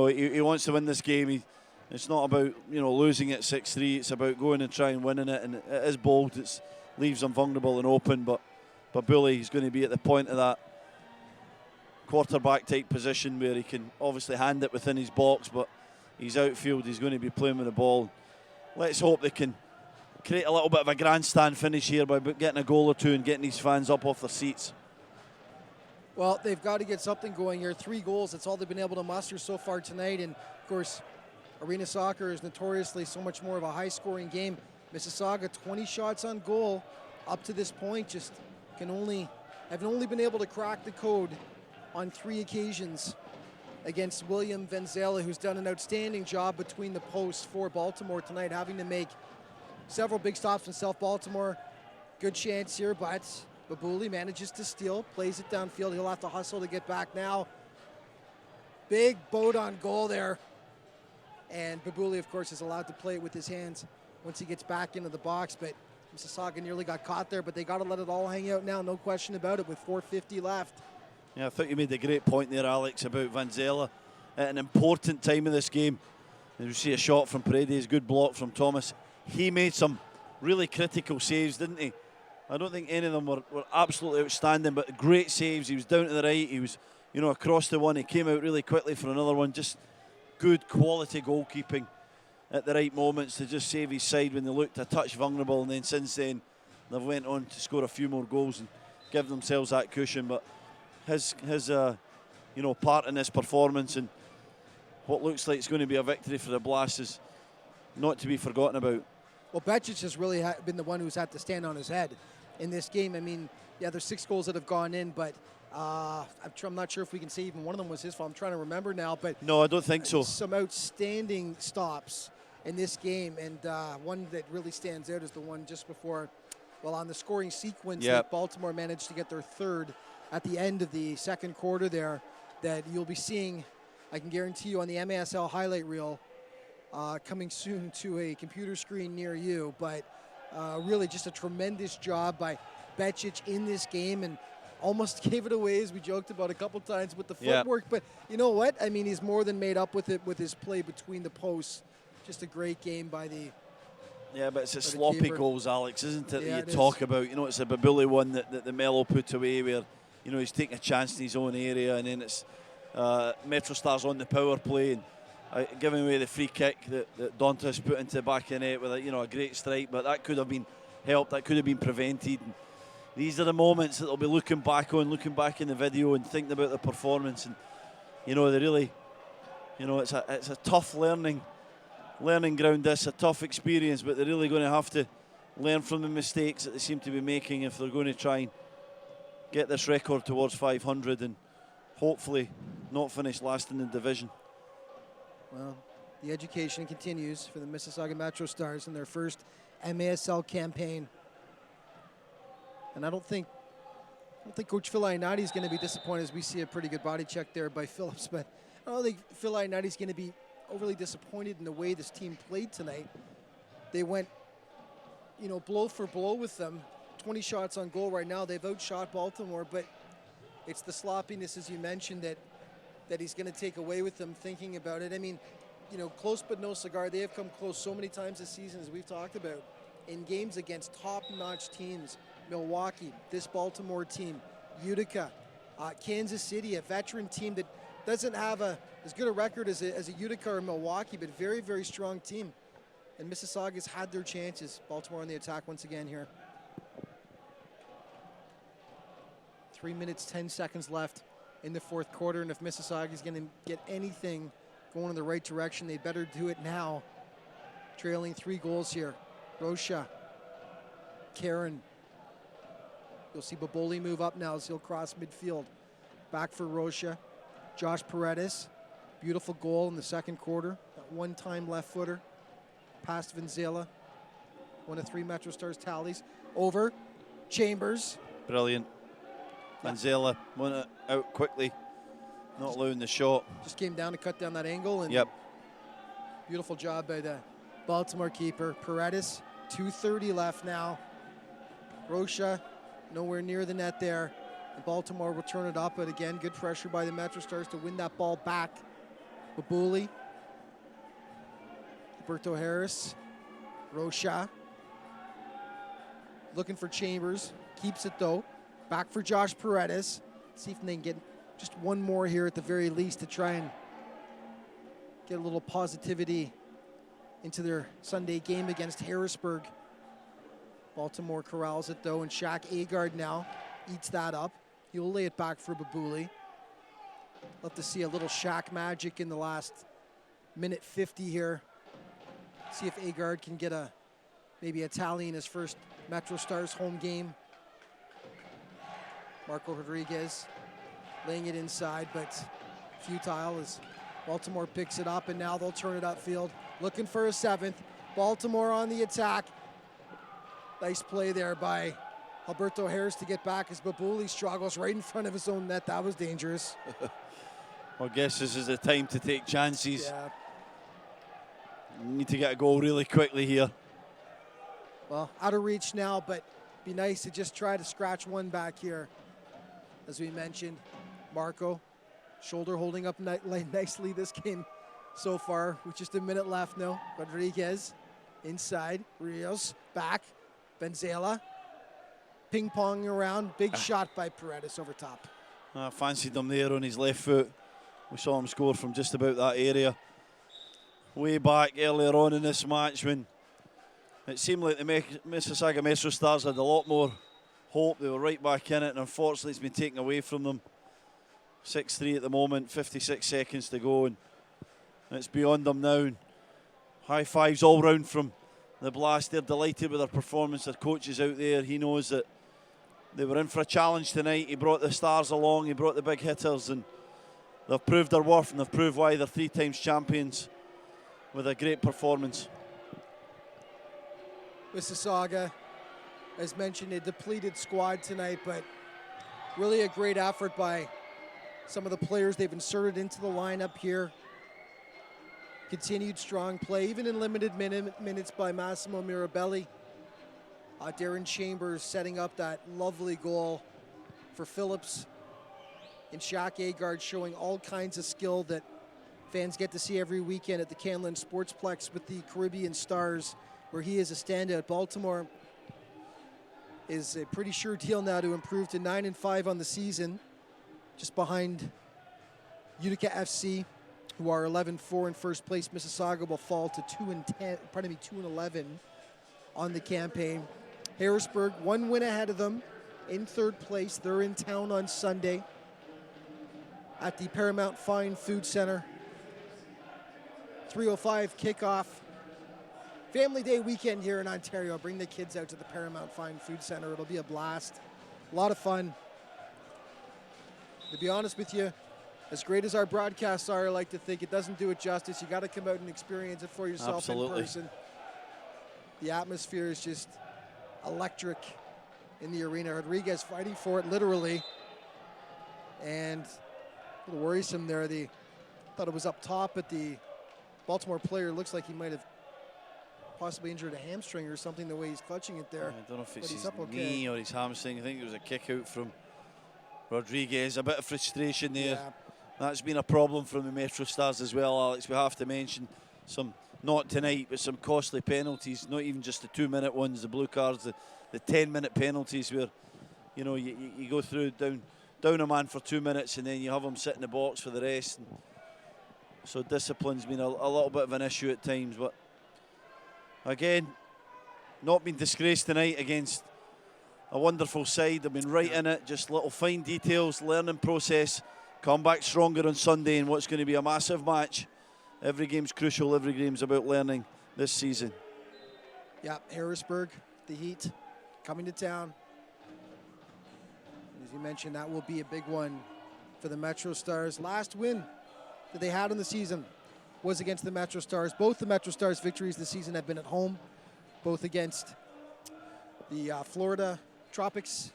wants to win this game. It's not about, losing it 6-3. It's about going and trying winning it, and it is bold. It leaves them vulnerable and open, but Billy, he's going to be at the point of that quarterback-type position where he can obviously hand it within his box, but he's outfield, he's going to be playing with the ball. Let's hope they can create a little bit of a grandstand finish here by getting a goal or 2 and getting these fans up off their seats. Well, they've got to get something going here. 3 goals, that's all they've been able to muster so far tonight. And, of course, arena soccer is notoriously so much more of a high-scoring game. Mississauga, 20 shots on goal up to this point, just have only been able to crack the code on 3 occasions against William Venzela, who's done an outstanding job between the posts for Baltimore tonight, having to make several big stops in South Baltimore. Good chance here, but Babuli manages to steal, plays it downfield. He'll have to hustle to get back now. Big boat on goal there. And Babuli, of course, is allowed to play it with his hands once he gets back into the box. But Mississauga nearly got caught there, but they got to let it all hang out now, no question about it, with 4:50 left. Yeah, I thought you made a great point there, Alex, about Vanzella at an important time of this game. You see a shot from Paredes, good block from Thomas. He made some really critical saves, didn't he? I don't think any of them were absolutely outstanding, but great saves. He was down to the right, he was, you know, across the one. He came out really quickly for another one. Just good quality goalkeeping at the right moments to just save his side when they looked a touch vulnerable. And then since then, they've went on to score a few more goals and give themselves that cushion. But his you know, part in this performance and what looks like it's going to be a victory for the Blast is not to be forgotten about. Well, Becic has really been the one who's had to stand on his head in this game. I mean, yeah, there's 6 goals that have gone in, but I'm not sure if we can say even one of them was his fault. I'm trying to remember now, but no, I don't think so. Some outstanding stops in this game, and one that really stands out is the one just before, well, on the scoring sequence that Baltimore managed to get their 3rd at the end of the second quarter there, that you'll be seeing, I can guarantee you, on the MASL highlight reel coming soon to a computer screen near you. But really just a tremendous job by Becic in this game, and almost gave it away, as we joked about a couple times with the footwork. But you know what? I mean, he's more than made up with it with his play between the posts. Just a great game by the... Yeah, but it's a sloppy goals, Alex, isn't it, Yeah, that you talk about? You know, it's a Babuli one that the Mello put away where, you know, he's taking a chance in his own area, and then it's MetroStars on the power play and giving away the free kick that Dantas put into the back of the net with a great strike, but that could have been helped, that could have been prevented. And these are the moments that they'll be looking back in the video and thinking about the performance. And, you know, they really, you know, it's a tough learning ground, this, a tough experience, but they're really going to have to learn from the mistakes that they seem to be making if they're going to try and get this record towards 500 and hopefully not finish last in the division. Well, the education continues for the Mississauga MetroStars in their first MASL campaign. And I don't think Coach Phil Ionati is going to be disappointed, as we see a pretty good body check there by Phillips, but I don't think Phil Ionati is going to be overly disappointed in the way this team played tonight. They went, you know, blow for blow with them. 20 shots on goal right now. They've outshot Baltimore, but it's the sloppiness, as you mentioned, that he's going to take away with them thinking about it. I mean, you know, close but no cigar. They have come close so many times this season, as we've talked about, in games against top-notch teams. Milwaukee, this Baltimore team, Utica, Kansas City, a veteran team that doesn't have as good a record as a Utica or Milwaukee, but very, very strong team. And Mississauga's had their chances. Baltimore on the attack once again here. 3 minutes, 10 seconds left in the fourth quarter, and if Mississauga's going to get anything going in the right direction, they better do it now. Trailing 3 goals here. Rocha, Karen. You'll see Baboli move up now as he'll cross midfield. Back for Rocha. Josh Paredes, beautiful goal in the second quarter. That one-time left footer. Past Vanzella. One of 3 MetroStars tallies. Over. Chambers. Brilliant. Vanzella won it out quickly, not allowing the shot. Just came down to cut down that angle. And beautiful job by the Baltimore keeper. Paredes, 2:30 left now. Rocha, nowhere near the net there. And Baltimore will turn it up, but again, good pressure by the MetroStars to win that ball back. Babuli. Alberto Harris. Rocha. Looking for Chambers. Keeps it though. Back for Josh Paredes. See if they can get just one more here at the very least to try and get a little positivity into their Sunday game against Harrisburg. Baltimore corrals it though, and Shaq Agard now eats that up. He'll lay it back for Babuli. Love to see a little Shaq magic in the last minute 50 here. See if Agard can get maybe a tally in his first MetroStars home game. Marco Rodriguez laying it inside, but futile as Baltimore picks it up, and now they'll turn it upfield. Looking for a 7th. Baltimore on the attack. Nice play there by Alberto Harris to get back as Babuli struggles right in front of his own net. That was dangerous. Well, I guess this is the time to take chances. Yeah. You need to get a goal really quickly here. Well, out of reach now, but be nice to just try to scratch one back here. As we mentioned, Marco, shoulder holding up nicely this game so far, with just a minute left now. Rodriguez inside, Rios back, Benzela ping-ponging around, big shot by Paredes over top. I fancied him there on his left foot. We saw him score from just about that area. Way back earlier on in this match when it seemed like the Mississauga MetroStars had a lot more hope. They were right back in it, and unfortunately it's been taken away from them. 6-3 at the moment, 56 seconds to go, and it's beyond them now. High fives all round from the Blast. They're delighted with their performance. Their coach is out there. He knows that they were in for a challenge tonight. He brought the stars along. He brought the big hitters, and they've proved their worth, and they've proved why they're 3 times champions with a great performance. Mississauga, as mentioned, a depleted squad tonight, but really a great effort by some of the players they've inserted into the lineup here. Continued strong play, even in limited minutes by Massimo Mirabelli. Darren Chambers setting up that lovely goal for Phillips. And Shaq Agard showing all kinds of skill that fans get to see every weekend at the Canlan Sportsplex with the Caribbean Stars, where he is a standout. Baltimore is a pretty sure deal now to improve to 9-5 on the season, just behind Utica FC, who are 11-4 in first place. Mississauga will fall to 2-11 on the campaign. Harrisburg, 1 win ahead of them in 3rd place. They're in town on Sunday at the Paramount Fine Food Center. 3:05 kickoff. Family Day weekend here in Ontario. Bring the kids out to the Paramount Fine Food Center. It'll be a blast. A lot of fun. To be honest with you, as great as our broadcasts are, I like to think it doesn't do it justice. You got to come out and experience it for yourself. Absolutely. In person. The atmosphere is just electric in the arena. Rodriguez fighting for it literally. And a little worrisome there. They thought it was up top, but the Baltimore player looks like he might have possibly injured a hamstring or something the way he's clutching it there. I don't know if it's his his knee or his hamstring. I think it was a kick out from Rodriguez. A bit of frustration there. Yeah. That's been a problem from the MetroStars as well, Alex. We have to mention some, not tonight, but some costly penalties. Not even just the 2-minute ones, the blue cards, the 10-minute penalties where, you know, you go through down a man for 2 minutes and then you have him sit in the box for the rest. And so discipline's been a little bit of an issue at times, but again, not been disgraced tonight against a wonderful side. They've been right in it, just little fine details, learning process, come back stronger on Sunday in what's going to be a massive match. Every game's crucial, every game's about learning this season. Yeah, Harrisburg, the Heat, coming to town. As you mentioned, that will be a big one for the MetroStars. Last win that they had in the season was against the MetroStars. Both the MetroStars victories this season have been at home, both against the Florida Tropics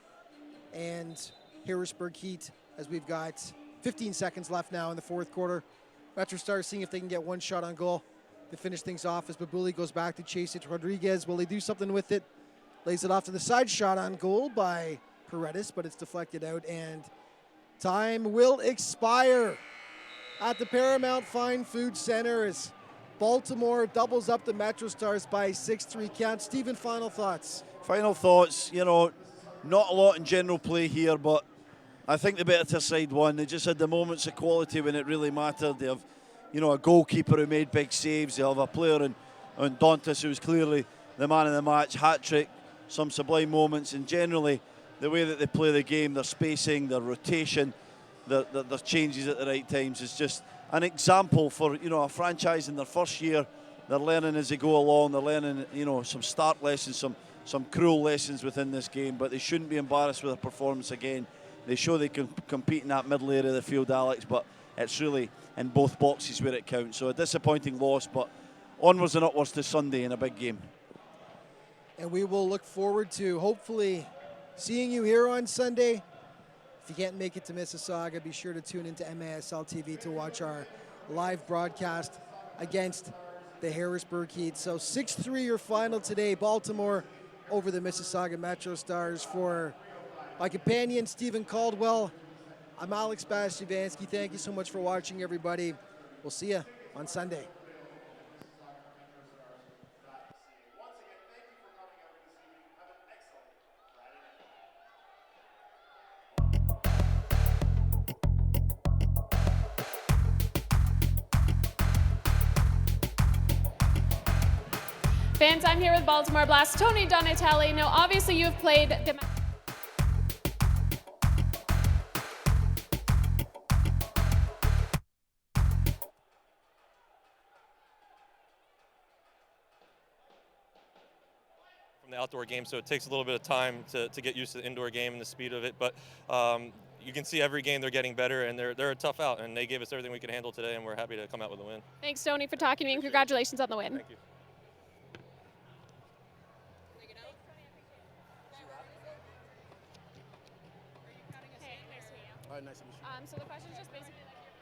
and Harrisburg Heat, as we've got 15 seconds left now in the 4th quarter. MetroStars seeing if they can get one shot on goal to finish things off as Babuli goes back to chase it. Rodriguez, will they do something with it? Lays it off to the side, shot on goal by Paredes, but it's deflected out, and time will expire at the Paramount Fine Food Center as Baltimore doubles up the MetroStars by 6-3 count. Stephen, final thoughts? Final thoughts, you know, not a lot in general play here, but I think the better side won. They just had the moments of quality when it really mattered. They have, you know, a goalkeeper who made big saves. They have a player in Dantas who was clearly the man of the match, hat-trick, some sublime moments, and generally the way that they play the game, their spacing, their rotation, their changes at the right times is just an example for, you know, a franchise in their first year. They're learning as they go along. They're learning, you know, some start lessons, some cruel lessons within this game, but they shouldn't be embarrassed with their performance again. They show they can compete in that middle area of the field, Alex, but it's really in both boxes where it counts. So a disappointing loss, but onwards and upwards to Sunday in a big game. And we will look forward to hopefully seeing you here on Sunday If you can't make it to Mississauga, be sure to tune into MASL TV to watch our live broadcast against the Harrisburg Heat. So 6-3 your final today, Baltimore over the Mississauga MetroStars. For my companion, Stephen Caldwell, I'm Alex Bastivansky. Thank you so much for watching, everybody. We'll see you on Sunday. Fans, I'm here with Baltimore Blast Tony Donatelli. Now, obviously, you've played the from the outdoor game, so it takes a little bit of time to get used to the indoor game and the speed of it. But you can see every game they're getting better, and they're a tough out, and they gave us everything we could handle today, and we're happy to come out with a win. Thanks, Tony, for talking to me, and congratulations on the win. Thank you. All right, nice to meet you. So the question is just basically like your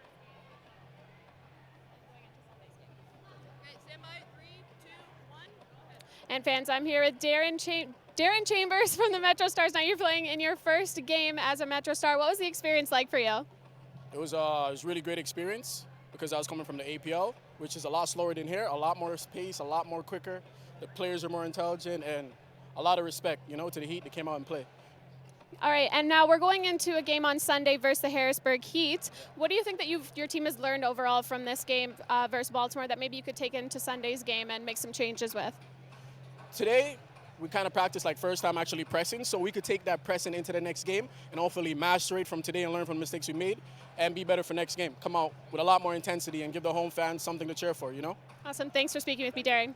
Stand by, 3, 2, 1. And fans, I'm here with Darren Chambers from the MetroStars. Now you're playing in your first game as a MetroStar. What was the experience like for you? It was a really great experience because I was coming from the APL, which is a lot slower than here, a lot more pace, a lot more quicker. The players are more intelligent, and a lot of respect, you know, to the Heat that came out and played. All right, and now we're going into a game on Sunday versus the Harrisburg Heat. What do you think that your team has learned overall from this game versus Baltimore that maybe you could take into Sunday's game and make some changes with? Today, we kind of practiced like first time actually pressing, so we could take that pressing into the next game and hopefully master it from today and learn from the mistakes we made and be better for next game. Come out with a lot more intensity and give the home fans something to cheer for, you know? Awesome. Thanks for speaking with me, Darren.